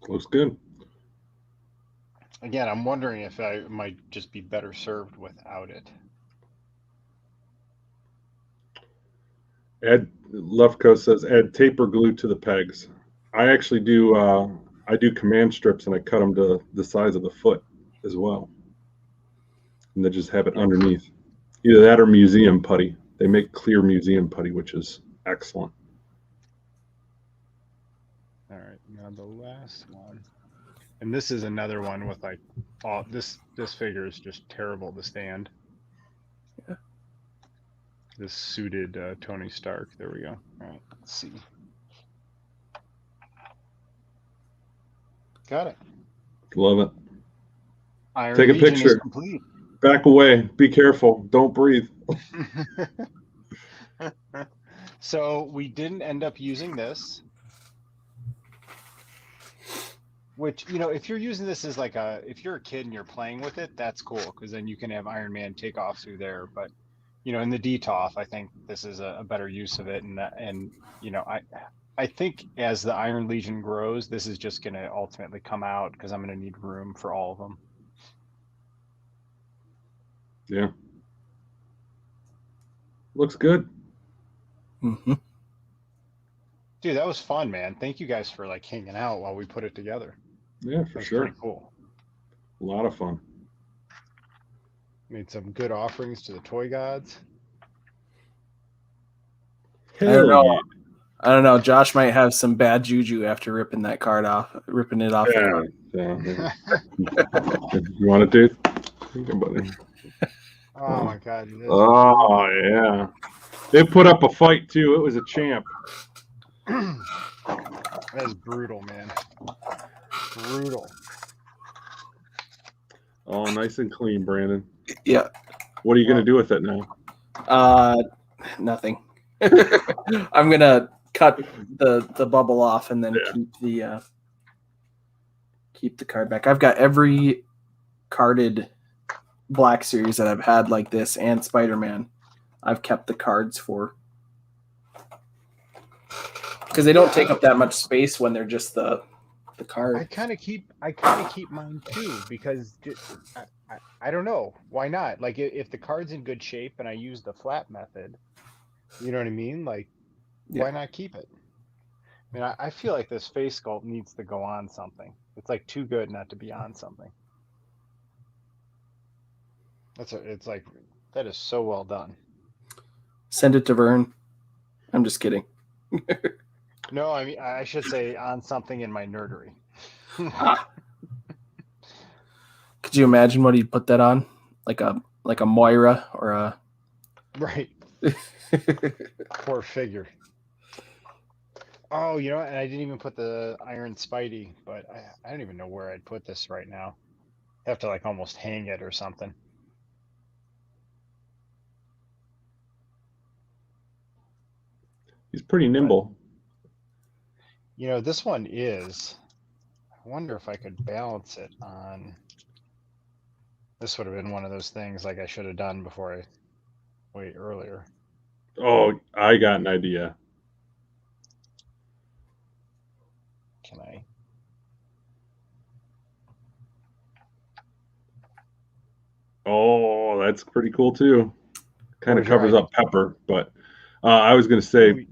Looks good. Again, I'm wondering if I might just be better served without it. Add Lefko says add tape or glue to the pegs. I actually do I do command strips and I cut them to the size of the foot as well. And then just have it underneath. Either that or museum putty. They make clear museum putty, which is excellent. All right, now the last one. And this is another one with like this figure is just terrible to stand. Yeah. This suited Tony Stark. There we go. All right, let's see. Got it. Love it. Iron Take a Legion picture. is complete. Back away. Be careful. Don't breathe. So we didn't end up using this. Which, you know, if you're using this as like if you're a kid and you're playing with it, that's cool because then you can have Iron Man take off through there. But, you know, in the DTOF, I think this is a better use of it. And you know, I think as the Iron Legion grows, this is just going to ultimately come out because I'm going to need room for all of them. Yeah. Looks good. Mm-hmm. Dude, that was fun, man. Thank you guys for like hanging out while we put it together. Yeah, for sure. Pretty cool. A lot of fun. Made some good offerings to the toy gods. I don't know. I don't know. Josh might have some bad juju after ripping it off. Yeah. You want it, dude? Okay, buddy. Oh my God. Oh yeah. They put up a fight too. It was a champ. That is brutal, man. Brutal. Oh, nice and clean, Brandon. Yeah. What are you gonna do with it now? Nothing. I'm gonna cut the bubble off and then keep the card back. I've got every carded Black Series that I've had like this, and Spider-Man. I've kept the cards for, because they don't take up that much space when they're just the card. I kind of keep mine too, because I don't know why not. Like if the card's in good shape and I use the flat method, you know what I mean? Like why not keep it? I mean, I feel like this face sculpt needs to go on something. It's like too good not to be on something. It's like that is so well done. Send it to Vern. I'm just kidding. No, I mean I should say on something in my nerdery. Could you imagine what he'd put that on? Like a Moira or a right. Poor figure. Oh, you know what? And I didn't even put the Iron Spidey, but I don't even know where I'd put this right now. I have to like almost hang it or something. He's pretty nimble. You know, this one is. I wonder if I could balance it on. This would have been one of those things like I should have done before I wait earlier. Oh, I got an idea. Can I? Oh, that's pretty cool too. Kind of What was your covers idea? up Pepper, but I was going to say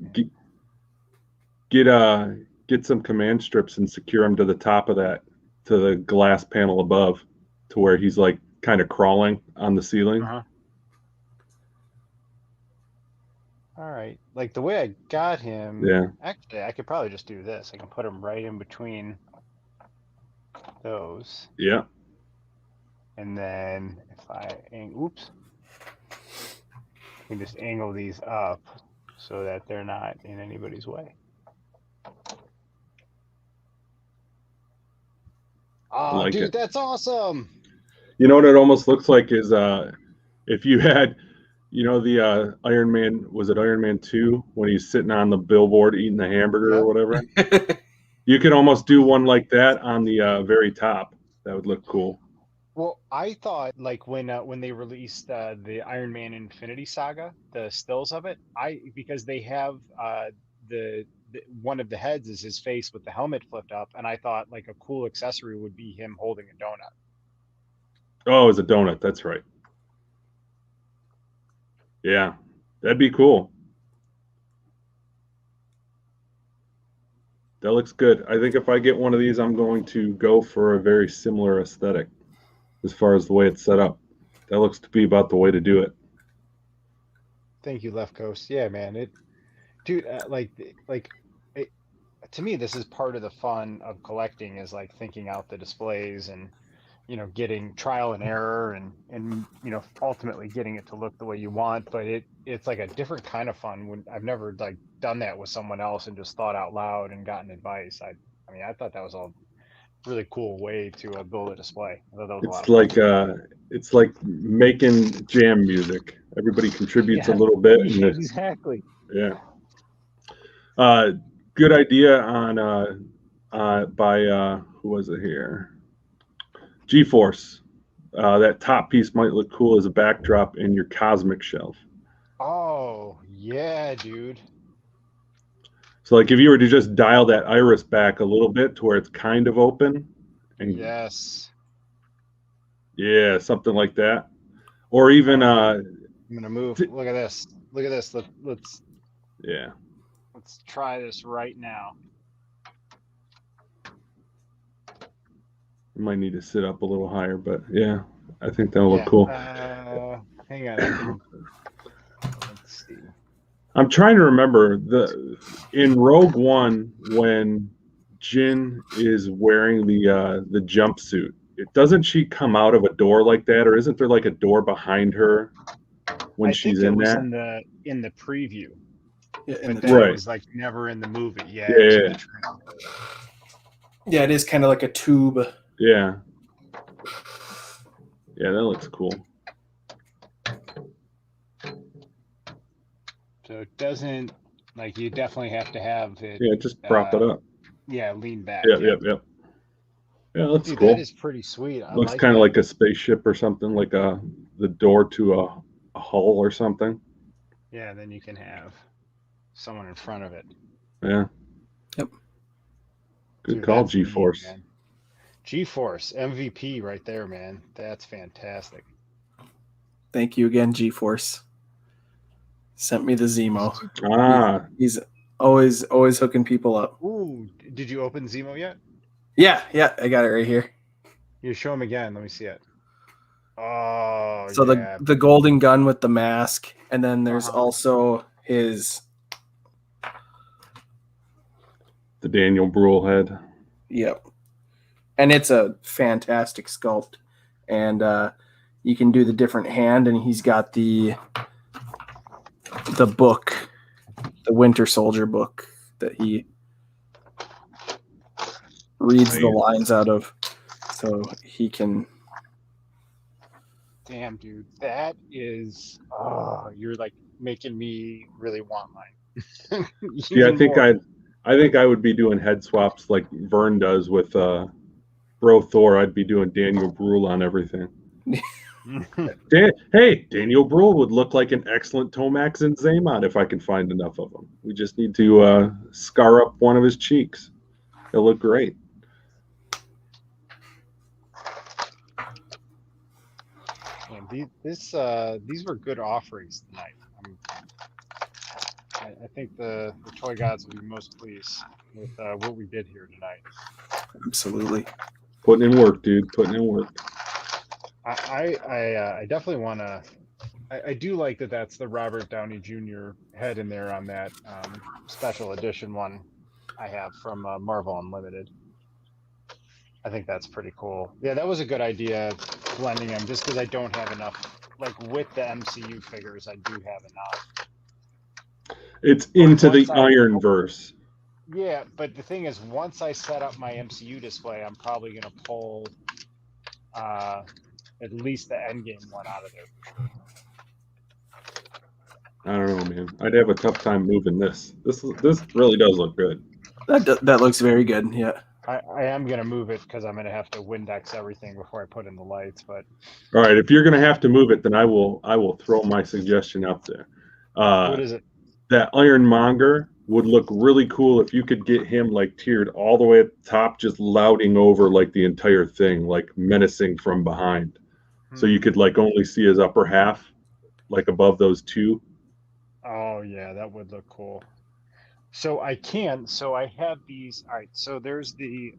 get some command strips and secure him to the top of that, to the glass panel above, to where he's like kind of crawling on the ceiling. Uh-huh. All right. Like the way I got him. Yeah. Actually, I could probably just do this. I can put him right in between those. Yeah. And then if I oops. I can just angle these up so that they're not in anybody's way. Oh, like dude, it. that's awesome. You know what it almost looks like is if you had, you know, the Iron Man, was it Iron Man 2 when he's sitting on the billboard eating the hamburger or whatever? You could almost do one like that on the very top. That would look cool. Well, I thought like when they released the Iron Man Infinity Saga, the stills of it, because they have the one of the heads is his face with the helmet flipped up, and I thought like a cool accessory would be him holding a donut. Oh, it's a donut. That's right. Yeah, that'd be cool. That looks good. I think if I get one of these, I'm going to go for a very similar aesthetic as far as the way it's set up. That looks to be about the way to do it. Thank you, Left Coast. Yeah, man. Dude, to me, this is part of the fun of collecting, is like thinking out the displays and, you know, getting trial and error and you know, ultimately getting it to look the way you want. But it's like a different kind of fun when I've never like done that with someone else and just thought out loud and gotten advice. I mean, I thought that was a really cool way to build a display. I thought that was a lot of fun. It's like making jam music. Everybody contributes a little bit. And Exactly. Yeah. Good idea on by who was it here? G-Force. That top piece might look cool as a backdrop in your cosmic shelf. Oh yeah, dude. So like if you were to just dial that iris back a little bit to where it's kind of open, and Yes. yeah, something like that, or even I'm gonna move. Look at this. Look at this. Let's try this right now. You might need to sit up a little higher, but yeah, I think that'll look cool. Hang on. Let's see. I'm trying to remember in Rogue One when Jyn is wearing the jumpsuit. Doesn't she come out of a door like that, or isn't there like a door behind her when she's in that? In the preview. Yeah, but then it was like never in the movie. Yeah. Yeah, it is kind of like a tube. Yeah. Yeah, that looks cool. So it doesn't, like, you definitely have to have it. Yeah, just prop it up. Yeah, lean back. Yep. Yeah, that's Dude, cool. that is pretty sweet. Looks kind of like a spaceship or something, like the door to a hull or something. Yeah, then you can have someone in front of it. Yeah. Yep. Good call, G-Force. G-Force, MVP right there, man. That's fantastic. Thank you again, G-Force. Sent me the Zemo. He's always hooking people up. Ooh, did you open Zemo yet? Yeah, I got it right here. You show him again. Let me see it. Oh, so yeah. the golden gun with the mask, and then there's also his the Daniel Bruhl head. Yep. And it's a fantastic sculpt. And you can do the different hand, and he's got the book, the Winter Soldier book that he reads the lines out of, so he can. Damn, dude, that is. Oh, you're like making me really want mine. Yeah, I think I would be doing head swaps like Vern does with Bro Thor. I'd be doing Daniel Bruhl on everything. Daniel Bruhl would look like an excellent Tomax and Zaymon if I can find enough of them. We just need to scar up one of his cheeks. He'll look great. Man, these were good offerings tonight. I think the toy gods will be most pleased with what we did here tonight. Absolutely. Putting in work, dude. Putting in work. I definitely want to. I do like that. That's the Robert Downey Jr. head in there on that special edition one I have from Marvel Unlimited. I think that's pretty cool. Yeah, that was a good idea, blending them, just because I don't have enough. Like with the MCU figures, I do have enough. It's into the Ironverse. Yeah, but the thing is, once I set up my MCU display, I'm probably going to pull at least the Endgame one out of there. I don't know, man. I'd have a tough time moving this. This really does look good. That looks very good. Yeah. I am going to move it because I'm going to have to Windex everything before I put in the lights. But all right, if you're going to have to move it, then I will throw my suggestion out there. What is it? That Ironmonger would look really cool if you could get him like tiered all the way at the top, just louting over like the entire thing, like menacing from behind. So you could like only see his upper half, like above those two. Oh yeah, that would look cool. So I have these. All right, so there's the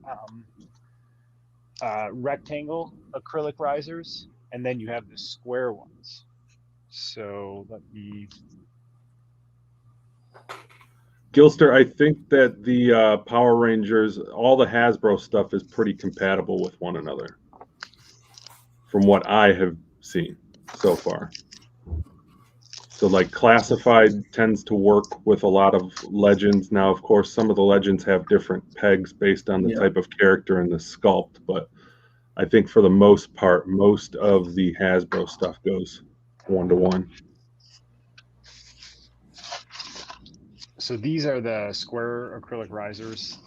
rectangle acrylic risers, and then you have the square ones. So let me. Gilster, I think that the Power Rangers, all the Hasbro stuff is pretty compatible with one another, from what I have seen so far. So like Classified tends to work with a lot of Legends. Now, of course, some of the Legends have different pegs based on the type of character and the sculpt, but I think for the most part, most of the Hasbro stuff goes 1-to-1. So these are the square acrylic risers.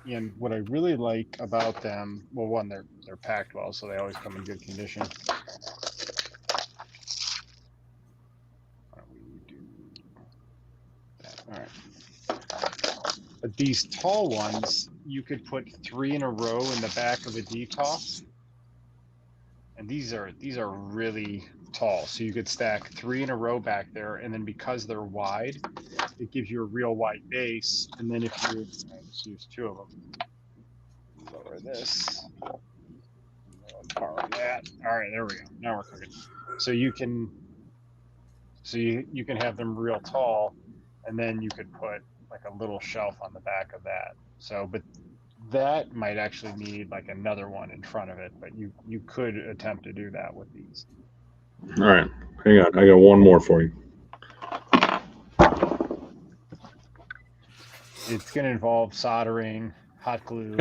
And what I really like about them, well, one, they're packed well, so they always come in good condition. All right. But these tall ones, you could put 3 in a row in the back of a DTOS. And these are really tall. So you could stack 3 in a row back there, and then because they're wide, it gives you a real wide base. And then if you just use 2 of them, lower this, borrow that. All right, there we go. Now we're cooking. So you can have them real tall, and then you could put like a little shelf on the back of that. So, but that might actually need like another one in front of it, but you could attempt to do that with these. All right, hang on. I got one more for you. It's going to involve soldering, hot glue.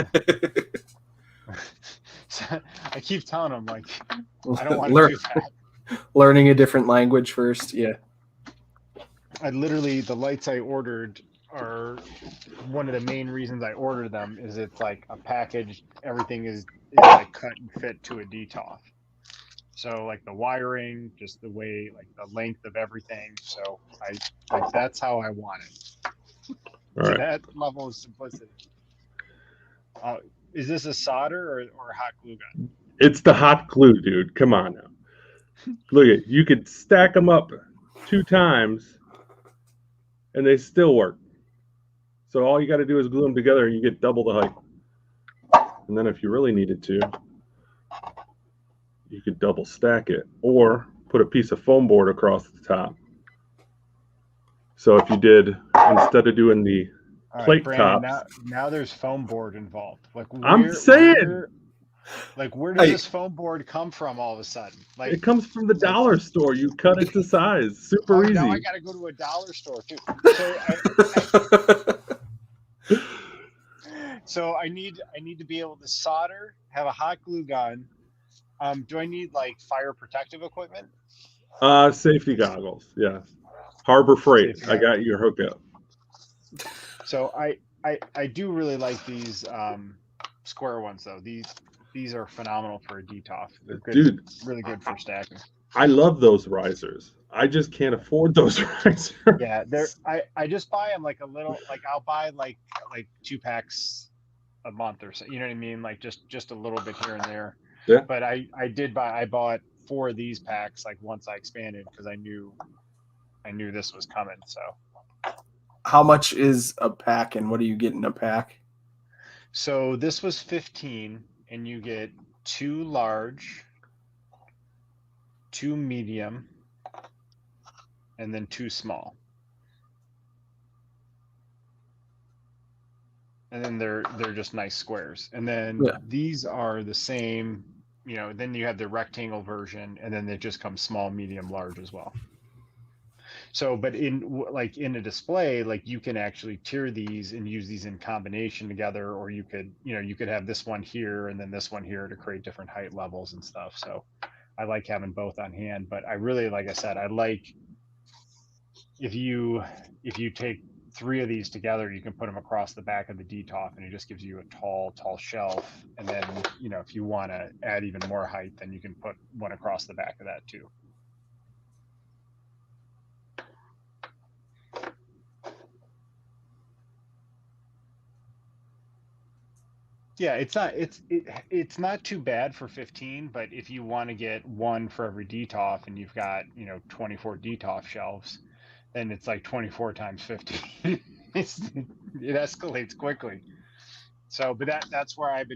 So I keep telling them, like, I don't want to do that. Learning a different language first. Yeah. I literally, the lights I ordered are one of the main reasons I ordered them is it's like a package. Everything is like cut and fit to a DTOF. So like the wiring, just the way, like the length of everything. So that's how I want it. All To right. that level of simplicity. Is this a solder or a hot glue gun? It's the hot glue, dude. Come on now. Look at you could stack them up 2 times, and they still work. So all you got to do is glue them together, and you get double the height. And then if you really needed to, you could double stack it, or put a piece of foam board across the top. So if you did, instead of doing the plate Brandon, tops, now there's foam board involved. Like I'm saying, where does this foam board come from all of a sudden? Like it comes from the dollar store. You cut it to size. Super easy. Now I got to go to a dollar store too. So I need to be able to solder, have a hot glue gun. Do I need like fire protective equipment? Safety goggles. Yes. Harbor Freight. I got your hookup. So I do really like these square ones though. These are phenomenal for a DTOF. They're good, dude, really good for stacking. I love those risers. I just can't afford those risers. Yeah, I just buy them like a little, like I'll buy like 2 packs a month or so. You know what I mean? Like just a little bit here and there. Yeah. But I bought 4 of these packs like once I expanded because I knew this was coming. So how much is a pack, and what do you get in a pack? So this was 15, and you get 2 large, 2 medium, and then 2 small. And then they're just nice squares. And then these are the same, you know, then you have the rectangle version, and then it just comes small, medium, large as well. So, but in a display, like you can actually tier these and use these in combination together, or you could have this one here and then this one here to create different height levels and stuff. So I like having both on hand, but I really, like I said, I like if you take 3 of these together, you can put them across the back of the DTOF and it just gives you a tall shelf. And then, you know, if you want to add even more height, then you can put one across the back of that too. Yeah, it's not too bad for 15, but if you want to get 1 for every DTOF and you've got, you know, 24 DTOF shelves, then it's like 24 times 15. It escalates quickly. So, but that's where I've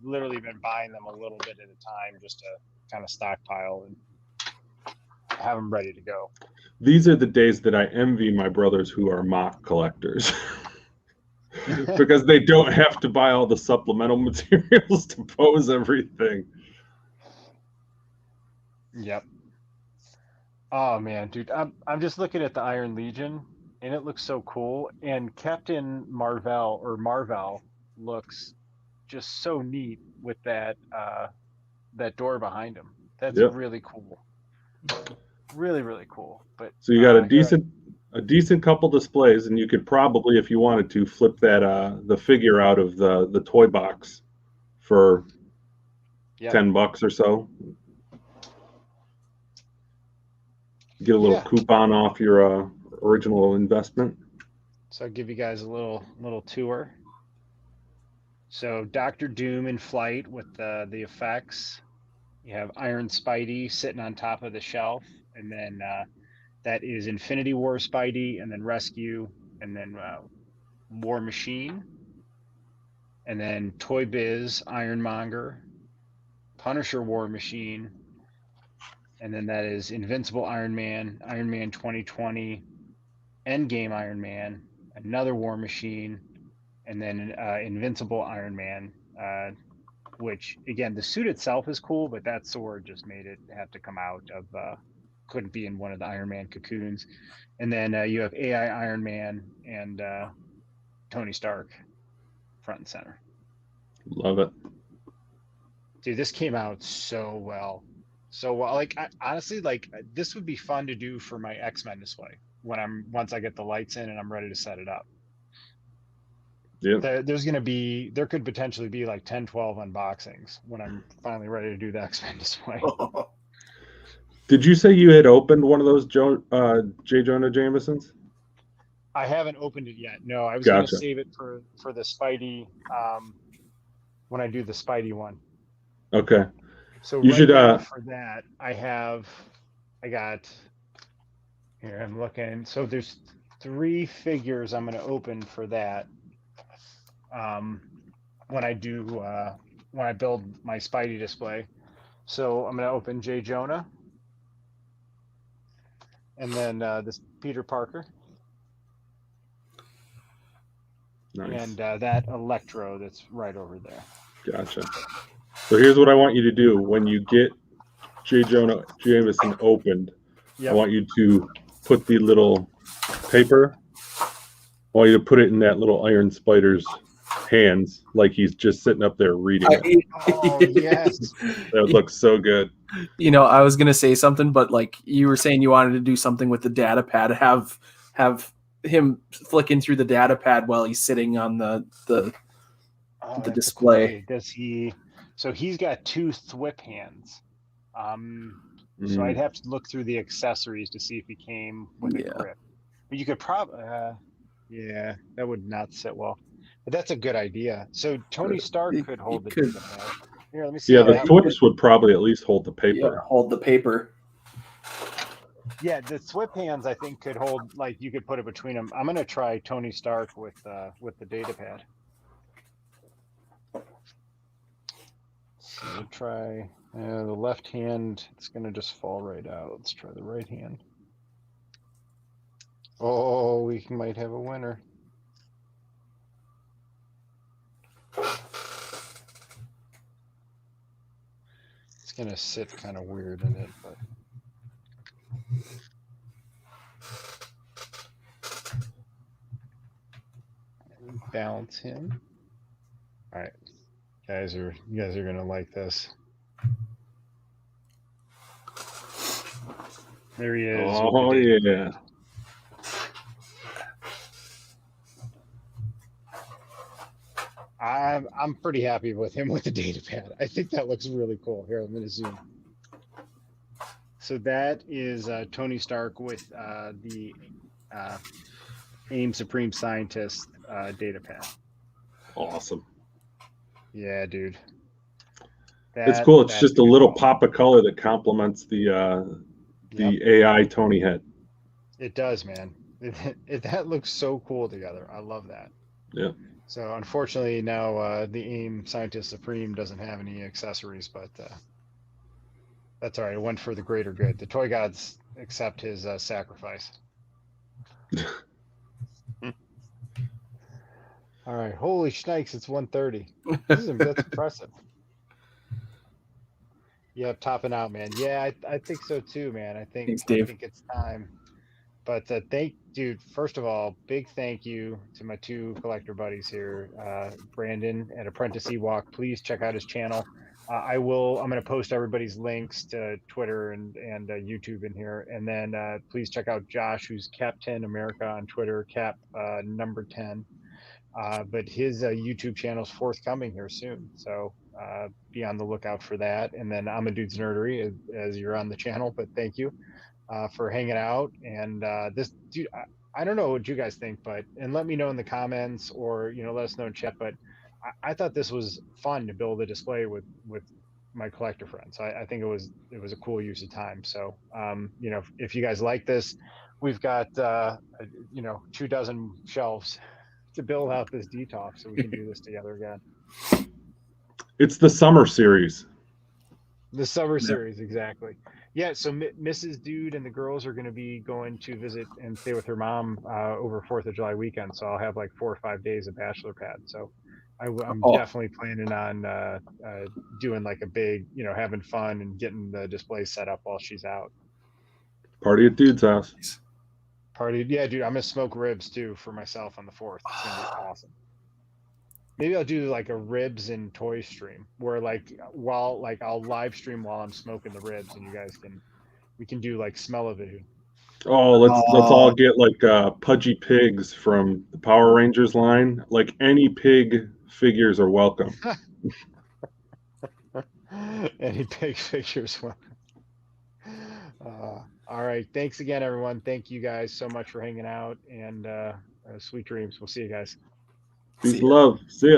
literally been buying them a little bit at a time just to kind of stockpile and have them ready to go. These are the days that I envy my brothers who are mock collectors. Because they don't have to buy all the supplemental materials to pose everything. Yep. Oh man, dude, I'm just looking at the Iron Legion and it looks so cool. And Captain Marvel looks just so neat with that door behind him. That's really cool. Really, really cool. But so you got a decent couple displays, and you could probably, if you wanted to, flip that the figure out of the toy box for $10 or so. Get a little coupon off your original investment. So I'll give you guys a little tour. So Dr. Doom in flight with the effects. You have Iron Spidey sitting on top of the shelf, and then that is Infinity War Spidey, and then Rescue, and then War Machine, and then Toy Biz Ironmonger, Punisher War Machine, and then that is Invincible Iron Man, Iron Man 2020, Endgame Iron Man, another War Machine, and then Invincible Iron Man, which again, the suit itself is cool, but that sword just made it have to come out of couldn't be in one of the Iron Man cocoons. And then you have AI Iron Man and Tony Stark front and center. Love it. Dude, this came out so well. So well, like honestly, like this would be fun to do for my X-Men display once I get the lights in and I'm ready to set it up. Yeah. There could potentially be like 10, 12 unboxings when I'm finally ready to do the X-Men display. Did you say you had opened one of those J. Jonah Jamesons? I haven't opened it yet. No, I was Gotcha. going to save it for the Spidey when I do the Spidey one. Okay. So you right should now for that I got here. I'm looking. So there's 3 figures I'm going to open for that. When I build my Spidey display. So I'm going to open J. Jonah, and then this Peter Parker, Nice. and that Electro that's right over there. Gotcha. So here's what I want you to do when you get J. Jonah Jameson opened. Yep. I want you to put the little paper. I want you to put it in that little Iron Spider's hands, like he's just sitting up there reading it. Oh yes, That looks so good. You know, I was gonna say something, but like you were saying, you wanted to do something with the data pad. Have him flicking through the data pad while he's sitting on the display. Does he? So he's got 2 thwip hands. So I'd have to look through the accessories to see if he came with a grip. But you could probably, yeah, that would not sit well. But that's a good idea. So Tony Stark could hold the data pad. Here, let me see. Yeah, the thwips would probably at least hold the paper. Yeah, hold the paper. Yeah, the thwip hands I think could hold, like you could put it between them. I'm gonna try Tony Stark with the data pad. So we'll try the left hand. It's gonna just fall right out. Let's try the right hand. Oh, we might have a winner. It's gonna sit kind of weird in it, but. Balance him. All right, you guys are gonna like this. There he is. Oh yeah. I'm pretty happy with him with the data pad. I think that looks really cool. Here, I'm gonna zoom. So that is Tony Stark with the AIM Supreme Scientist data pad. Awesome. Yeah, dude. It's cool. It's just a little pop of color that complements the AI Tony head. It does, man. That looks so cool together. I love that. Yeah. So unfortunately now the AIM Scientist Supreme doesn't have any accessories, but that's all right. It went for the greater good. The toy gods accept his sacrifice. All right. Holy shnikes, it's 1:30. That's impressive. Yeah, topping out, man. Yeah, I think so too, man. I think it's time. But dude, first of all, big thank you to my 2 collector buddies here, Brandon at Apprentice Ewok. Please check out his channel. I'm going to post everybody's links to Twitter and YouTube in here. And then please check out Josh, who's Cap10 America on Twitter, Cap number 10. But his YouTube channel is forthcoming here soon. So be on the lookout for that. And then I'm a Dude's Nerdery as you're on the channel, but thank you for hanging out. And this dude, I don't know what you guys think, and let me know in the comments or, let us know in chat, but I thought this was fun to build a display with my collector friends. I think it was a cool use of time. So, if you guys like this, we've got, 24 shelves to build out this detox so we can do this together again. It's the summer series. The summer series, exactly. Yeah, so Mrs. Dude and the girls are going to be going to visit and stay with her mom over 4th of July weekend. So I'll have like 4 or 5 days of bachelor pad. So I'm definitely planning on doing like a big, having fun and getting the display set up while she's out. Party at Dude's house. Party. Yeah, dude, I'm gonna smoke ribs too for myself on the 4th. It's gonna be awesome. Maybe I'll do like a ribs and toy stream where I'll live stream while I'm smoking the ribs and we can do like smell-o-vision. Oh, let's all get like pudgy pigs from the Power Rangers line. Like any pig figures are welcome. Any pig figures. All right. Thanks again, everyone. Thank you guys so much for hanging out and sweet dreams. We'll see you guys. Peace and love. See ya.